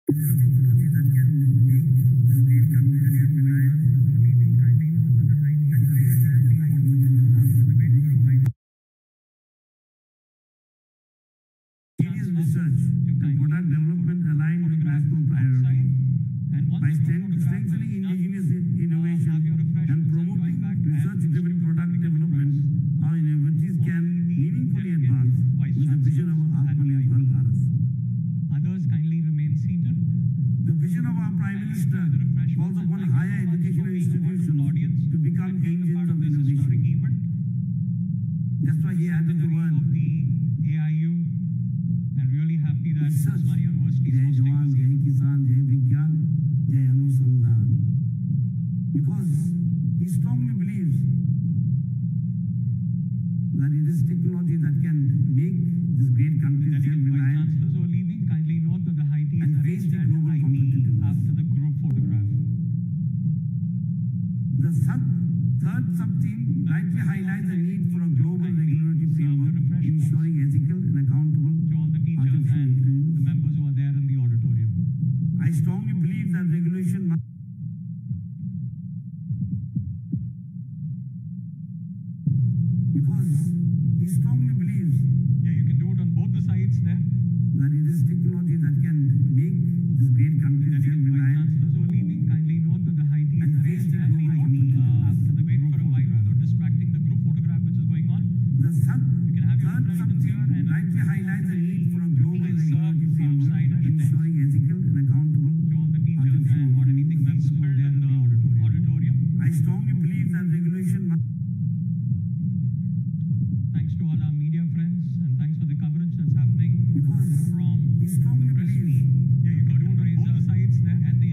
it is technology that can make this great country self-reliant Vice-chancellors who are leaving, kindly note that the high tea and is face the kindly global note, competitiveness. after the wait for a while. Serious research and product development aligned with national Outside, priorities. and once By the group photograph strengthening is done, indigenous innovation have your refreshments and and promoting join back and research-driven distribute product to the development, our universities can meaningfully advance with the vision of Atmanirbhar Bharat. Others kindly remain seated. The vision of our Prime Minister calls upon higher educational institutions to become engines of Historic innovation. event. That's why he added the word Of the AIU, and really happy that research. Ceremonial University Jai is hosting Jawan, this Jai event. Kisan, Jai Vigyan, Jai Anusandhan. Because he strongly believes that it is technology that can make this great country self-reliant Vice-chancellors who are leaving, kindly note that the high tea is and face arranged the at global IT competitiveness. after the group photograph. The third subtheme rightly highlights the need for a global regulatory framework ensuring ethical and accountable To all the teachers artificial and the intelligence. members who are there in the auditorium. I strongly believe that regulation must because he strongly believes Yeah, you can do it on both the sides there. that it is technology that can make this great country self-reliant Vice-chancellors who are leaving, kindly note that the high tea and is face arranged the at global competitiveness. after the wait for a while without distracting the group photograph which is going on. The You can have your third refreshments here subtheme and rightly highlights the need for a global Please serve regulatory framework outside at ensuring ethical and accountable to all the teachers and want anything members who are there in the auditorium. I strongly believe that regulation must Thanks to all our media friends and thanks for the coverage that's happening because from he strongly the press believes meet. Yeah, you got to on both the sides there and the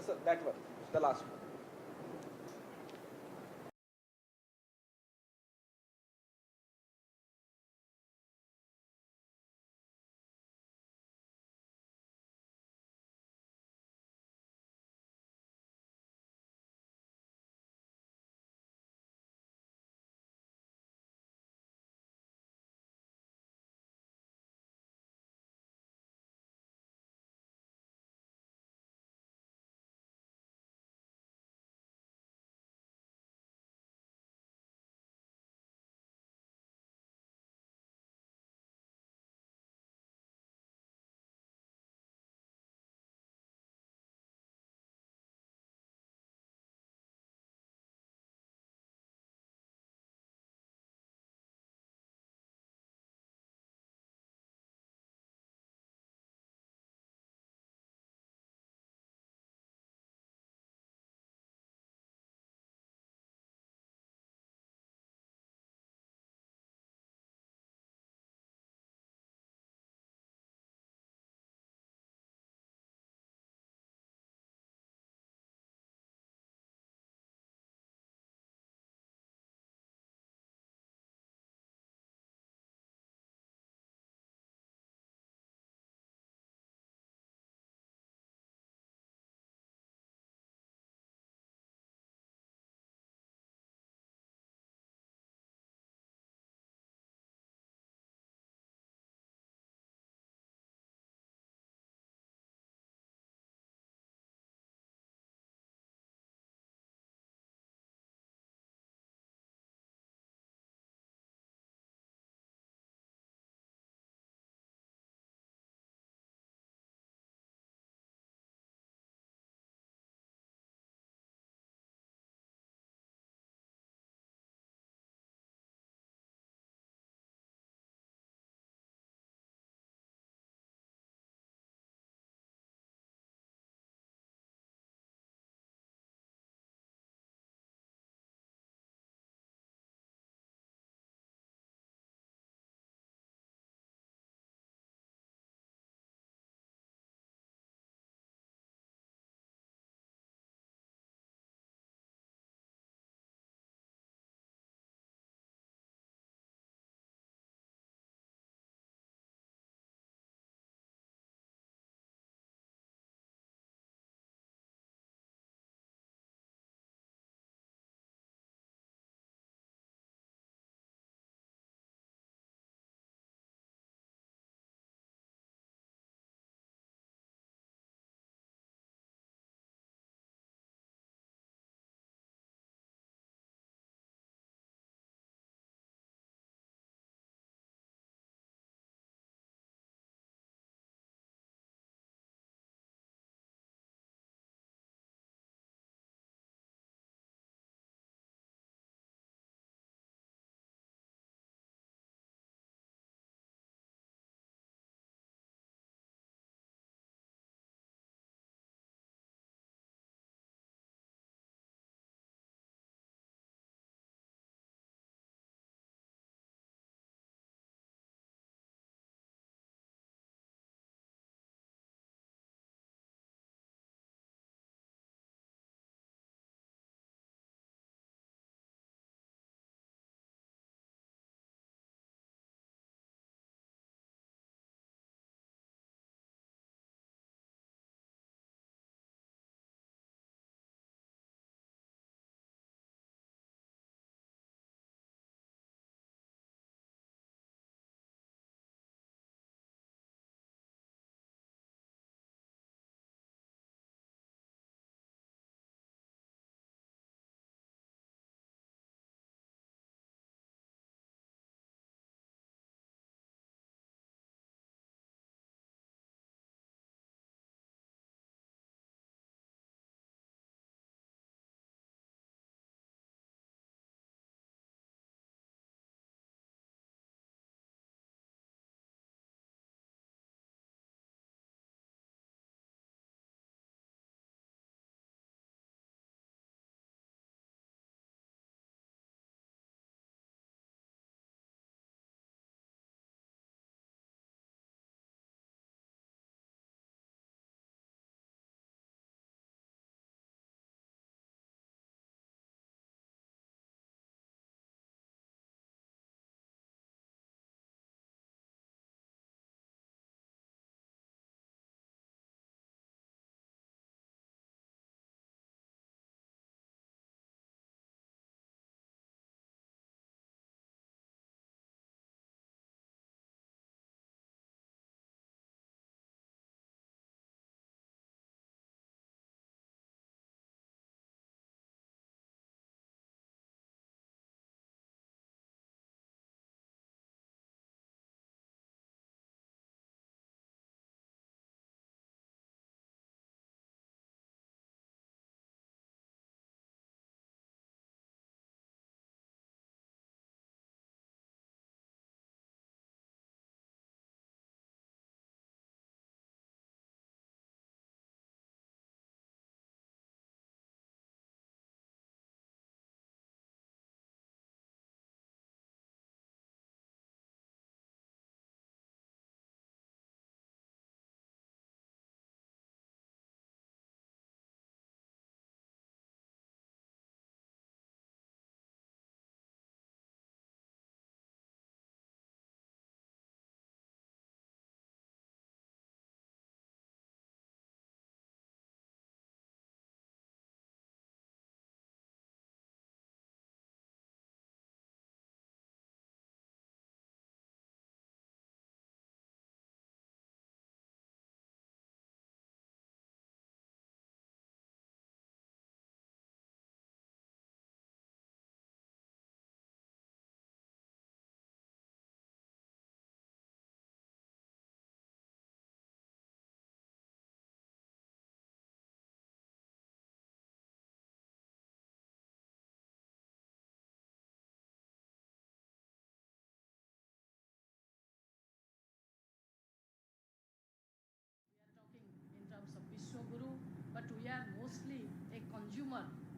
So that one, the last one.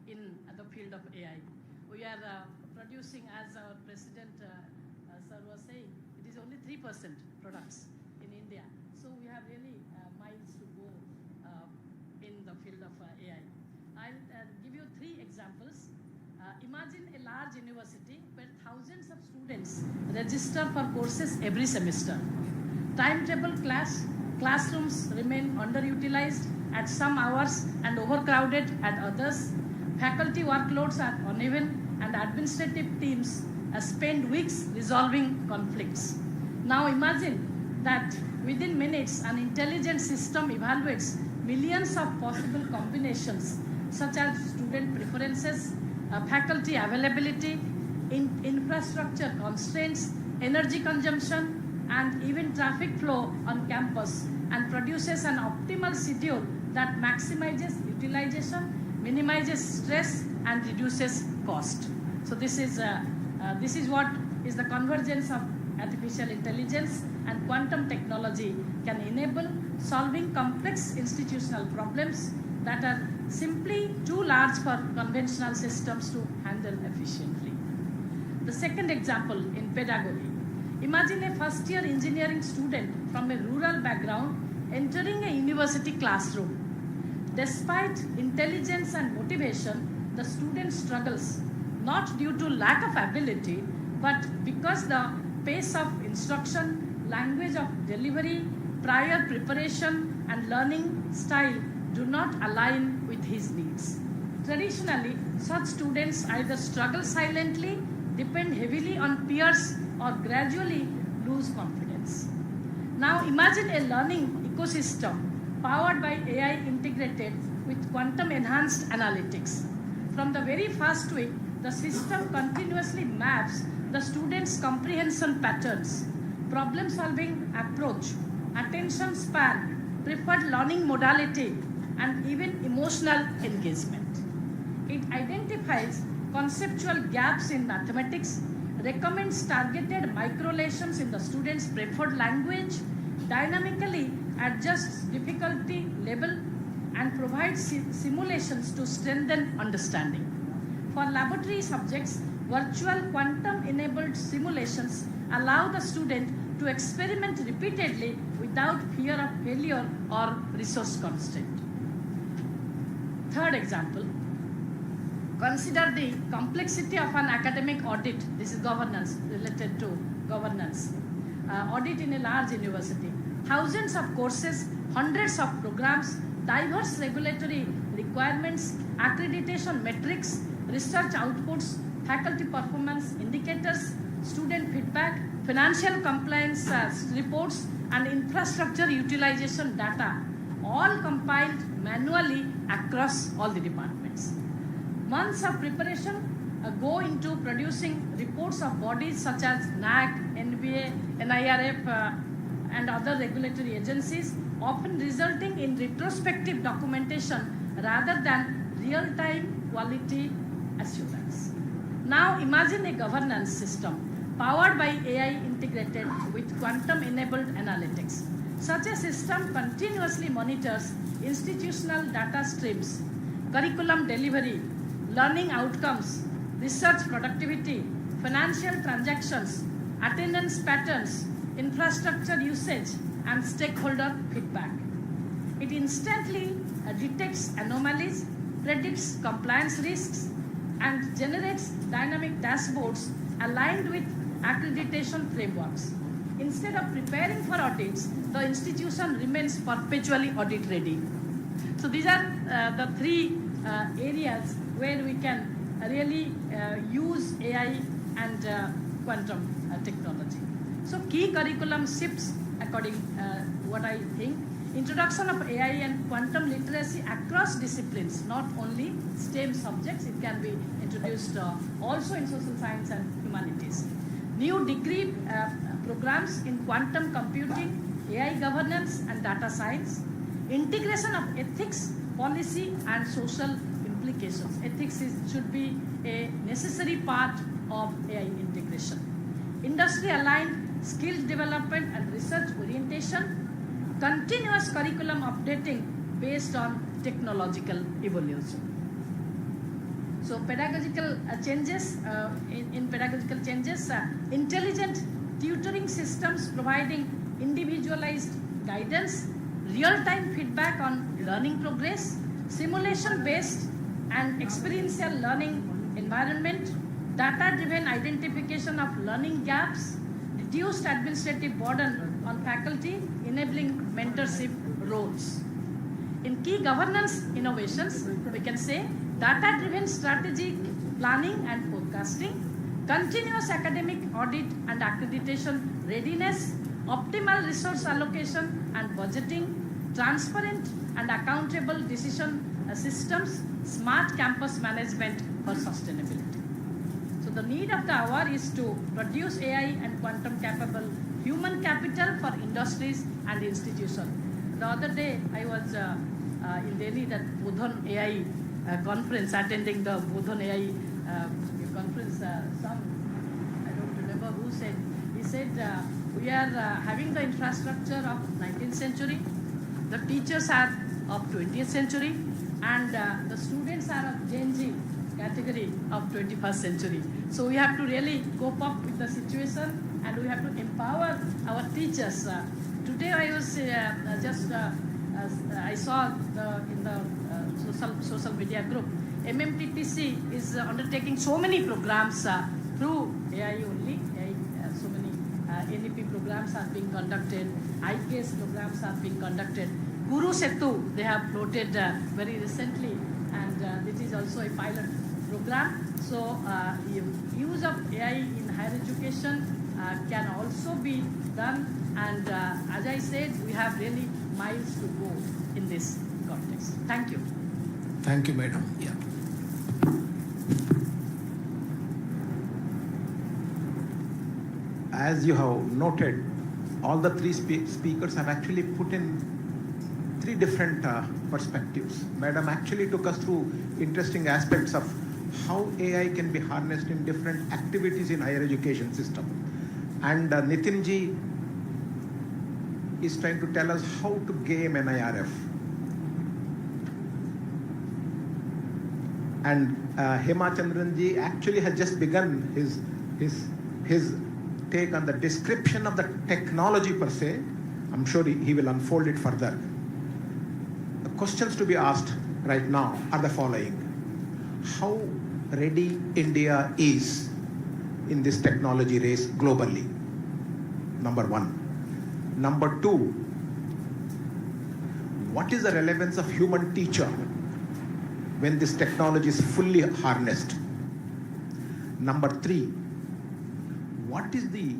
in the field of AI. We are producing, as our president sir was saying, it is only 3% products in India. So we have really miles to go in the field of AI. I'll give you 3 examples. Imagine a large university where thousands of students register for courses every semester. Timetable classrooms remain underutilized at some hours and overcrowded at others. Faculty workloads are uneven and administrative teams spend weeks resolving conflicts. Now imagine that within minutes an intelligent system evaluates millions of possible combinations such as student preferences, faculty availability, infrastructure constraints, energy consumption, and even traffic flow on campus, and produces an optimal schedule that maximizes utilization, minimizes stress, and reduces cost. So this is what is the convergence of artificial intelligence and quantum technology can enable solving complex institutional problems that are simply too large for conventional systems to handle efficiently. The second example in pedagogy. Imagine a first-year engineering student from a rural background entering a university classroom. Despite intelligence and motivation, the student struggles, not due to lack of ability, but because the pace of instruction, language of delivery, prior preparation, and learning style do not align with his needs. Traditionally, such students either struggle silently, depend heavily on peers, or gradually lose confidence. Now imagine a learning ecosystem powered by AI integrated with quantum enhanced analytics. From the very first week, the system continuously maps the student's comprehension patterns, problem solving approach, attention span, preferred learning modality, and even emotional engagement. It identifies conceptual gaps in mathematics, recommends targeted micro-lessons in the student's preferred language, dynamically adjusts difficulty level, and provides simulations to strengthen understanding. For laboratory subjects, virtual quantum-enabled simulations allow the student to experiment repeatedly without fear of failure or resource constraint. Third example, consider the complexity of an academic audit. This is governance, related to governance. Audit in a large university. Thousands of courses, hundreds of programs, diverse regulatory requirements, accreditation metrics, research outputs, faculty performance indicators, student feedback, financial compliance reports, and infrastructure utilization data, all compiled manually across all the departments. Months of preparation go into producing reports of bodies such as NAC, NBA, NIRF, and other regulatory agencies, often resulting in retrospective documentation rather than real-time quality assurance. Now imagine a governance system powered by AI integrated with quantum-enabled analytics. Such a system continuously monitors institutional data streams, curriculum delivery, learning outcomes, research productivity, financial transactions, attendance patterns, infrastructure usage, and stakeholder feedback. It instantly detects anomalies, predicts compliance risks, and generates dynamic dashboards aligned with accreditation frameworks. Instead of preparing for audits, the institution remains perpetually audit ready. So these are the 3 areas where we can really use AI and quantum technology. So key curriculum shifts according what I think. Introduction of AI and quantum literacy across disciplines, not only STEM subjects, it can be introduced also in social science and humanities. New degree programs in quantum computing, AI governance, and data science. Integration of ethics, policy, and social implications. Ethics should be a necessary part of AI integration. Industry-aligned skills development and research orientation. Continuous curriculum updating based on technological evolution. So pedagogical changes, in pedagogical changes, intelligent tutoring systems providing individualized guidance, real-time feedback on learning progress, simulation-based and experiential learning environment, data-driven identification of learning gaps, reduced administrative burden on faculty, enabling mentorship roles. In key governance innovations, we can say data-driven strategic planning and forecasting, continuous academic audit and accreditation readiness, optimal resource allocation and budgeting, transparent and accountable decision systems, smart campus management for sustainability. So the need of the hour is to produce AI and quantum capable human capital for industries and institutions. The other day I was in Delhi, that Bodhan AI conference, attending the Bodhan AI conference. Some, I don't remember who said, he said, we are having the infrastructure of 19th century, the teachers are of 20th century, and the students are of Gen Z category of 21st century. So we have to really cope up with the situation, and we have to empower our teachers. Today I was I saw in the social media group, MMTPC is undertaking so many programs through AI only. So many NEP programs are being conducted, IKS programs are being conducted. Guru Setu, they have floated very recently, and this is also a pilot program. So use of AI in higher education can also be done, and as I said, we have really miles to go in this context. Thank you. Thank you, madam. Yeah. As you have noted, all the three speakers have actually put in three different perspectives. Madam actually took us through interesting aspects of how AI can be harnessed in different activities in higher education system. And Nitin ji is trying to tell us how to game NIRF. And Hemachandran ji actually has just begun his take on the description of the technology per se. I'm sure he will unfold it further. The questions to be asked right now are the following. How ready India is in this technology race globally? Number one. Number two, what is the relevance of human teacher when this technology is fully harnessed? Number three, what is the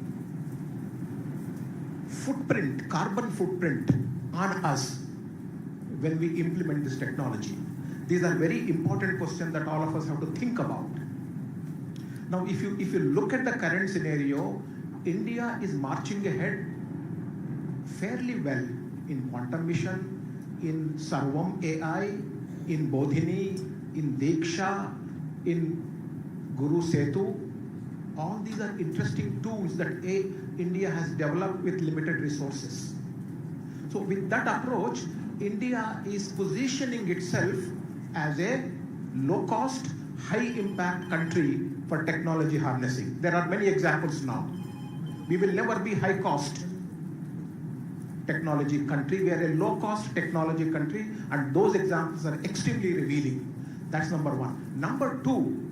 footprint, carbon footprint on us when we implement this technology? These are very important questions that all of us have to think about. Now, if you look at the current scenario, India is marching ahead fairly well in quantum mission, in Sarvam AI, in Bodhini, in Diksha, in Guru Setu. All these are interesting tools that India has developed with limited resources. So with that approach, India is positioning itself as a low-cost, high-impact country for technology harnessing. There are many examples now. We will never be high-cost technology country. We are a low-cost technology country, and those examples are extremely revealing. That's number one. Number two,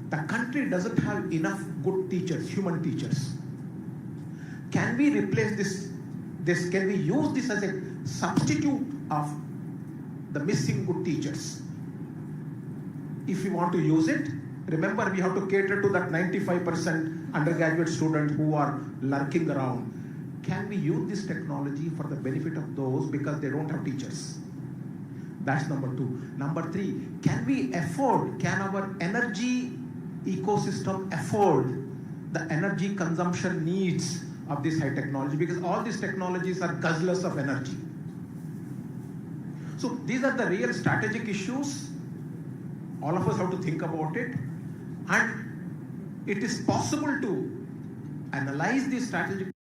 the country doesn't have enough good teachers, human teachers. Can we replace this? Can we use this as a substitute of the missing good teachers? If we want to use it, remember we have to cater to that 95% undergraduate students who are lurking around. Can we use this technology for the benefit of those because they don't have teachers? That's number two. Number three, can our energy ecosystem afford the energy consumption needs of this high technology? Because all these technologies are guzzlers of energy. So these are the real strategic issues. All of us have to think about it. And it is possible to analyze these strategic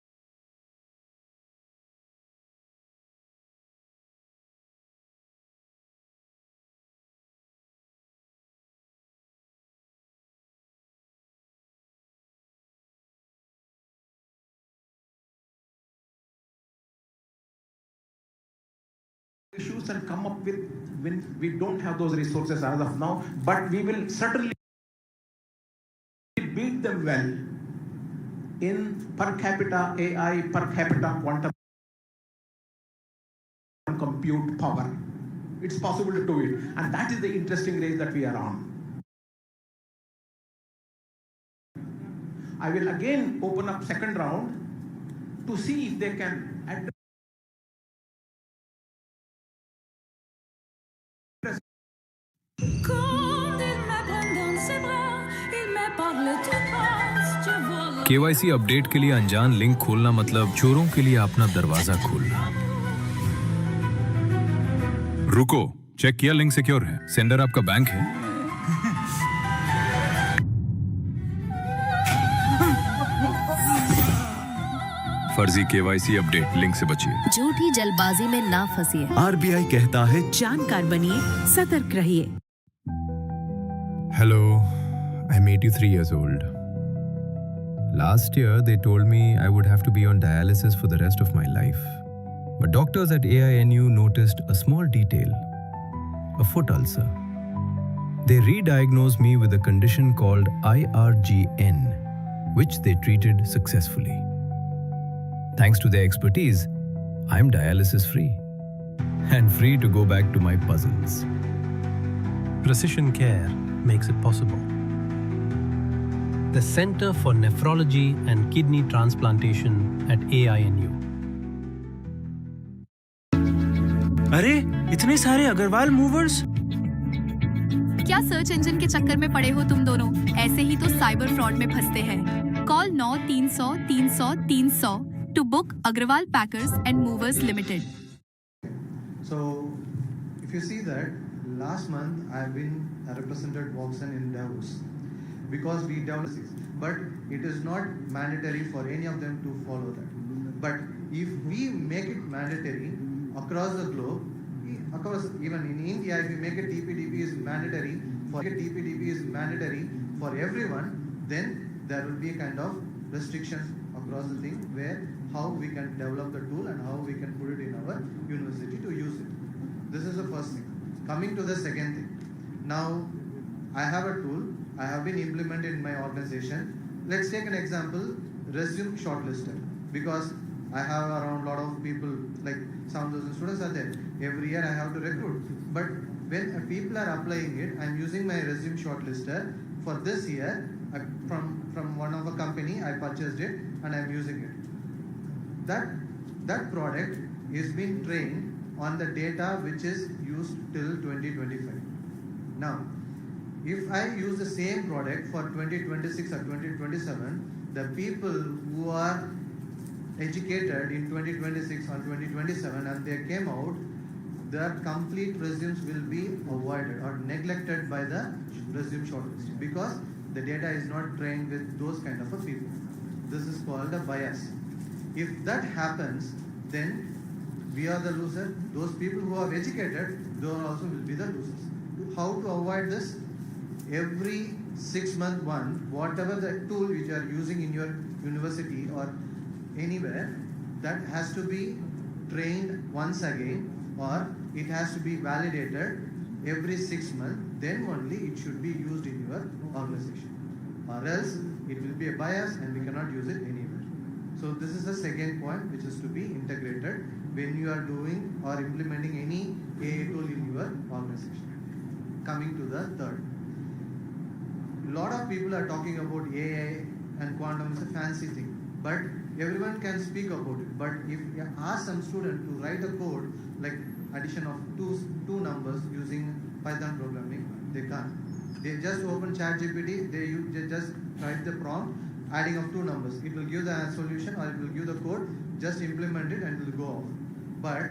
issues and come up with when we don't have those resources as of now, but we will certainly beat them well in per capita AI, per capita quantum compute power. It's possible to do it, and that is the interesting race that we are on. I will again open up second round to see if they can address. KYC update के लिए अनजान link खोलना मतलब चोरों के लिए अपना दरवाजा खोलना। रुको, चेक किया लिंक सिक्योर है, सेंडर आपका बैंक है। फर्जी KYC अपडेट, लिंक से बचिए। झूठी जल्दबाजी में ना फंसिए। RBI कहता है जानकार बनिए, सतर्क रहिए। Hello, I'm 83 years old. Last year, they told me I would have to be on dialysis for the rest of my life. But doctors at AINU noticed a small detail, a foot ulcer. They re-diagnosed me with a condition called IRGN, which they treated successfully. Thanks to their expertise, I'm dialysis free and free to go back to my puzzles. Precision care makes it possible. The Center for Nephrology and Kidney Transplantation at AINU. अरे इतने सारे Agarwal movers. क्या search engine के चक्कर में पड़े हो तुम दोनों? ऐसे ही तो साइबर फ्रॉड में फंसते हैं। Call 9-300-300-300 to book Agrawal Packers and Movers Limited. So, if you see that, last month I've been represented Voxen in Davos because we developed, but it is not mandatory for any of them to follow that. But if we make it mandatory across the globe, across even in India, if we make a TPDP is mandatory for everyone, then there will be a kind of restrictions across the thing where how we can develop the tool and how we can put it in our university to use it. This is the first thing. Coming to the second thing. Now, I have a tool. I have been implemented in my organization. Let's take an example, resume shortlister. Because I have around a lot of people, like some thousand students are there. Every year I have to recruit. But when people are applying it, I'm using my resume shortlister. For this year, from one of a company, I purchased it and I'm using it. That product is being trained on the data which is used till 2025. Now, if I use the same product for 2026 or 2027, the people who are educated in 2026 or 2027 and they came out, their complete resumes will be avoided or neglected by the resume shortlist because the data is not trained with those kind of a people. This is called a bias. If that happens, then we are the loser. Those people who are educated, those also will be the losers. How to avoid this? Every 6 month one, whatever the tool which you are using in your university or anywhere, that has to be trained once again or it has to be validated every 6 months, then only it should be used in your organization. Or else it will be a bias and we cannot use it anywhere. So this is the second point which is to be integrated when you are doing or implementing any AI tool in your organization. Coming to the third. A lot of people are talking about AI and quantum is a fancy thing, but everyone can speak about it. But if you ask some student to write a code like addition of two numbers using Python programming, they can't. They just open ChatGPT, they just write the prompt, adding of two numbers. It will give the solution or it will give the code, just implement it and it will go off. But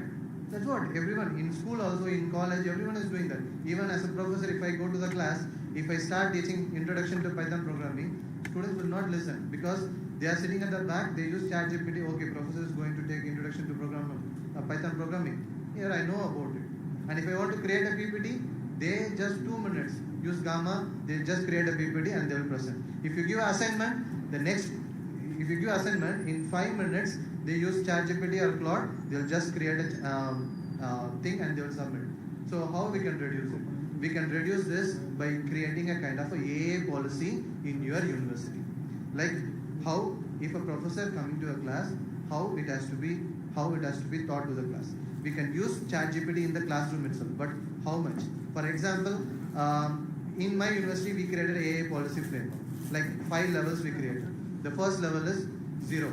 that's what everyone, in school also, in college, everyone is doing that. Even as a professor, if I go to the class, if I start teaching introduction to Python programming, students will not listen because they are sitting at the back, they use ChatGPT, okay, professor is going to take introduction to Python programming. Here I know about it. And if I want to create a PPT, they just 2 minutes, use Gamma, they just create a PPT and they will present. If you give an assignment, if you give assignment, in 5 minutes, they use ChatGPT or Claude, they'll just create a thing and they will submit. So how we can reduce it? We can reduce this by creating a kind of a AA policy in your university. Like how if a professor coming to a class, how it has to be taught to the class. We can use ChatGPT in the classroom itself, but how much? For example, in my university we created AA policy framework. Like 5 levels we created. The first level is 0.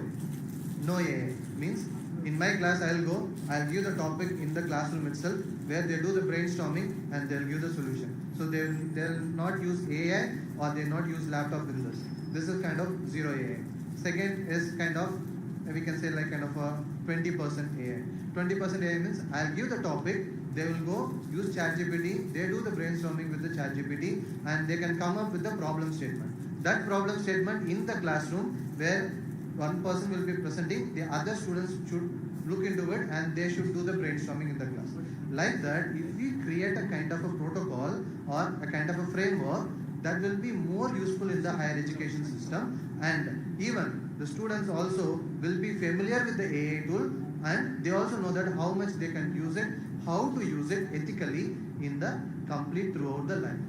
No AA. Means in my class I'll give the topic in the classroom itself where they do the brainstorming and they'll give the solution. So they'll not use AI or they'll not use laptop in this. This is kind of 0 AI. Second is kind of, we can say like kind of a 20% AI. 20% AI means I'll give the topic, they will go use ChatGPT, they do the brainstorming with the ChatGPT and they can come up with the problem statement. That problem statement in the classroom where one person will be presenting, the other students should look into it and they should do the brainstorming in the class. Like that, if we create a kind of a protocol or a kind of a framework, that will be more useful in the higher education system, and even the students also will be familiar with the AA tool and they also know that how much they can use it, how to use it ethically in the complete throughout the life.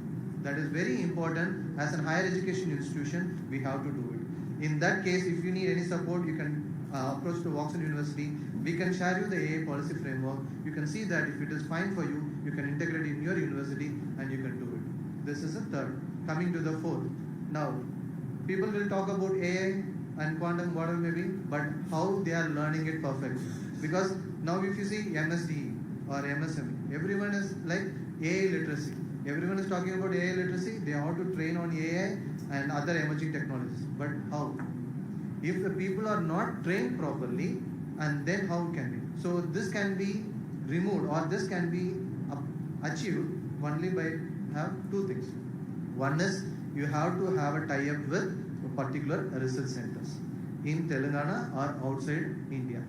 That is very important. As a higher education institution, we have to do it. In that case, if you need any support, you can approach to Oxford University. We can share you the AA policy framework. You can see that if it is fine for you, you can integrate in your university and you can do it. This is the third. Coming to the fourth. Now, people will talk about AI and quantum, whatever maybe, but how they are learning it perfectly. Because now if you see MSD or MSME, everyone is like AI literacy. Everyone is talking about AI literacy. They have to train on AI and other emerging technologies. But how? If the people are not trained properly, and then how can we? So this can be removed or this can be achieved only by have two things. One is you have to have a tie-up with particular research centers in Telangana or outside India.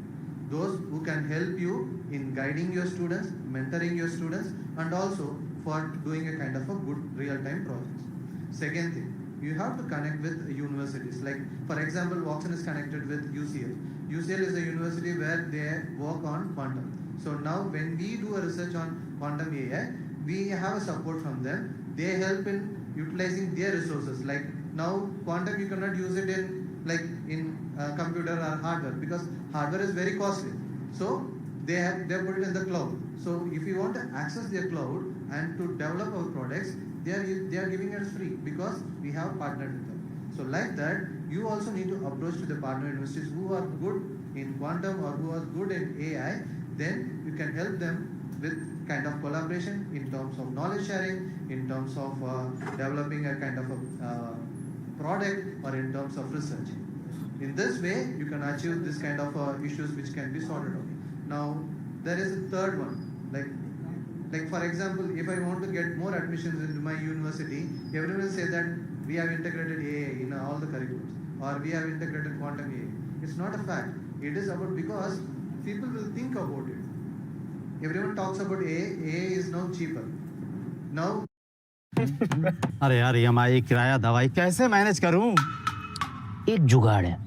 Those who can help you in guiding your students, mentoring your students, and also for doing a kind of a good real-time projects. Second thing, you have to connect with universities. Like for example, Watson is connected with UCL. UCL is a university where they work on quantum. So now when we do a research on quantum AI, we have a support from them. They help in utilizing their resources. Like now quantum you cannot use it in computer or hardware because hardware is very costly. So they put it in the cloud. So if you want to access their cloud and to develop our products, they are giving us free because we have partnered with them. So like that, you also need to approach to the partner universities who are good in quantum or who are good in AI. Then you can help them with kind of collaboration in terms of knowledge sharing, in terms of developing a kind of a product or in terms of research. In this way, you can achieve this kind of issues which can be sorted out. Now, there is a third one. Like for example, if I want to get more admissions into my university, everyone will say that we have integrated AA in all the curriculums or we have integrated quantum AA. It's not a fact. It is about because people will think about it. Everyone talks about AA is now cheaper. Now अरे यार EMI किराया दवाई कैसे manage करूं? एक जुगाड़ है,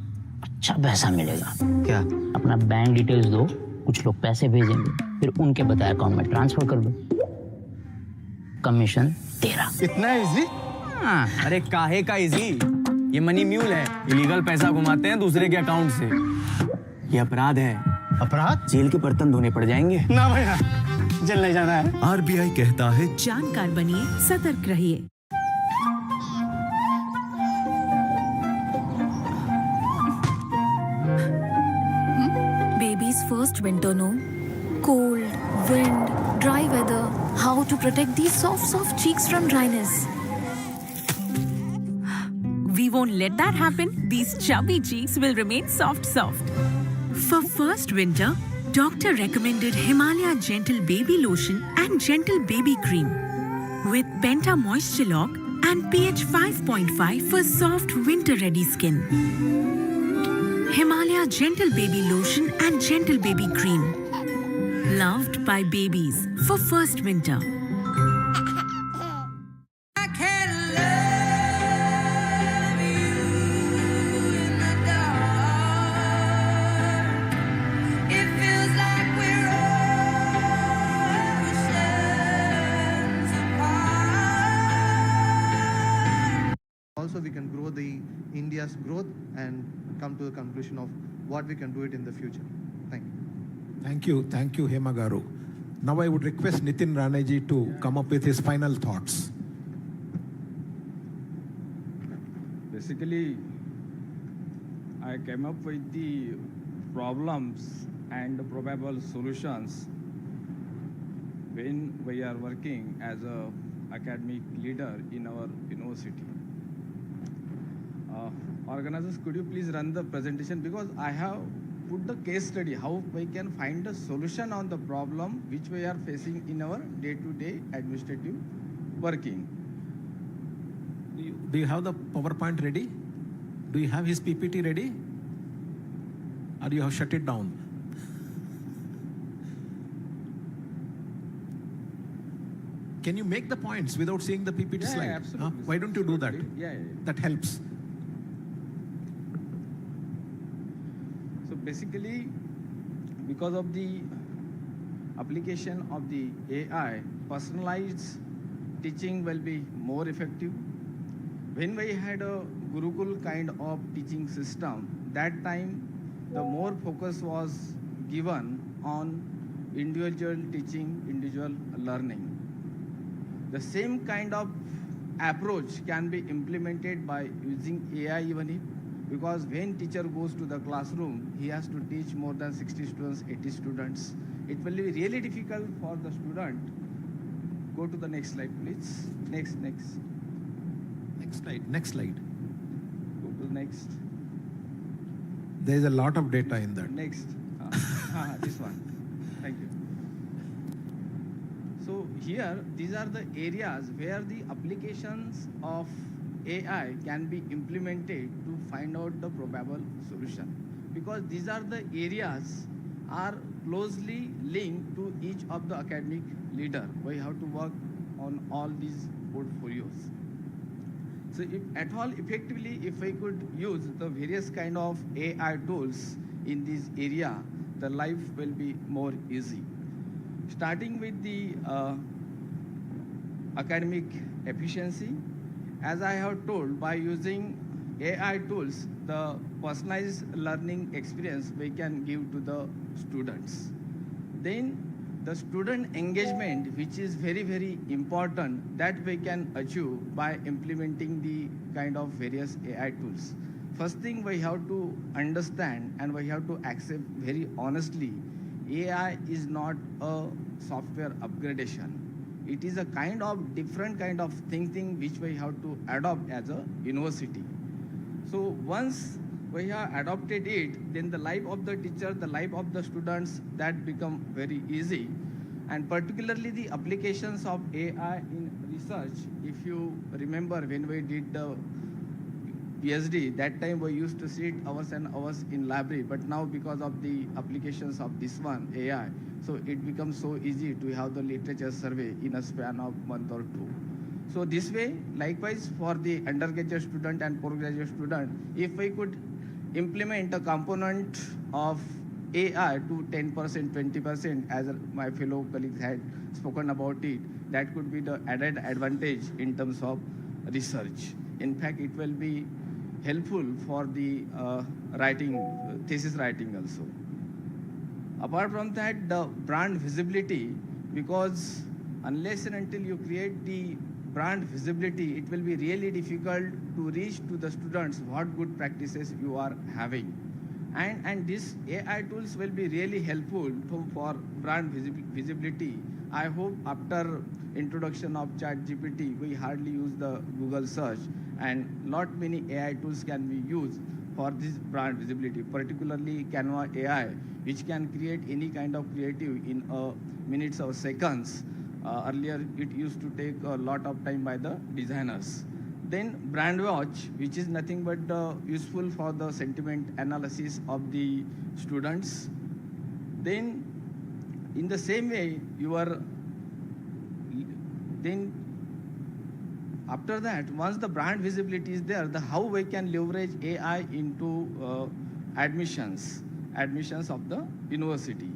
अच्छा पैसा मिलेगा। क्या? अपना बैंक डिटेल्स दो, कुछ लोग पैसे भेजेंगे, फिर उनके बताए अकाउंट में ट्रांसफर कर दो। कमीशन तेरा। इतना इजी? हाँ। अरे काहे का इजी? ये मनी म्यूल है, इलीगल पैसा घुमाते हैं दूसरे के अकाउंट से। ये अपराध है। अपराध? जेल के बर्तन धोने पड़ जाएंगे। ना भैया, जेल नहीं जाना है। RBI कहता है जानकार बनिए, सतर्क रहिए। Baby's first winter, no? Cold, wind, dry weather. How to protect these soft cheeks from dryness? We won't let that happen. These chubby cheeks will remain soft. For first winter, doctor recommended Himalaya Gentle Baby Lotion and Gentle Baby Cream with Penta Moisture Lock and pH 5.5 for soft winter-ready skin. Himalaya Gentle Baby Lotion and Gentle Baby Cream. Loved by babies for first winter. India's growth and come to the conclusion of what we can do it in the future. Thank you. Thank you, Hema Garu. Now I would request Nitin Raneji to come up with his final thoughts. Basically, I came up with the problems and probable solutions when we are working as a academic leader in our university. Organizers, could you please run the presentation, because I have put the case study how we can find a solution on the problem which we are facing in our day-to-day administrative working. Do you have the PowerPoint ready? Do you have his PPT ready? Or you have shut it down? Can you make the points without seeing the PPT slide? Absolutely. Why don't you do that? Yeah. That helps. So basically, because of the application of the AI, personalized teaching will be more effective. When we had a Gurukul kind of teaching system, that time the more focus was given on individual teaching, individual learning. The same kind of approach can be implemented by using AI even if, because when teacher goes to the classroom, he has to teach more than 60 students, 80 students. It will be really difficult for the student. Go to the next slide, please. Next slide. Go to the next. There is a lot of data in that. Next. This one. Thank you. So here, these are the areas where the applications of AI can be implemented to find out the probable solution. Because these are the areas are closely linked to each of the academic leader. We have to work on all these portfolios. So if at all effectively, if we could use the various kind of AI tools in this area, the life will be more easy. Starting with the academic efficiency, as I have told, by using AI tools, the personalized learning experience we can give to the students. Then the student engagement, which is very, very important, that we can achieve by implementing the kind of various AI tools. First thing we have to understand and we have to accept very honestly, AI is not a software upgradation. It is a kind of different kind of thinking which we have to adopt as a university. So once we have adopted it, then the life of the teacher, the life of the students, that become very easy. And particularly the applications of AI in research, if you remember when we did the PhD, that time we used to sit hours and hours in library, but now because of the applications of this one, AI, so it becomes so easy to have the literature survey in a span of a month or two. So this way, likewise for the undergraduate student and postgraduate student, if we could implement a component of AI to 10%, 20%, as my fellow colleagues had spoken about it, that could be the added advantage in terms of research. In fact, it will be helpful for the thesis writing also. Apart from that, the brand visibility, because unless and until you create the brand visibility, it will be really difficult to reach to the students what good practices you are having. And these AI tools will be really helpful for brand visibility. I hope after introduction of ChatGPT, we hardly use the Google search, and lot many AI tools can be used for this brand visibility, particularly Canva AI, which can create any kind of creative in minutes or seconds. Earlier, it used to take a lot of time by the designers. Then brand watch, which is nothing but useful for the sentiment analysis of the students. Then in the same way, then after that, once the brand visibility is there, how we can leverage AI into admissions of the university.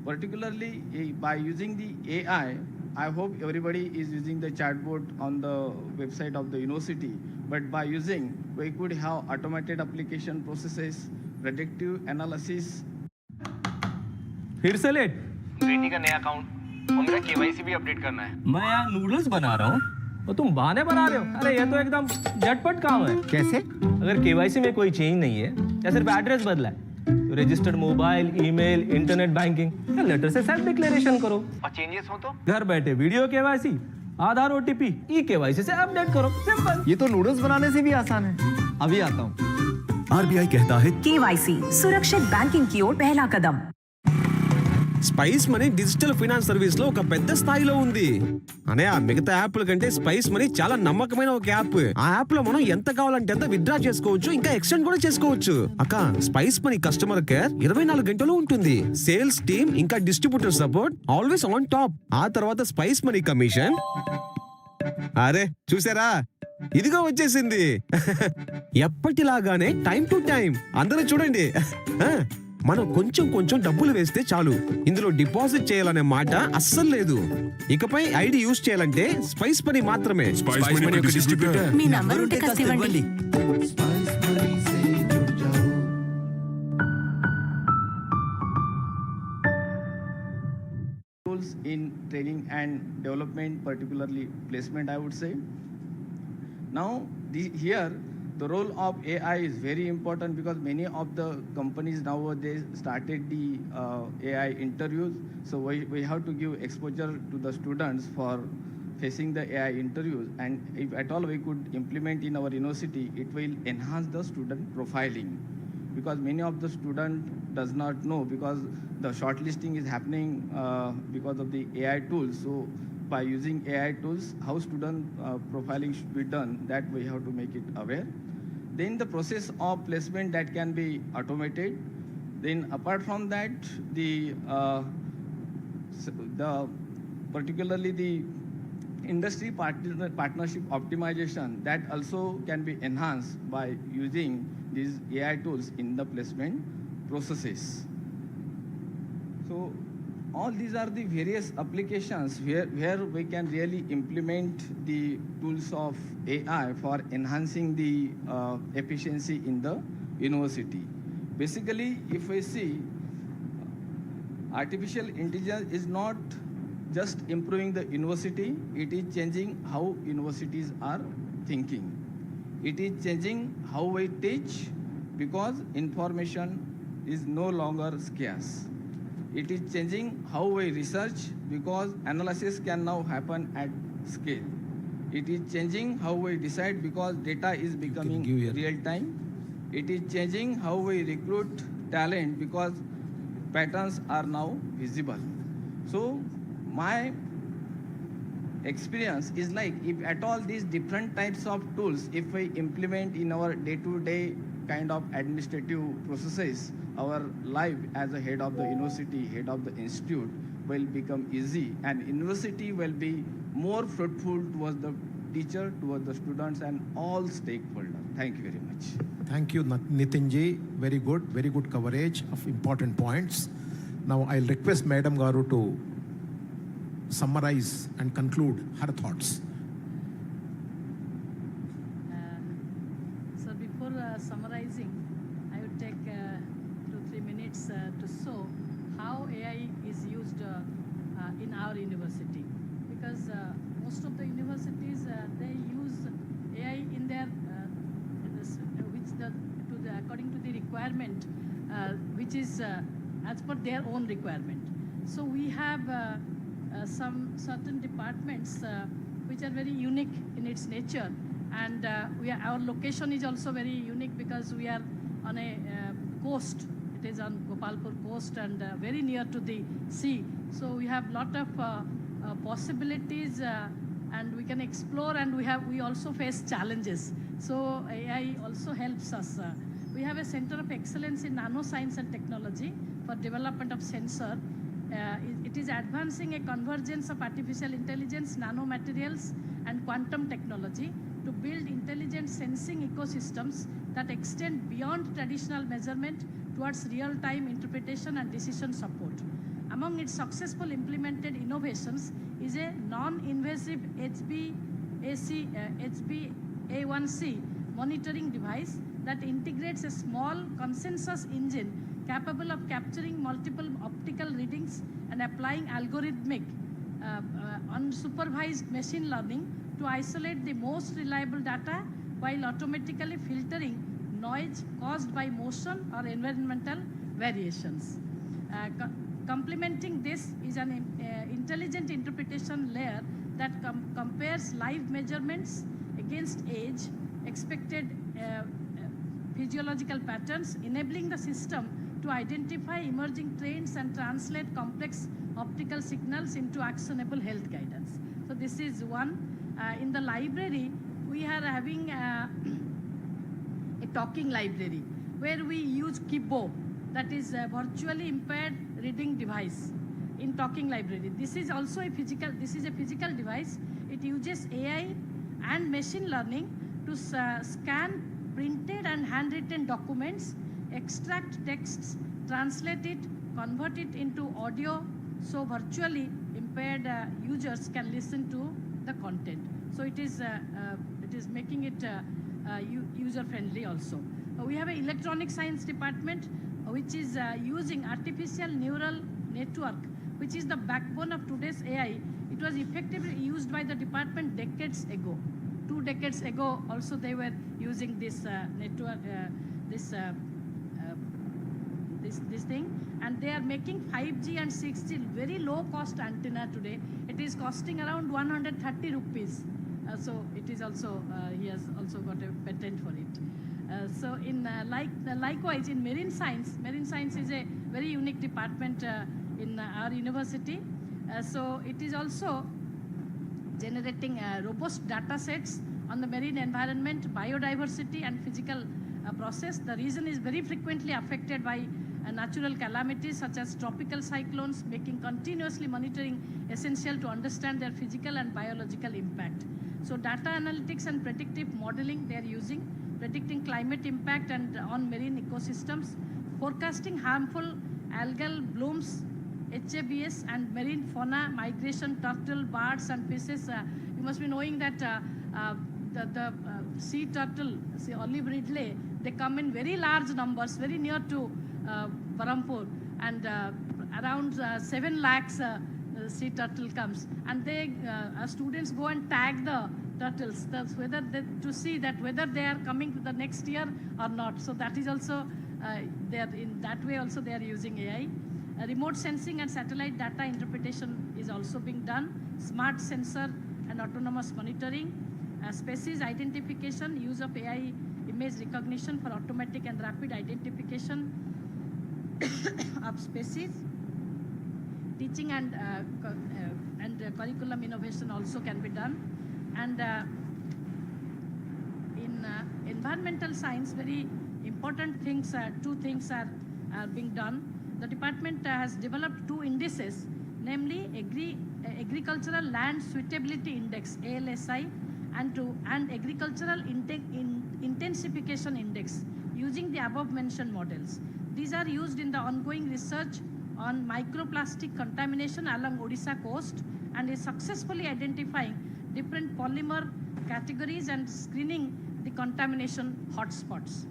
Particularly by using the AI, I hope everybody is using the chatbot on the website of the university, but by using, we could have automated application processes, predictive analysis. फिर से late. बेटी का नया account और मेरा KYC भी update करना है। मैं यहाँ नूडल्स बना रहा हूँ और तुम बहाने बना रहे हो। अरे ये तो एकदम झटपट काम है। कैसे? अगर केवाईसी में कोई चेंज नहीं है या सिर्फ एड्रेस बदला है तो registered mobile, email, internet banking या लेटर से सेल्फ डिक्लेरेशन करो। और चेंजेस हो तो घर बैठे वीडियो केवाईसी, आधार ओटीपी, ई केवाईसी से अपडेट करो। सिंपल। ये तो नूडल्स बनाने से भी आसान है। अभी आता हूँ। आरबीआई कहता है केवाईसी सुरक्षित बैंकिंग की ओर पहला कदम। Spice Money digital finance service లో ఒక పెద్ద స్థాయిలో ఉంది అనే ఆ మిగతా యాప్ల కంటే స్పైస్ మనీ చాలా నమ్మకమైన ఒక యాప్. ఆ యాప్ లో మనం ఎంత కావాలంటే అంత విత్డ్రా చేసుకోవచ్చు, ఇంకా ఎక్స్టెండ్ కూడా చేసుకోవచ్చు. అక్క స్పైస్ మనీ కస్టమర్ కేర్ 24 గంటలు ఉంటుంది. సేల్స్ టీమ్ ఇంకా distributor support always on top. ఆ తర్వాత స్పైస్ మనీ కమిషన్. అరే చూసారా, ఇదిగో వచ్చేసింది. ఎప్పటిలాగానే టైం టు టైం. అందరూ చూడండి, మనం కొంచెం కొంచెం డబ్బులు వేస్తే చాలు. ఇందులో డిపాజిట్ చేయాలనే మాట అస్సలు లేదు. ఇకపై ఐడి యూజ్ చేయాలంటే స్పైస్ మనీ మాత్రమే. మీ నంబర్ ఉంటే కాస్త ఇవ్వండి. Tools in training and development, particularly placement, I would say. Now, here the role of AI is very important because many of the companies nowadays started the AI interviews. So we have to give exposure to the students for facing the AI interviews. And if at all we could implement in our university, it will enhance the student profiling. Because many of the students does not know, because the shortlisting is happening because of the AI tools. So by using AI tools, how student profiling should be done, that we have to make it aware. Then the process of placement that can be automated. Then apart from that, the particularly the industry partnership optimization, that also can be enhanced by using these AI tools in the placement processes. So all these are the various applications where we can really implement the tools of AI for enhancing the efficiency in the university. Basically, if we see, artificial intelligence is not just improving the university, it is changing how universities are thinking. It is changing how we teach, because information is no longer scarce. It is changing how we research, because analysis can now happen at scale. It is changing how we decide, because data is becoming real time. It is changing how we recruit talent, because patterns are now visible. So my experience is like, if at all these different types of tools, if we implement in our day-to-day kind of administrative processes, our life as a head of the university, head of the institute, will become easy, and university will be more fruitful towards the teacher, towards the students, and all stakeholders. Thank you very much. Thank you, Nitinji. Very good coverage of important points. Now I'll request Madam Garu to summarize and conclude her thoughts. So before summarizing, I would take 2-3 minutes to show how AI is used in our university. Because most of the universities, they use AI in their, according to the requirement, which is as per their own requirement. So we have some certain departments which are very unique in its nature, and our location is also very unique because we are on a coast. It is on Gopalpur coast and very near to the sea. So we have lot of possibilities and we can explore, and we also face challenges. So AI also helps us. We have a Center of Excellence in Nanoscience and Technology for development of sensor. It is advancing a convergence of artificial intelligence, nanomaterials, and quantum technology to build intelligent sensing ecosystems that extend beyond traditional measurement towards real-time interpretation and decision support. Among its successful implemented innovations, is a non-invasive HbA1c monitoring device that integrates a small consensus engine capable of capturing multiple optical readings and applying algorithmic unsupervised machine learning to isolate the most reliable data while automatically filtering noise caused by motion or environmental variations. Complementing this is an intelligent interpretation layer that compares live measurements against age, expected physiological patterns, enabling the system to identify emerging trends and translate complex optical signals into actionable health guidance. So this is one. In the library, we are having a talking library where we use Kibo, that is a virtually impaired reading device in talking library. This is also a physical device. It uses AI and machine learning to scan printed and handwritten documents, extract texts, translate it, convert it into audio, so virtually impaired users can listen to the content. So it is making it user-friendly also. We have an electronic science department which is using artificial neural network, which is the backbone of today's AI. It was effectively used by the department decades ago. 2 decades ago also they were using this network, this thing, and they are making 5G and 6G very low cost antenna today. It is costing around 130 rupees. So it is also, he has also got a patent for it. So in likewise in marine science is a very unique department in our university. So it is also generating robust data sets on the marine environment, biodiversity and physical process. The region is very frequently affected by natural calamities such as tropical cyclones, making continuously monitoring essential to understand their physical and biological impact. So data analytics and predictive modeling they are using, predicting climate impact and on marine ecosystems, forecasting harmful algal blooms, HABS and marine fauna, migration, turtle, birds and fishes. You must be knowing that the sea turtle, say olive ridley, they come in very large numbers, very near to Barampur, and around 7 lakhs sea turtle comes, and they students go and tag the turtles whether to see that whether they are coming to the next year or not. So that is also they are in that way also they are using AI. Remote sensing and satellite data interpretation is also being done. Smart sensor and autonomous monitoring, species identification, use of AI image recognition for automatic and rapid identification of species. Teaching and curriculum innovation also can be done. And in environmental science, very important things, 2 things are being done. The department has developed 2 indices, namely Agricultural Land Suitability Index, ALSI, and Agricultural Intensification Index, using the above mentioned models. These are used in the ongoing research on microplastic contamination along Odisha coast and is successfully identifying different polymer categories and screening the contamination hotspots.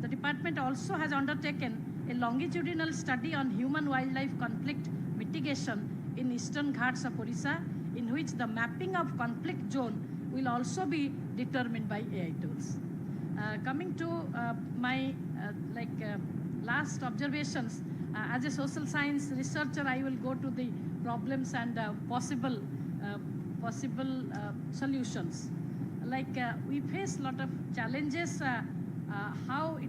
The department also has undertaken a longitudinal study on human-wildlife conflict mitigation in eastern Ghats of Odisha, in which the mapping of conflict zone will also be determined by AI tools. Coming to my last observations, as a social science researcher, I will go to the problems and possible solutions. We face a lot of challenges. How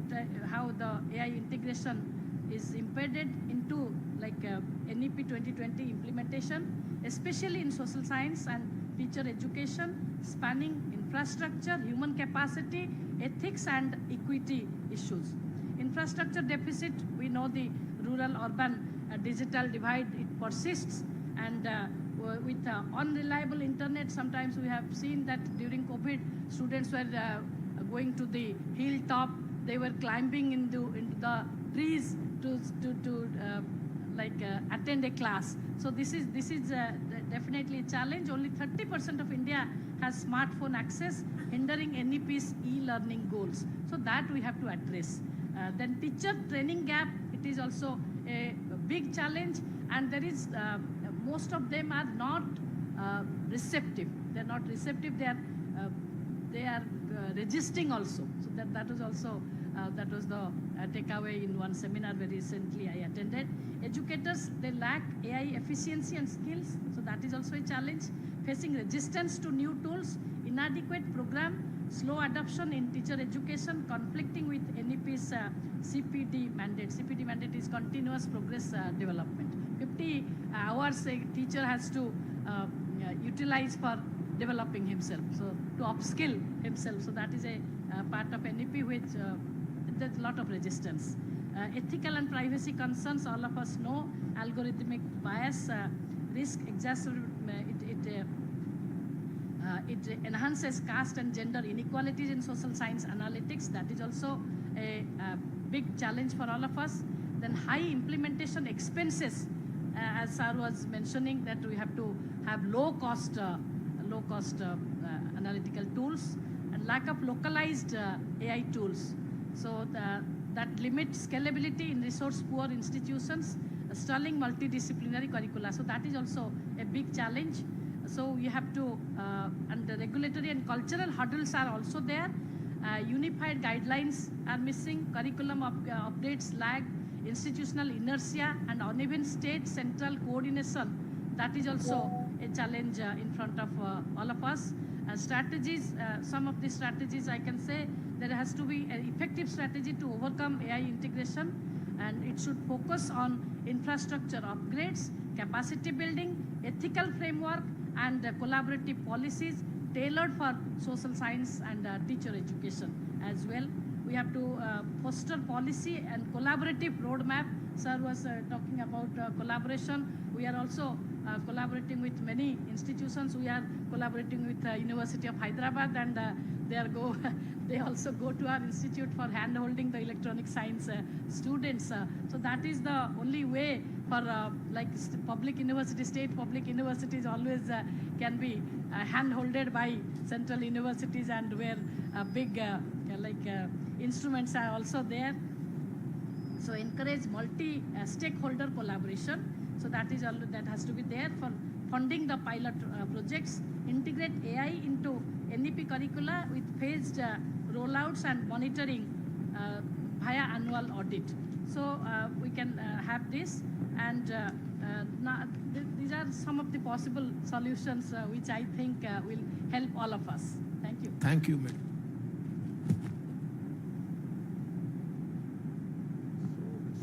the AI integration is embedded into NEP 2020 implementation, especially in social science and teacher education, spanning infrastructure, human capacity, ethics and equity issues. Infrastructure deficit, we know the rural-urban digital divide, it persists, and with unreliable internet, sometimes we have seen that during COVID, students were going to the hilltop, they were climbing into the trees to attend a class. So this is definitely a challenge. Only 30% of India has smartphone access, hindering NEP's e-learning goals. So that we have to address. Then teacher training gap, it is also a big challenge, and there is most of them are not receptive. They're not receptive. They are registering also. So that was also that was the takeaway in one seminar very recently I attended. Educators, they lack AI efficiency and skills, so that is also a challenge. Facing resistance to new tools, inadequate program, slow adoption in teacher education, conflicting with NEP's CPD mandate. CPD mandate is continuous progress development. 50 hours a teacher has to utilize for developing himself, so to upskill himself. So that is a part of NEP which there's a lot of resistance. Ethical and privacy concerns, all of us know. Algorithmic bias, risk it enhances caste and gender inequalities in social science analytics. That is also a big challenge for all of us. Then high implementation expenses, as Sir was mentioning, that we have to have low cost analytical tools, and lack of localized AI tools. So that limits scalability in resource-poor institutions, stalling multidisciplinary curricula. So that is also a big challenge. So we have to, and the regulatory and cultural hurdles are also there. Unified guidelines are missing, curriculum updates lag, institutional inertia, and uneven state-central coordination. That is also a challenge in front of all of us. Strategies, some of the strategies I can say, there has to be an effective strategy to overcome AI integration, and it should focus on infrastructure upgrades, capacity building, ethical framework, and collaborative policies tailored for social science and teacher education as well. We have to foster policy and collaborative roadmap. Sir was talking about collaboration. We are also collaborating with many institutions. We are collaborating with University of Hyderabad, and they also go to our institute for hand-holding the electronic science students. So that is the only way for public university, state public universities always can be hand-holded by central universities, and where big instruments are also there. So encourage multi-stakeholder collaboration. So that has to be there for funding the pilot projects. Integrate AI into NEP curricula with phased rollouts and monitoring via annual audit. So we can have this, and these are some of the possible solutions which I think will help all of us. Thank you. Thank you, madam.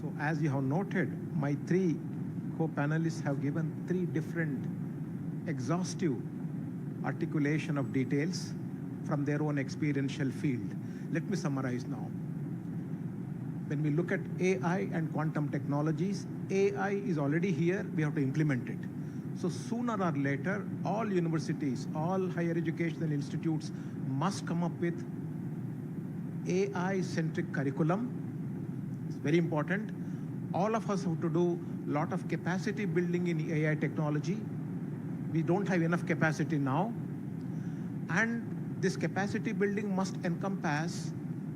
So as you have noted, my three co-panelists have given three different exhaustive articulation of details from their own experiential field. Let me summarize now. When we look at AI and quantum technologies, AI is already here, we have to implement it. So sooner or later, all universities, all higher educational institutes must come up with AI-centric curriculum. It's very important. All of us have to do a lot of capacity building in AI technology. We don't have enough capacity now. And this capacity building must encompass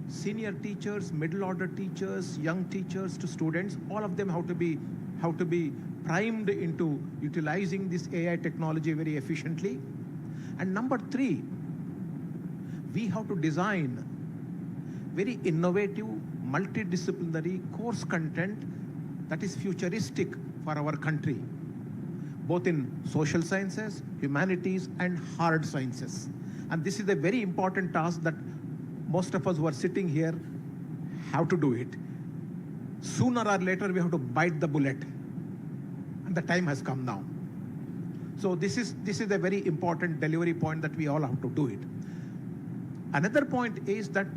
senior teachers, middle order teachers, young teachers to students. All of them have to be primed into utilizing this AI technology very efficiently. And number three, we have to design very innovative, multidisciplinary course content that is futuristic for our country, both in social sciences, humanities, and hard sciences. And this is a very important task that most of us who are sitting here have to do it. Sooner or later, we have to bite the bullet. And the time has come now. So this is a very important delivery point that we all have to do it. Another point is that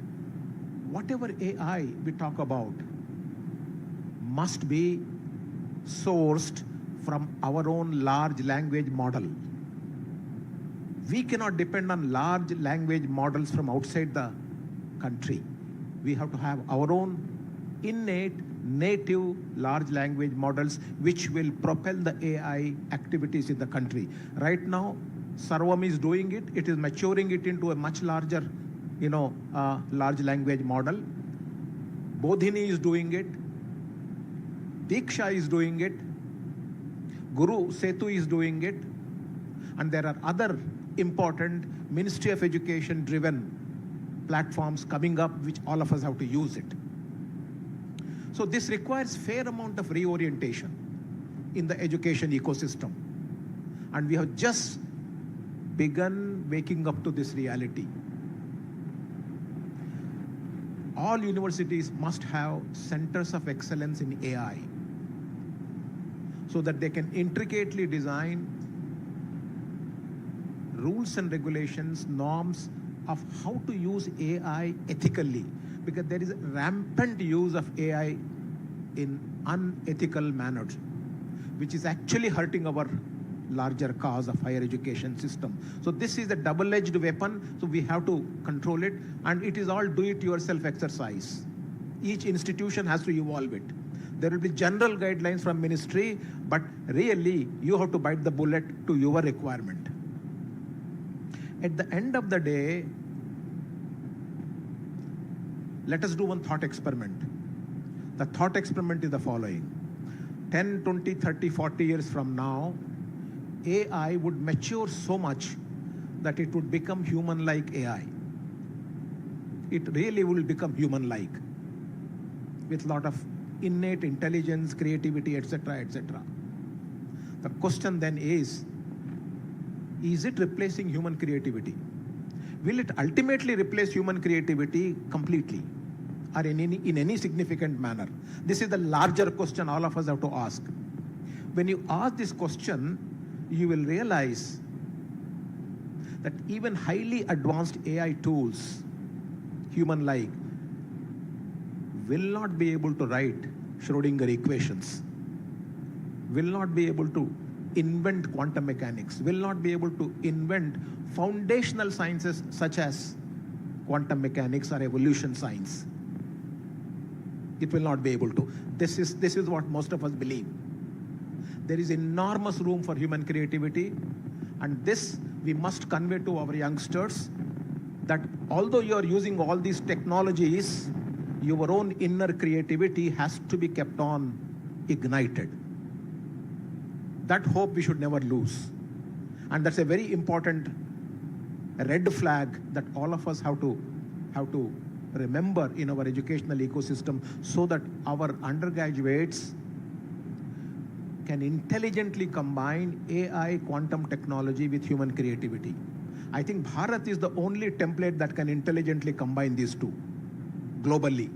whatever AI we talk about must be sourced from our own large language model. We cannot depend on large language models from outside the country. We have to have our own innate native large language models which will propel the AI activities in the country. Right now, Sarvam is doing it. It is maturing it into a much larger, large language model. Bodhini is doing it. Diksha is doing it. Guru Setu is doing it. And there are other important Ministry of Education driven platforms coming up which all of us have to use it. So this requires fair amount of reorientation in the education ecosystem. And we have just begun waking up to this reality. All universities must have centers of excellence in AI so that they can intricately design rules and regulations, norms of how to use AI ethically, because there is rampant use of AI in unethical manners, which is actually hurting our larger cause of higher education system. So this is a double-edged weapon, so we have to control it, and it is all do-it-yourself exercise. Each institution has to evolve it. There will be general guidelines from ministry, but really you have to bite the bullet to your requirement. At the end of the day, let us do one thought experiment. The thought experiment is the following. 10, 20, 30, 40 years from now, AI would mature so much that it would become human-like AI. It really will become human-like with a lot of innate intelligence, creativity, etc., etc. The question then is it replacing human creativity? Will it ultimately replace human creativity completely or in any significant manner? This is the larger question all of us have to ask. When you ask this question, you will realize that even highly advanced AI tools, human-like, will not be able to write Schrödinger equations, will not be able to invent quantum mechanics, will not be able to invent foundational sciences such as quantum mechanics or evolution science. It will not be able to. This is what most of us believe. There is enormous room for human creativity, and this we must convey to our youngsters, that although you are using all these technologies, your own inner creativity has to be kept on ignited. That hope we should never lose. And that's a very important red flag that all of us have to remember in our educational ecosystem, so that our undergraduates can intelligently combine AI, quantum technology with human creativity. I think Bharat is the only template that can intelligently combine these two globally.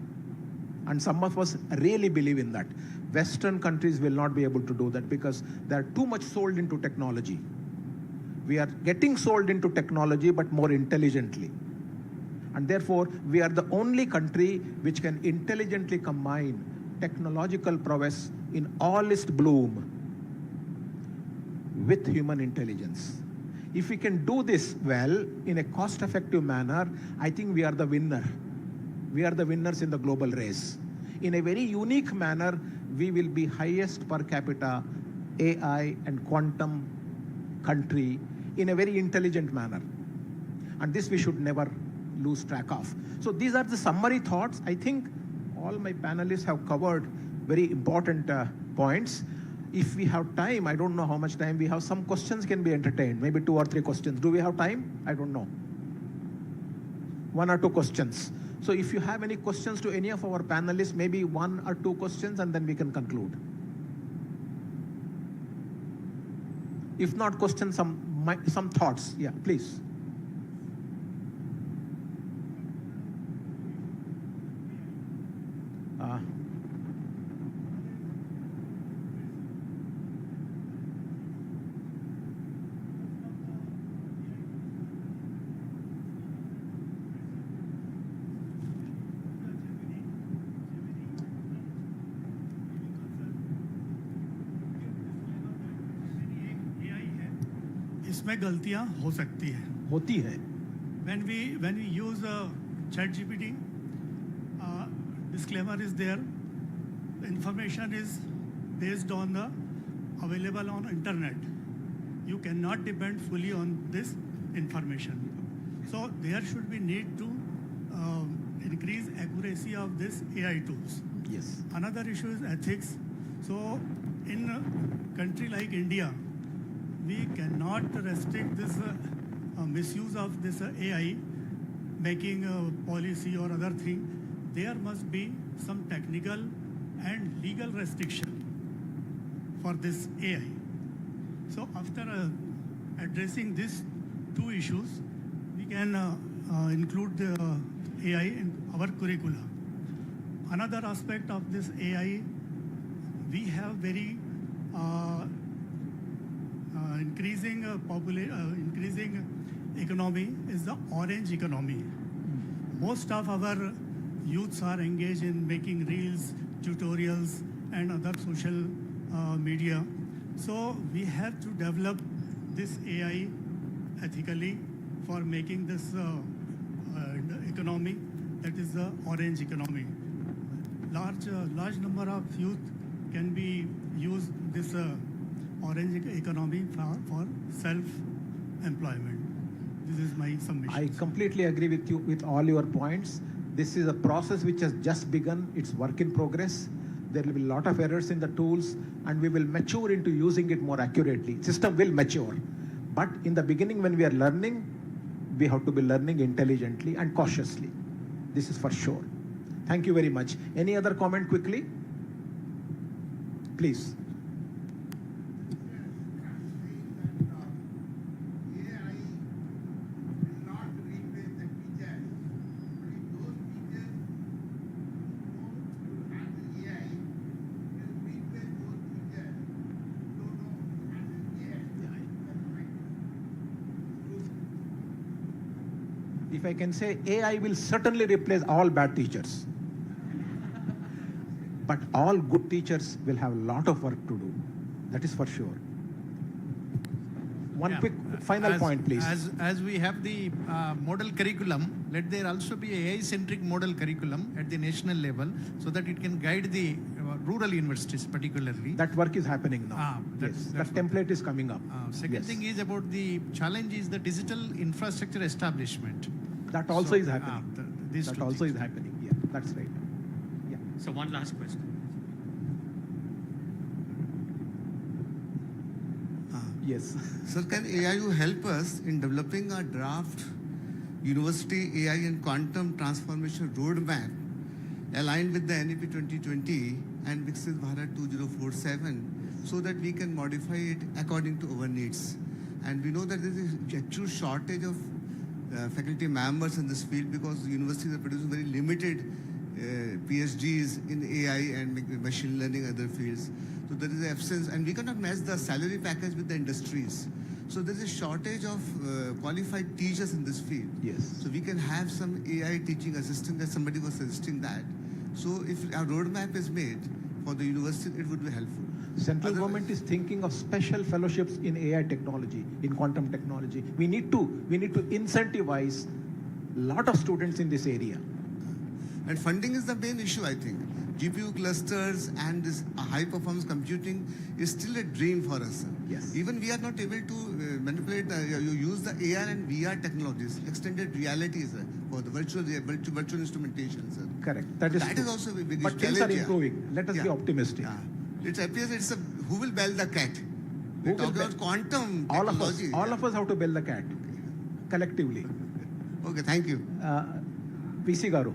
And some of us really believe in that. Western countries will not be able to do that because they are too much sold into technology. We are getting sold into technology, but more intelligently. And therefore, we are the only country which can intelligently combine technological prowess in all its bloom with human intelligence. If we can do this well in a cost-effective manner, I think we are the winner. We are the winners in the global race. In a very unique manner, we will be highest per capita AI and quantum country in a very intelligent manner. And this we should never lose track of. So these are the summary thoughts. I think all my panelists have covered very important points. If we have time, I don't know how much time we have, some questions can be entertained, maybe 2 or 3 questions. Do we have time? I don't know. 1 or 2 questions. So if you have any questions to any of our panelists, maybe 1 or 2 questions, and then we can conclude. If not questions, some thoughts. Yeah, please. इसमें गलतियां हो सकती हैं, होती है. When we use ChatGPT, disclaimer is there information is based on the available on internet. You cannot depend fully on this information. So there should be need to increase accuracy of this AI tools. Yes. Another issue is ethics. So in a country like India, we cannot restrict this misuse of this AI, making a policy or other thing. There must be some technical and legal restriction for this AI. So after addressing these two issues, we can include the AI in our curricula. Another aspect of this AI, we have very increasing economy is the orange economy. Most of our youths are engaged in making reels, tutorials, and other social media. So we have to develop this AI ethically for making this economy, that is the orange economy. Large number of youth can be used this orange economy for self-employment. This is my summation. I completely agree with you with all your points. This is a process which has just begun. It's work in progress. There will be a lot of errors in the tools, and we will mature into using it more accurately. System will mature. But in the beginning, when we are learning, we have to be learning intelligently and cautiously. This is for sure. Thank you very much. Any other comment quickly? Please. If I can say, AI will certainly replace all bad teachers. But all good teachers will have a lot of work to do. That is for sure. One quick final point, please. As we have the model curriculum, let there also be AI-centric model curriculum at the national level so that it can guide the rural universities particularly. That work is happening now. That's that template is coming up. Second thing is about the challenge is the digital infrastructure establishment. That also is happening. That also is happening. Yeah, that's right. Yeah. So one last question. Yes. Sir, can AIU help us in developing a draft university AI and quantum transformation roadmap aligned with the NEP 2020 and Viksit Bharat 2047 so that we can modify it according to our needs? And we know that there is a actual shortage of faculty members in this field because universities are producing very limited PhDs in AI and machine learning and other fields. So there is an absence, and we cannot match the salary package with the industries. So there is a shortage of qualified teachers in this field. Yes. So we can have some AI teaching assistant, that somebody was suggesting that. So if a roadmap is made for the university, it would be helpful. Central government is thinking of special fellowships in AI technology, in quantum technology. We need to incentivize a lot of students in this area. And funding is the main issue, I think. GPU clusters and this high performance computing is still a dream for us. Yes. Even we are not able to manipulate, use the AR and VR technologies, extended realities for the virtual instrumentation. Sir. Correct. That is also a big But issue. things are improving. Let us be optimistic. It appears it's who will bail the cat. We talk about quantum technology. All of us have to bail the cat, collectively. Okay, thank you. PC Garu.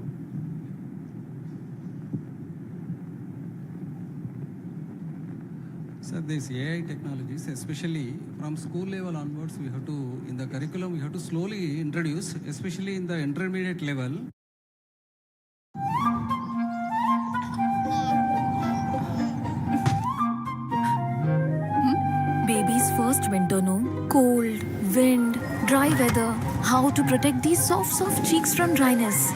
Sir, these AI technologies, especially from school level onwards, we have to, in the curriculum, we have to slowly introduce, especially in the intermediate level. Baby's first winter, no? Cold, wind, dry weather. How to protect these soft cheeks from dryness?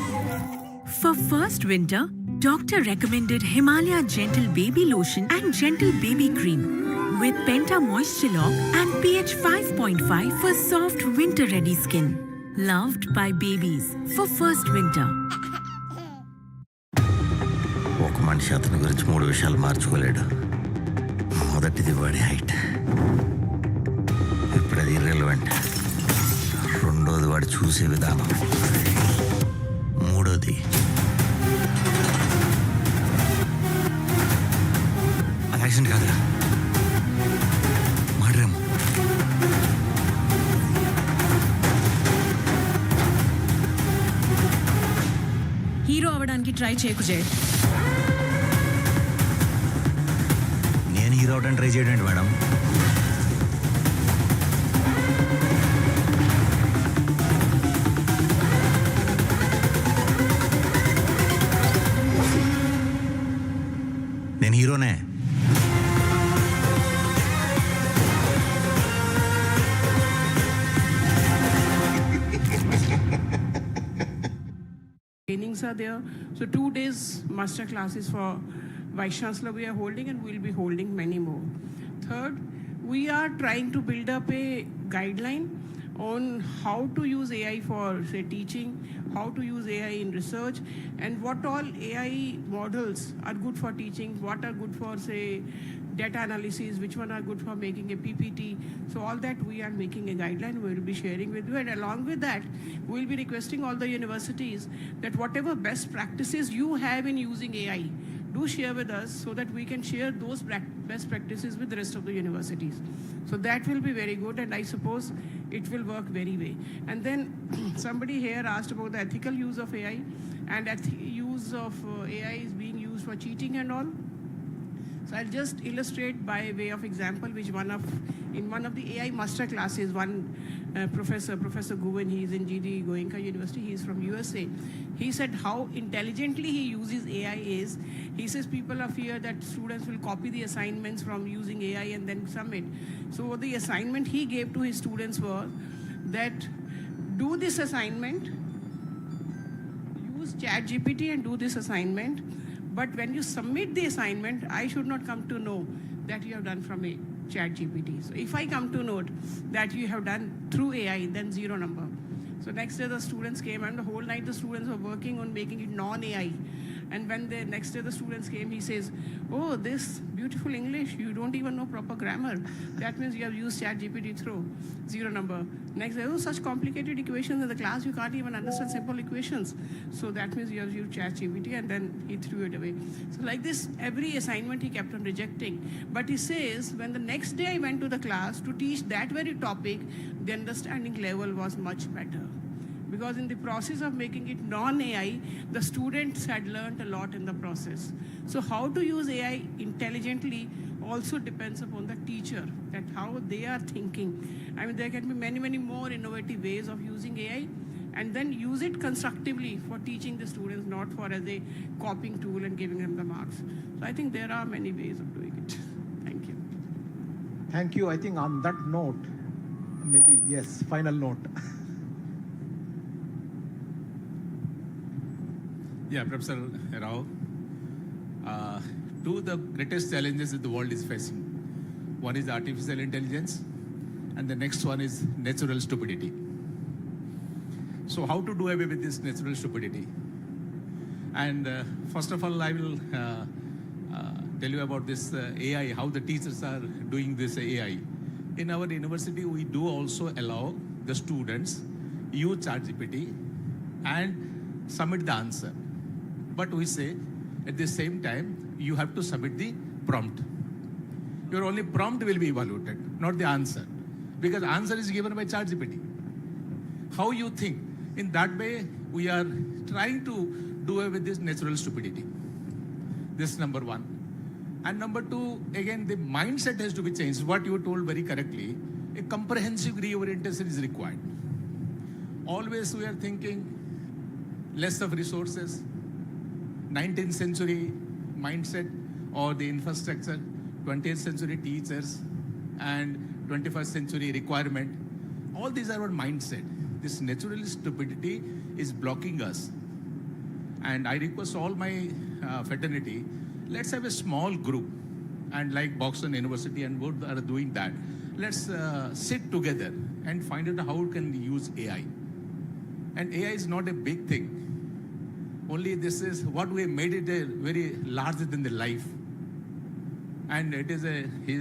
For first winter, doctor recommended Himalaya Gentle Baby Lotion and Gentle Baby Cream with Penta Moisture Lock and pH 5.5 for soft winter-ready skin. Loved by babies for first winter. Walk మనిషి అతని గురించి 3 విషయాలు మార్చుకోలేడు. మొదటిది వాడి height, ఇప్పుడు అది irrelevant. రెండోది వాడు చూసే విధానం, మూడోది అది యాక్సిడెంట్ కాదురా, మాడ్రేమో. హీరో అవడానికి ట్రై చేయకు జై. నేను హీరో అవడానికి ట్రై చేయడం ఏంటి మేడం? నేను హీరోనే. Trainings are there. So 2 days master classes for Vice-chancellor we are holding, and we'll be holding many more. Third, we are trying to build up a guideline on how to use AI for, say, teaching, how to use AI in research, and what all AI models are good for teaching, what are good for, say, data analysis, which one are good for making a PPT. So all that we are making a guideline we will be sharing with you, and along with that we will be requesting all the universities that whatever best practices you have in using AI, do share with us so that we can share those best practices with the rest of the universities. So that will be very good, and I suppose it will work very well. And then somebody here asked about the ethical use of AI, and use of AI is being used for cheating and all. So I'll just illustrate by way of example, which in one of the AI master classes, one Professor Govind, he is in GD Goenka University, he is from USA. He said how intelligently he uses AI is, he says people are fear that students will copy the assignments from using AI and then submit. So the assignment he gave to his students was that do this assignment, use ChatGPT and do this assignment, but when you submit the assignment, I should not come to know that you have done from a ChatGPT. So if I come to note that you have done through AI, then 0 number. So next day the students came, and the whole night the students were working on making it non-AI. And when the next day the students came, he says, oh, this beautiful English, you don't even know proper grammar. That means you have used ChatGPT through. 0 number. Next day, oh, such complicated equations in the class, you can't even understand simple equations. So that means you have used ChatGPT, and then he threw it away. So like this, every assignment he kept on rejecting. But he says, when the next day I went to the class to teach that very topic, the understanding level was much better. Because in the process of making it non-AI, the students had learned a lot in the process. So how to use AI intelligently also depends upon the teacher, that how they are thinking. I mean, there can be many, many more innovative ways of using AI, and then use it constructively for teaching the students, not for as a copying tool and giving them the marks. So I think there are many ways of doing it. Thank you. Thank you. I think on that note, maybe, yes, final note. Yeah, Professor Rao. Two of the greatest challenges that the world is facing. One is artificial intelligence, and the next one is natural stupidity. So how to do away with this natural stupidity? And first of all, I will tell you about this AI, how the teachers are doing this AI. In our university, we do also allow the students use ChatGPT and submit the answer. But we say, at the same time, you have to submit the prompt. Your only prompt will be evaluated, not the answer. Because answer is given by ChatGPT. How you think? In that way, we are trying to do away with this natural stupidity. This is number one. And number two, again, the mindset has to be changed. What you told very correctly, a comprehensive reorientation is required. Always we are thinking less of resources, 19th century mindset or the infrastructure, 20th century teachers, and 21st century requirement. All these are our mindset. This natural stupidity is blocking us. And I request all my fraternity, let's have a small group, and like Boston University and both are doing that. Let's sit together and find out how we can use AI. And AI is not a big thing. only this is what we made it a very larger than the life. And it is he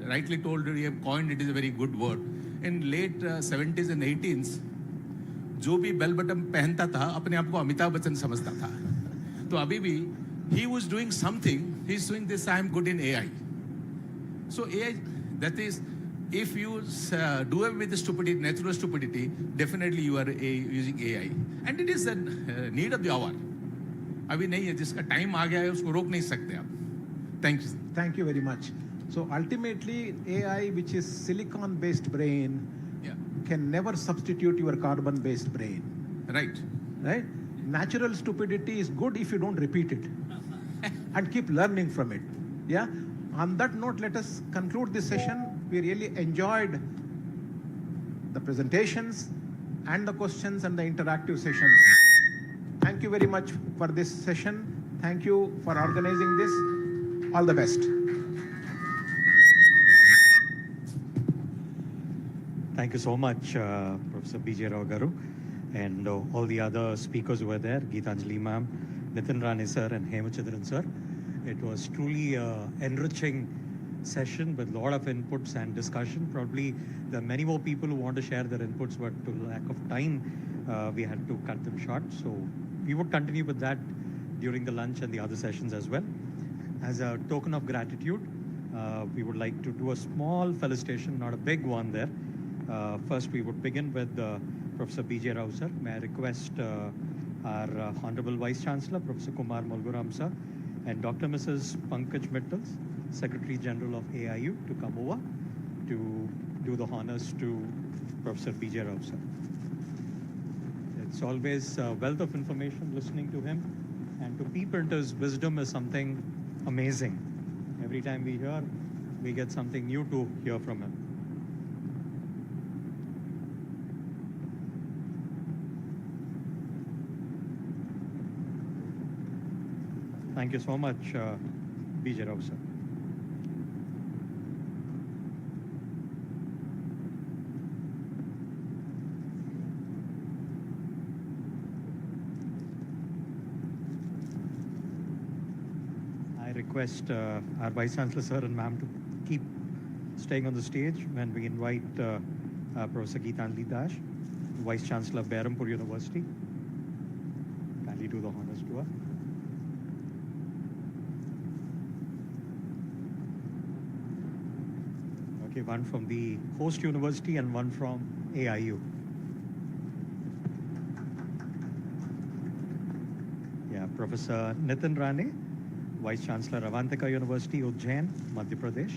rightly told, he have coined, it is a very good word. In late 70s and 80s, जो भी bell button पहनता था अपने आप को अमिताभ बच्चन समझता था. तो अभी भी he was doing something, he's doing this, I am good in AI. So AI, that is, if you do away with the stupidity, natural stupidity, definitely you are using AI. And it is the need of the hour. अभी नहीं है, जिसका time आ गया है उसको रोक नहीं सकते आप. Thank you. Thank you very much. So ultimately, AI, which is silicon-based brain, can never substitute your carbon-based brain. Right. Right? Natural stupidity is good if you don't repeat it and keep learning from it. Yeah? On that note, let us conclude this session. We really enjoyed the presentations and the questions and the interactive session. Thank you very much for this session. Thank you for organizing this. All the best. Thank you so much, Professor B.J. Rao Garu, and all the other speakers who were there, Geetanjali ma'am, Nitin Rane sir, and Hemachandran sir. It was truly an enriching session with a lot of inputs and discussion. Probably there are many more people who want to share their inputs, but to lack of time, we had to cut them short. So we would continue with that during the lunch and the other sessions as well. As a token of gratitude, we would like to do a small felicitation, not a big one there. First, we would begin with Professor B.J. Rao sir. May I request our Honorable Vice-Chancellor, Professor Kumar Mulguram sir, and Dr. Mrs. Pankaj Mittals, Secretary General of AIU, to come over to do the honors to Professor B.J. Rao sir. It's always a wealth of information listening to him, and to peep into his wisdom is something amazing. Every time we hear, we get something new to hear from him. Thank you so much, B.J. Rao sir. I request our Vice-Chancellor sir and ma'am to keep staying on the stage when we invite Professor Geetanjali Dash, Vice-Chancellor, Berhampur University. Kindly do the honors to her. Okay, one from the host university and one from AIU. Yeah, Professor Nitin Rane, Vice-Chancellor, Avantika University, Ujjain, Madhya Pradesh.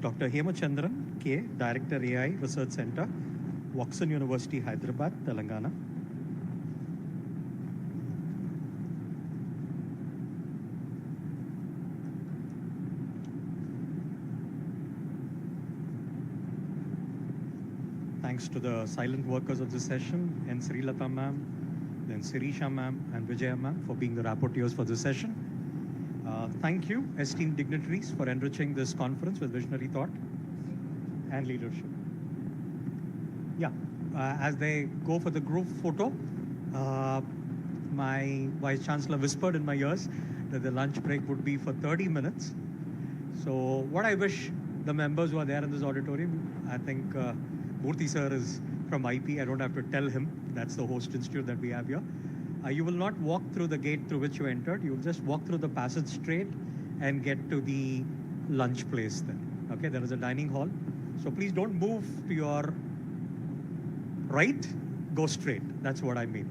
Dr. Hemachandran K, Director AI Research Center, Watson University, Hyderabad, Telangana. Thanks to the silent workers of this session, and Srilata ma'am, then Sirisha ma'am, and Vijaya ma'am for being the rapporteurs for this session. Thank you, esteemed dignitaries, for enriching this conference with visionary thought and leadership. Yeah, as they go for the group photo, my Vice-Chancellor whispered in my ears that the lunch break would be for 30 minutes. So what I wish the members who are there in this auditorium, I think Murthy sir is from IP, I don't have to tell him, that's the host institute that we have here. You will not walk through the gate through which you entered. You will just walk through the passage straight and get to the lunch place then. Okay, there is a dining hall. So please don't move to your right, go straight. That's what I mean.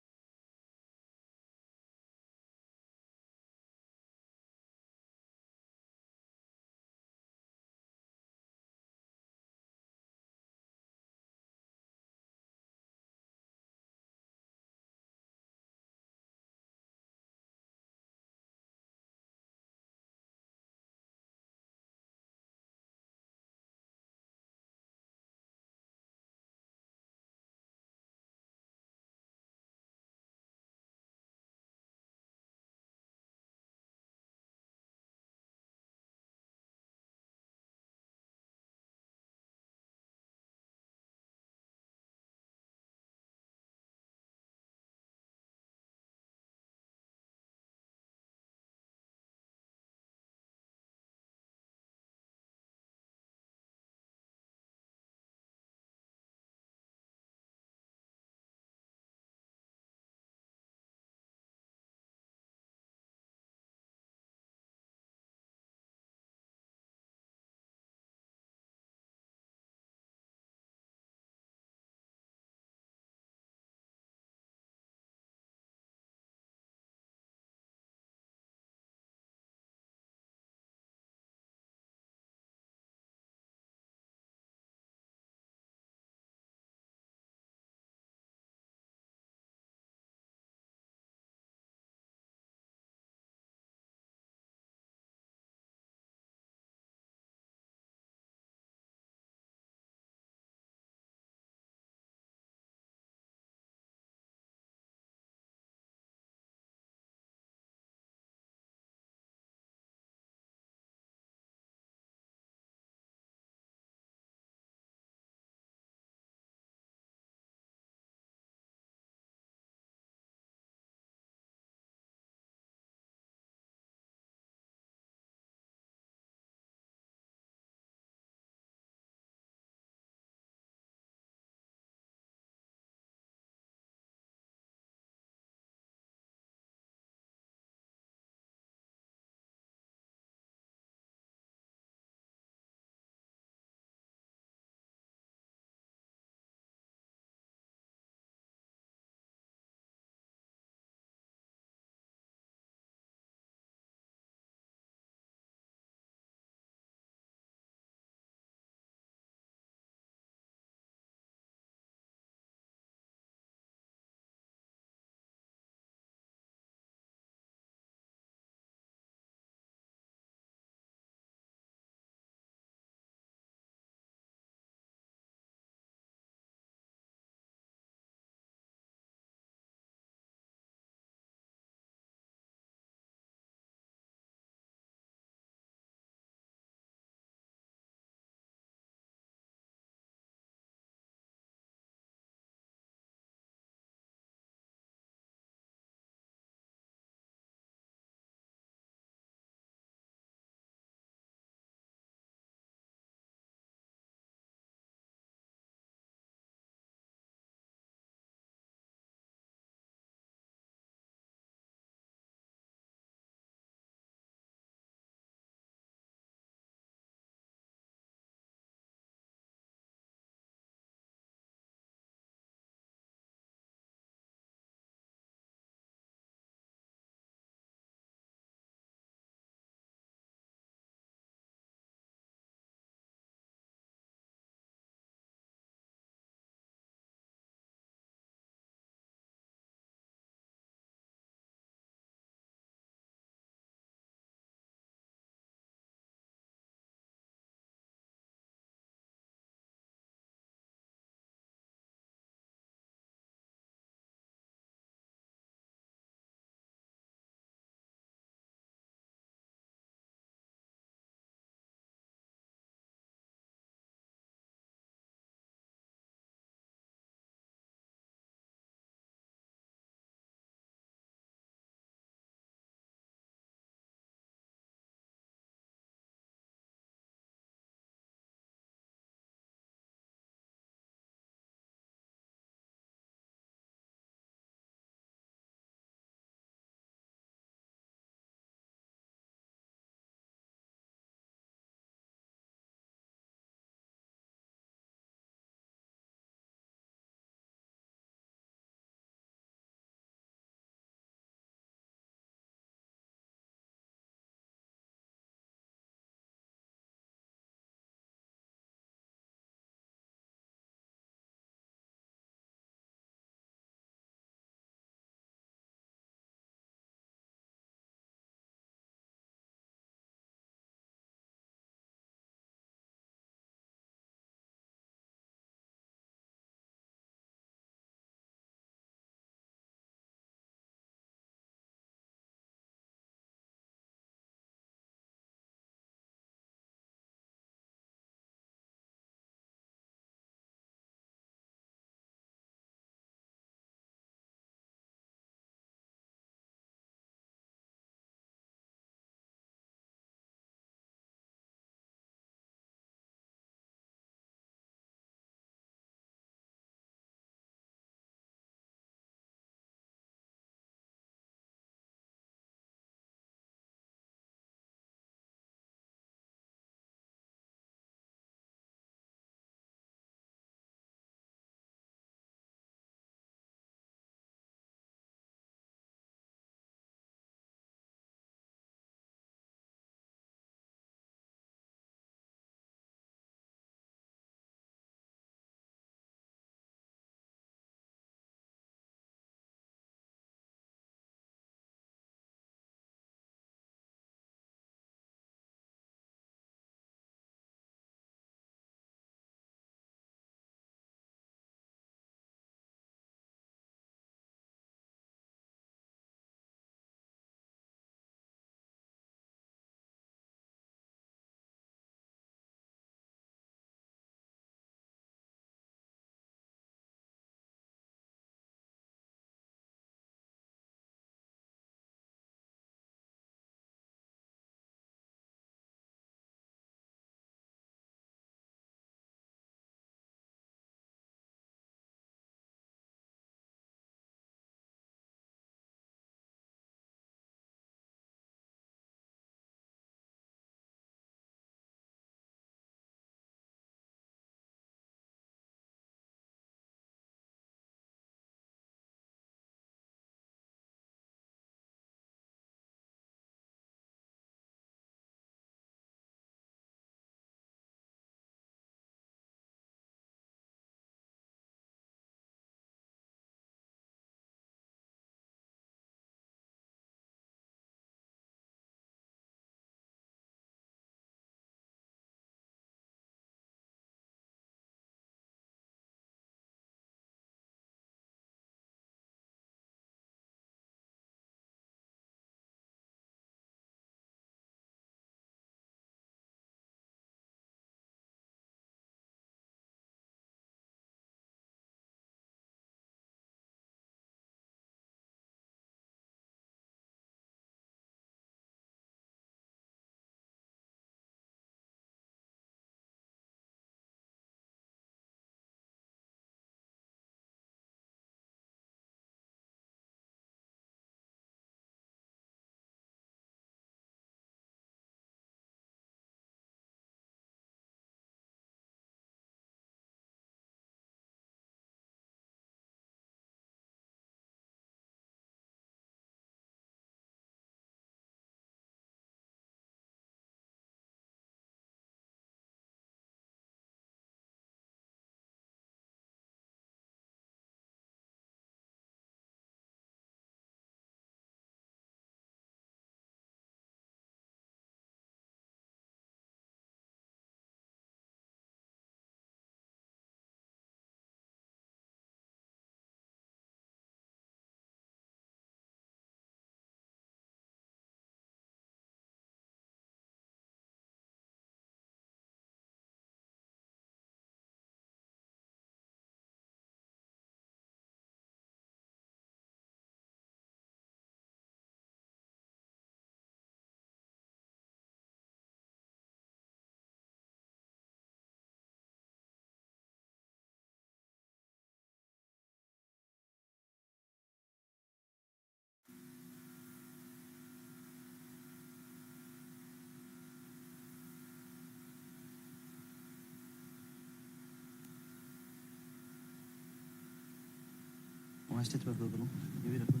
Stage पर करूँ ये भी रखूँ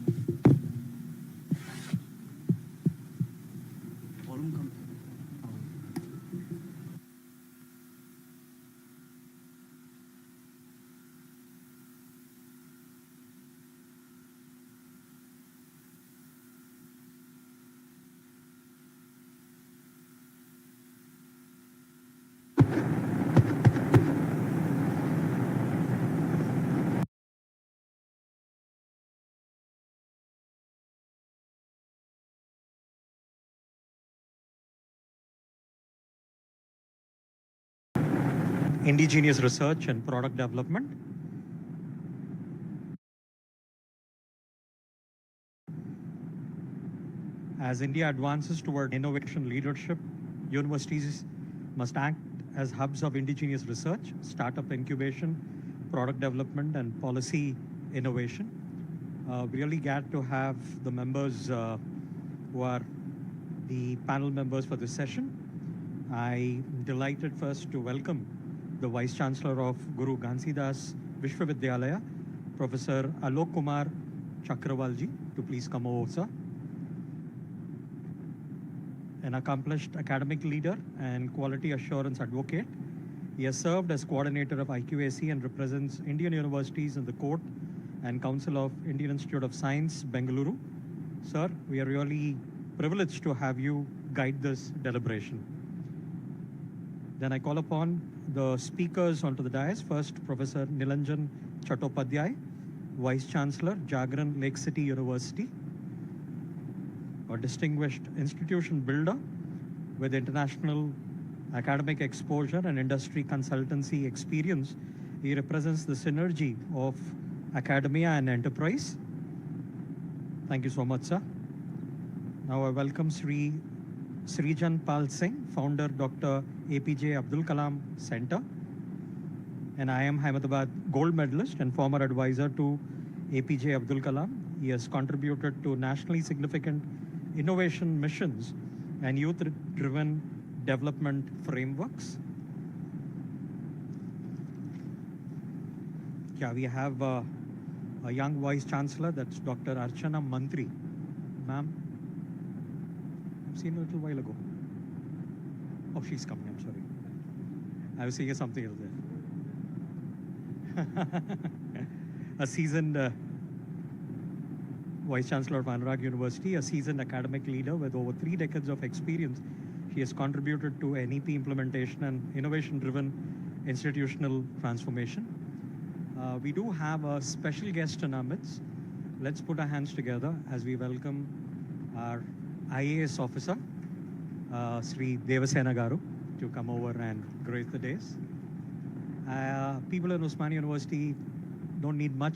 volume come Indigenous research and product development. As India advances toward innovation leadership, universities must act as hubs of indigenous research, startup incubation, product development, and policy innovation. Really glad to have the members who are the panel members for this session. I'm delighted first to welcome the Vice-chancellor of Guru Ghansidas Vishwavidyalaya, Professor Alok Kumar Chakravalji, to please come over, sir. An accomplished academic leader and quality assurance advocate, he has served as coordinator of IQAC and represents Indian universities in the Court and Council of Indian Institute of Science, Bengaluru. Sir, we are really privileged to have you guide this deliberation. Then I call upon the speakers onto the dais. First, Professor Nilanjan Chattopadhyay, Vice-Chancellor, Jagran Lake City University, a distinguished institution builder with international academic exposure and industry consultancy experience. He represents the synergy of academia and enterprise. Thank you so much, sir. Now I welcome Srijan Pal Singh, founder Dr. APJ Abdul Kalam Center, and IIM Ahmedabad gold medalist and former advisor to APJ Abdul Kalam. He has contributed to nationally significant innovation missions and youth-driven development frameworks. Yeah, we have a young Vice-Chancellor, that's Dr. Archana Mantri. Ma'am, I've seen her a little while ago. Oh, she's coming, I'm sorry. I was seeing something else there. A seasoned Vice-Chancellor of Anurag University, a seasoned academic leader with over 3 decades of experience. She has contributed to NEP implementation and innovation-driven institutional transformation. We do have a special guest in our midst. Let's put our hands together as we welcome our IAS officer, Sri Devasena Garu, to come over and grace the days. People in Osmania University don't need much,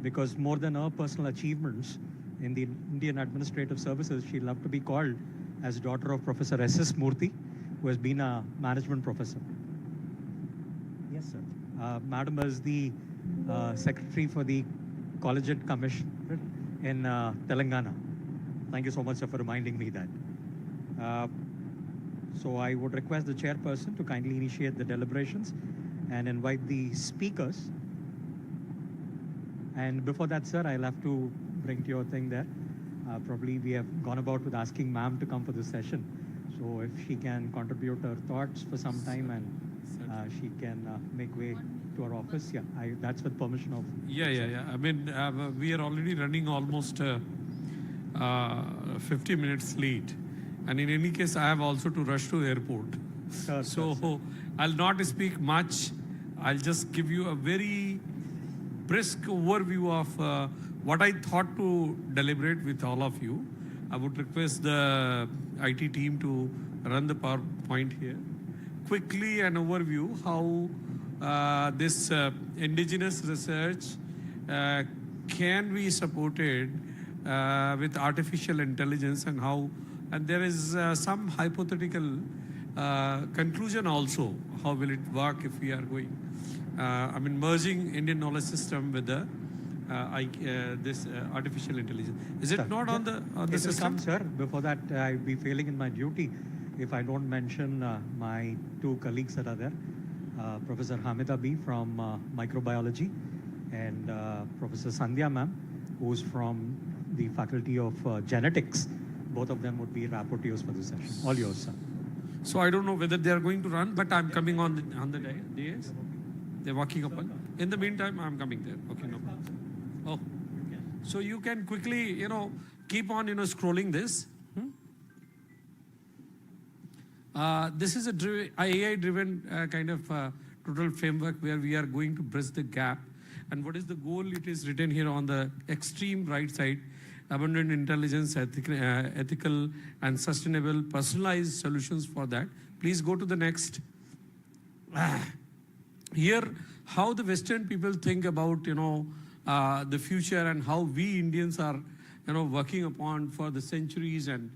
because more than her personal achievements in the Indian Administrative Services, she'd love to be called as daughter of Professor S.S. Murthy, who has been a management professor. Yes, sir. Madam is the secretary for the Collegiate Commission in Telangana. Thank you so much, sir, for reminding me that. So I would request the chairperson to kindly initiate the deliberations and invite the speakers. And before that, sir, I'll have to bring to your thing there. Probably we have gone about with asking ma'am to come for this session. So if she can contribute her thoughts for some time and she can make way to our office. Yeah, that's with permission of... Yeah. I mean, we are already running almost 50 minutes late. And in any case, I have also to rush to airport. So I'll not speak much. I'll just give you a very brisk overview of what I thought to deliberate with all of you. I would request the IT team to run the PowerPoint here. Quickly an overview how this indigenous research can be supported with artificial intelligence, and how, and there is some hypothetical conclusion also, how will it work if we are going, I mean, merging Indian knowledge system with the this artificial intelligence. Is it sir, not on the system? Come, sir. Before that, I'll be failing in my duty if I don't mention my 2 colleagues that are there. Professor Hamida B from microbiology, and Professor Sandhya ma'am, who's from the Faculty of Genetics. Both of them would be rapporteurs for this session. All yours, sir. So I don't know whether they are going to run, but I'm coming on the dais. They're walking up. In the meantime, I'm coming there. Okay, no problem. Oh, so you can quickly, keep on, scrolling this. This is a AI-driven kind of total framework where we are going to bridge the gap. And what is the goal? It is written here on the extreme right side. Abundant intelligence, ethical and sustainable personalized solutions for that. Please go to the next. Here, how the Western people think about, the future and how we Indians are, working upon for the centuries and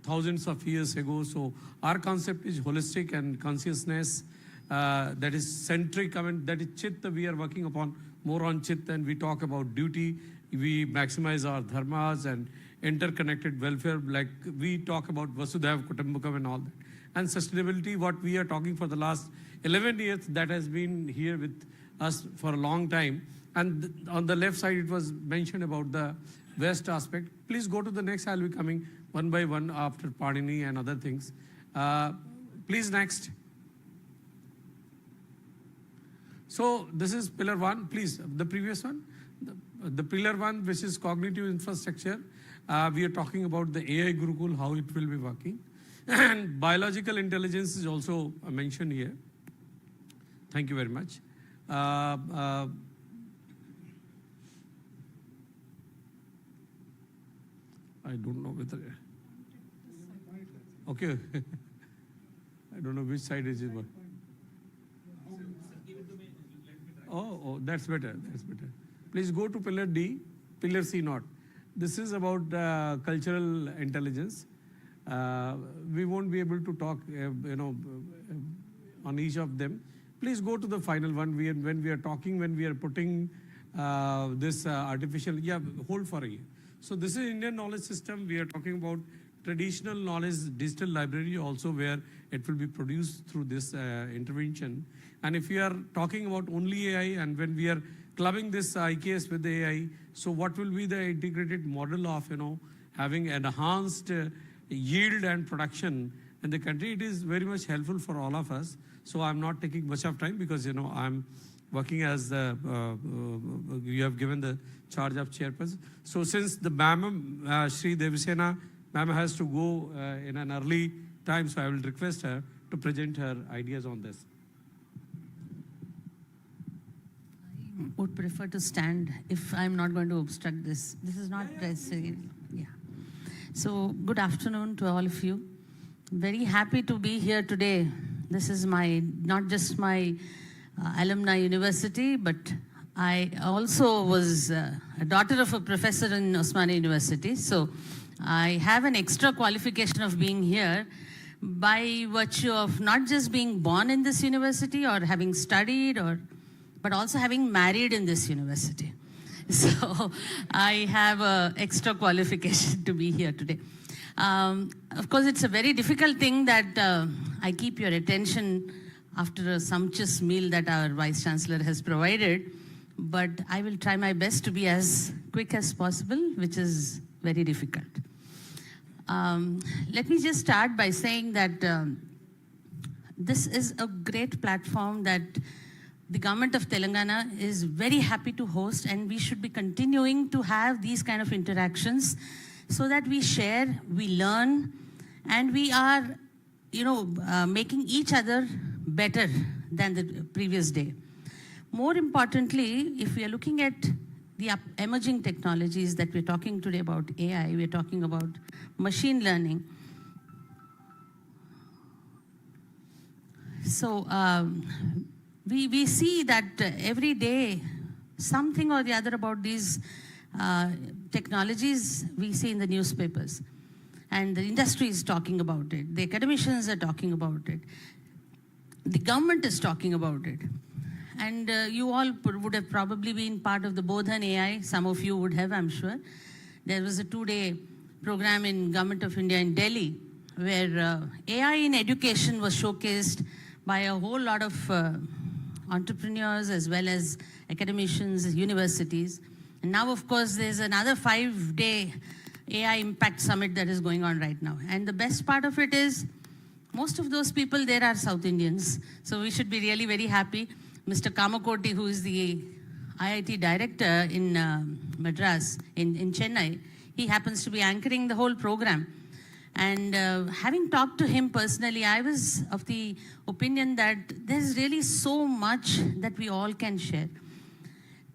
thousands of years ago. So our concept is holistic and consciousness that is centric. I mean, that is Chitta we are working upon, more on Chitta, and we talk about duty. We maximize our dharmas and interconnected welfare, like we talk about Vasudhaiva Kutumbakam and all that. And sustainability, what we are talking for the last 11 years, that has been here with us for a long time. And on the left side, it was mentioned about the West aspect. Please go to the next. I'll be coming one by one after Padini and other things. Please next. So this is pillar one. Please, the previous one. The pillar one, which is cognitive infrastructure, we are talking about the AI Gurukul, how it will be working. And biological intelligence is also mentioned here. Thank you very much. I don't know whether... Okay. I don't know which side is it. Oh, that's better. That's better. Please go to pillar D, pillar C not. This is about cultural intelligence. We won't be able to talk, on each of them. Please go to the final one. When we are putting this artificial, hold for a year. So this is Indian knowledge system. We are talking about traditional knowledge digital library also, where it will be produced through this intervention. And if we are talking about only AI, and when we are clubbing this IKS with the AI, so what will be the integrated model of, having enhanced yield and production in the country? It is very much helpful for all of us. So I'm not taking much of time because, I'm working as you have given the charge of chairperson. So since the ma'am, Shri Devisena, ma'am has to go in an early time, so I will request her to present her ideas on this. Would prefer to stand if I'm not going to obstruct this. This is not necessary. Yeah. So good afternoon to all of you. Very happy to be here today. This is not just my alumni university, but I also was a daughter of a professor in Osmania University. So I have an extra qualification of being here by virtue of not just being born in this university or having studied, but also having married in this university. So I have an extra qualification to be here today. Of course, it's a very difficult thing that I keep your attention after a sumptuous meal that our Vice-chancellor has provided, but I will try my best to be as quick as possible, which is very difficult. Let me just start by saying that this is a great platform that the government of Telangana is very happy to host, and we should be continuing to have these kind of interactions so that we share, we learn, and we are, making each other better than the previous day. More importantly, if we are looking at the emerging technologies that we're talking today about AI, we're talking about machine learning. So we see that every day something or the other about these technologies we see in the newspapers. And the industry is talking about it. The academicians are talking about it. The government is talking about it. And you all would have probably been part of the Bodhan AI. Some of you would have, I'm sure. There was a 2-day program in Government of India in Delhi where AI in education was showcased by a whole lot of entrepreneurs as well as academicians, universities. And now, of course, there's another 5-day AI Impact Summit that is going on right now. And the best part of it is, most of those people there are South Indians. So we should be really very happy. Mr. Kamakoti, who is the IIT director in Madras, in Chennai, he happens to be anchoring the whole program. And having talked to him personally, I was of the opinion that there's really so much that we all can share.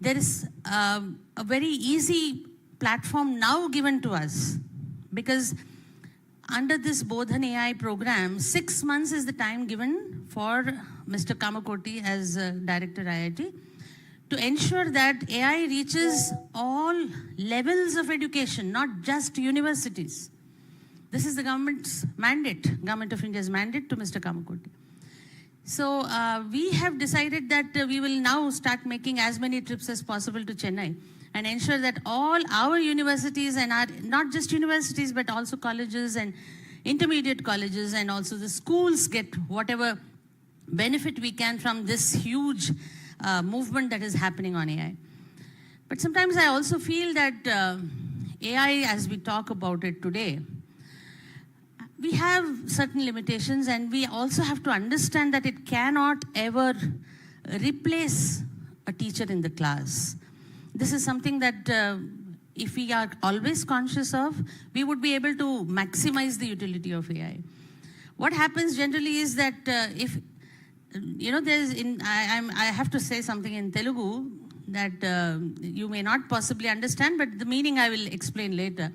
There is a very easy platform now given to us, because under this Bodhan AI program, 6 months is the time given for Mr. Kamakoti as Director IIT to ensure that AI reaches all levels of education, not just universities. This is the government's mandate, Government of India's mandate to Mr. Kamakoti. So we have decided that we will now start making as many trips as possible to Chennai and ensure that all our universities, and our, not just universities, but also colleges and intermediate colleges, and also the schools, get whatever benefit we can from this huge movement that is happening on AI. But sometimes I also feel that AI, as we talk about it today, we have certain limitations, and we also have to understand that it cannot ever replace a teacher in the class. This is something that if we are always conscious of, we would be able to maximize the utility of AI. What happens generally is that if, you know, I have to say something in Telugu that you may not possibly understand, but the meaning I will explain later.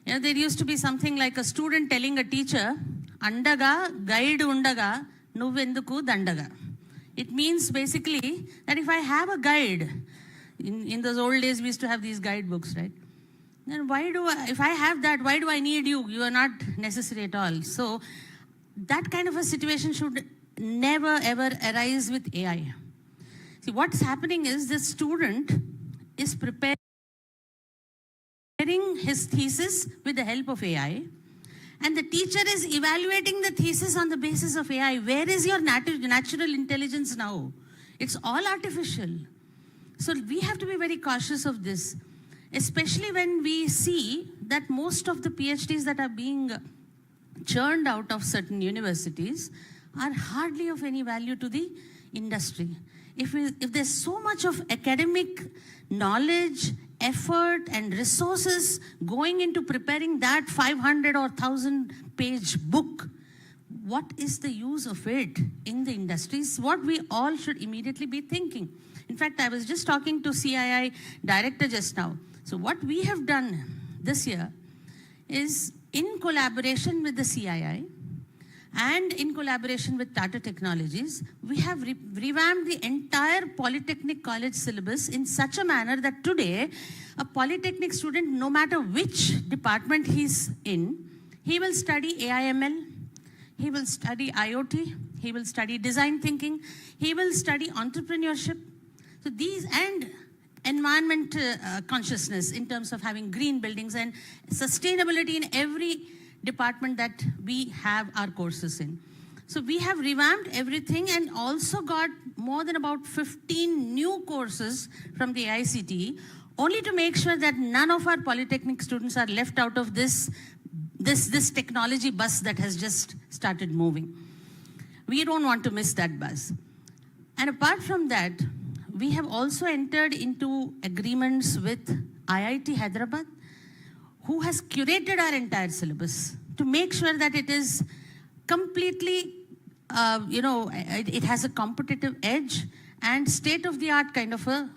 You know, there used to be something like a student telling a teacher, Andaga, guide undaga, nuvenduku dandaga. It means basically that if I have a guide, in those old days we used to have these guidebooks, right? Then if I have that, why do I need you? You are not necessary at all. So that kind of a situation should never ever arise with AI. See, what's happening is the student is preparing his thesis with the help of AI, and the teacher is evaluating the thesis on the basis of AI. Where is your natural intelligence now? It's all artificial. So we have to be very cautious of this, especially when we see that most of the PhDs that are being churned out of certain universities are hardly of any value to the industry. If there's so much of academic knowledge, effort and resources going into preparing that 500 or 1,000 page book, what is the use of it in the industries? What we all should immediately be thinking. In fact, I was just talking to CII director just now. So what we have done this year is, in collaboration with the CII and in collaboration with Tata Technologies, we have revamped the entire Polytechnic College syllabus in such a manner that today, a Polytechnic student, no matter which department he's in, he will study AI/ML, he will study IoT, he will study design thinking, he will study entrepreneurship. So these, and environment consciousness in terms of having green buildings and sustainability in every department that we have our courses in. So we have revamped everything and also got more than about 15 new courses from the AICTE, only to make sure that none of our Polytechnic students are left out of this technology bus that has just started moving. We don't want to miss that bus. And apart from that, we have also entered into agreements with IIT Hyderabad, who has curated our entire syllabus to make sure that it is completely, it has a competitive edge and state-of-the-art kind of a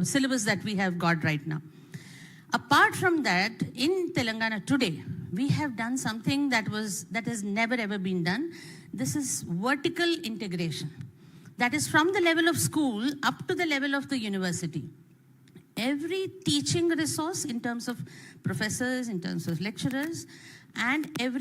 syllabus that we have got right now. Apart from that, in Telangana today, we have done something that has never ever been done. This is vertical integration. That is from the level of school up to the level of the university. Every teaching resource in terms of professors, in terms of lecturers, and every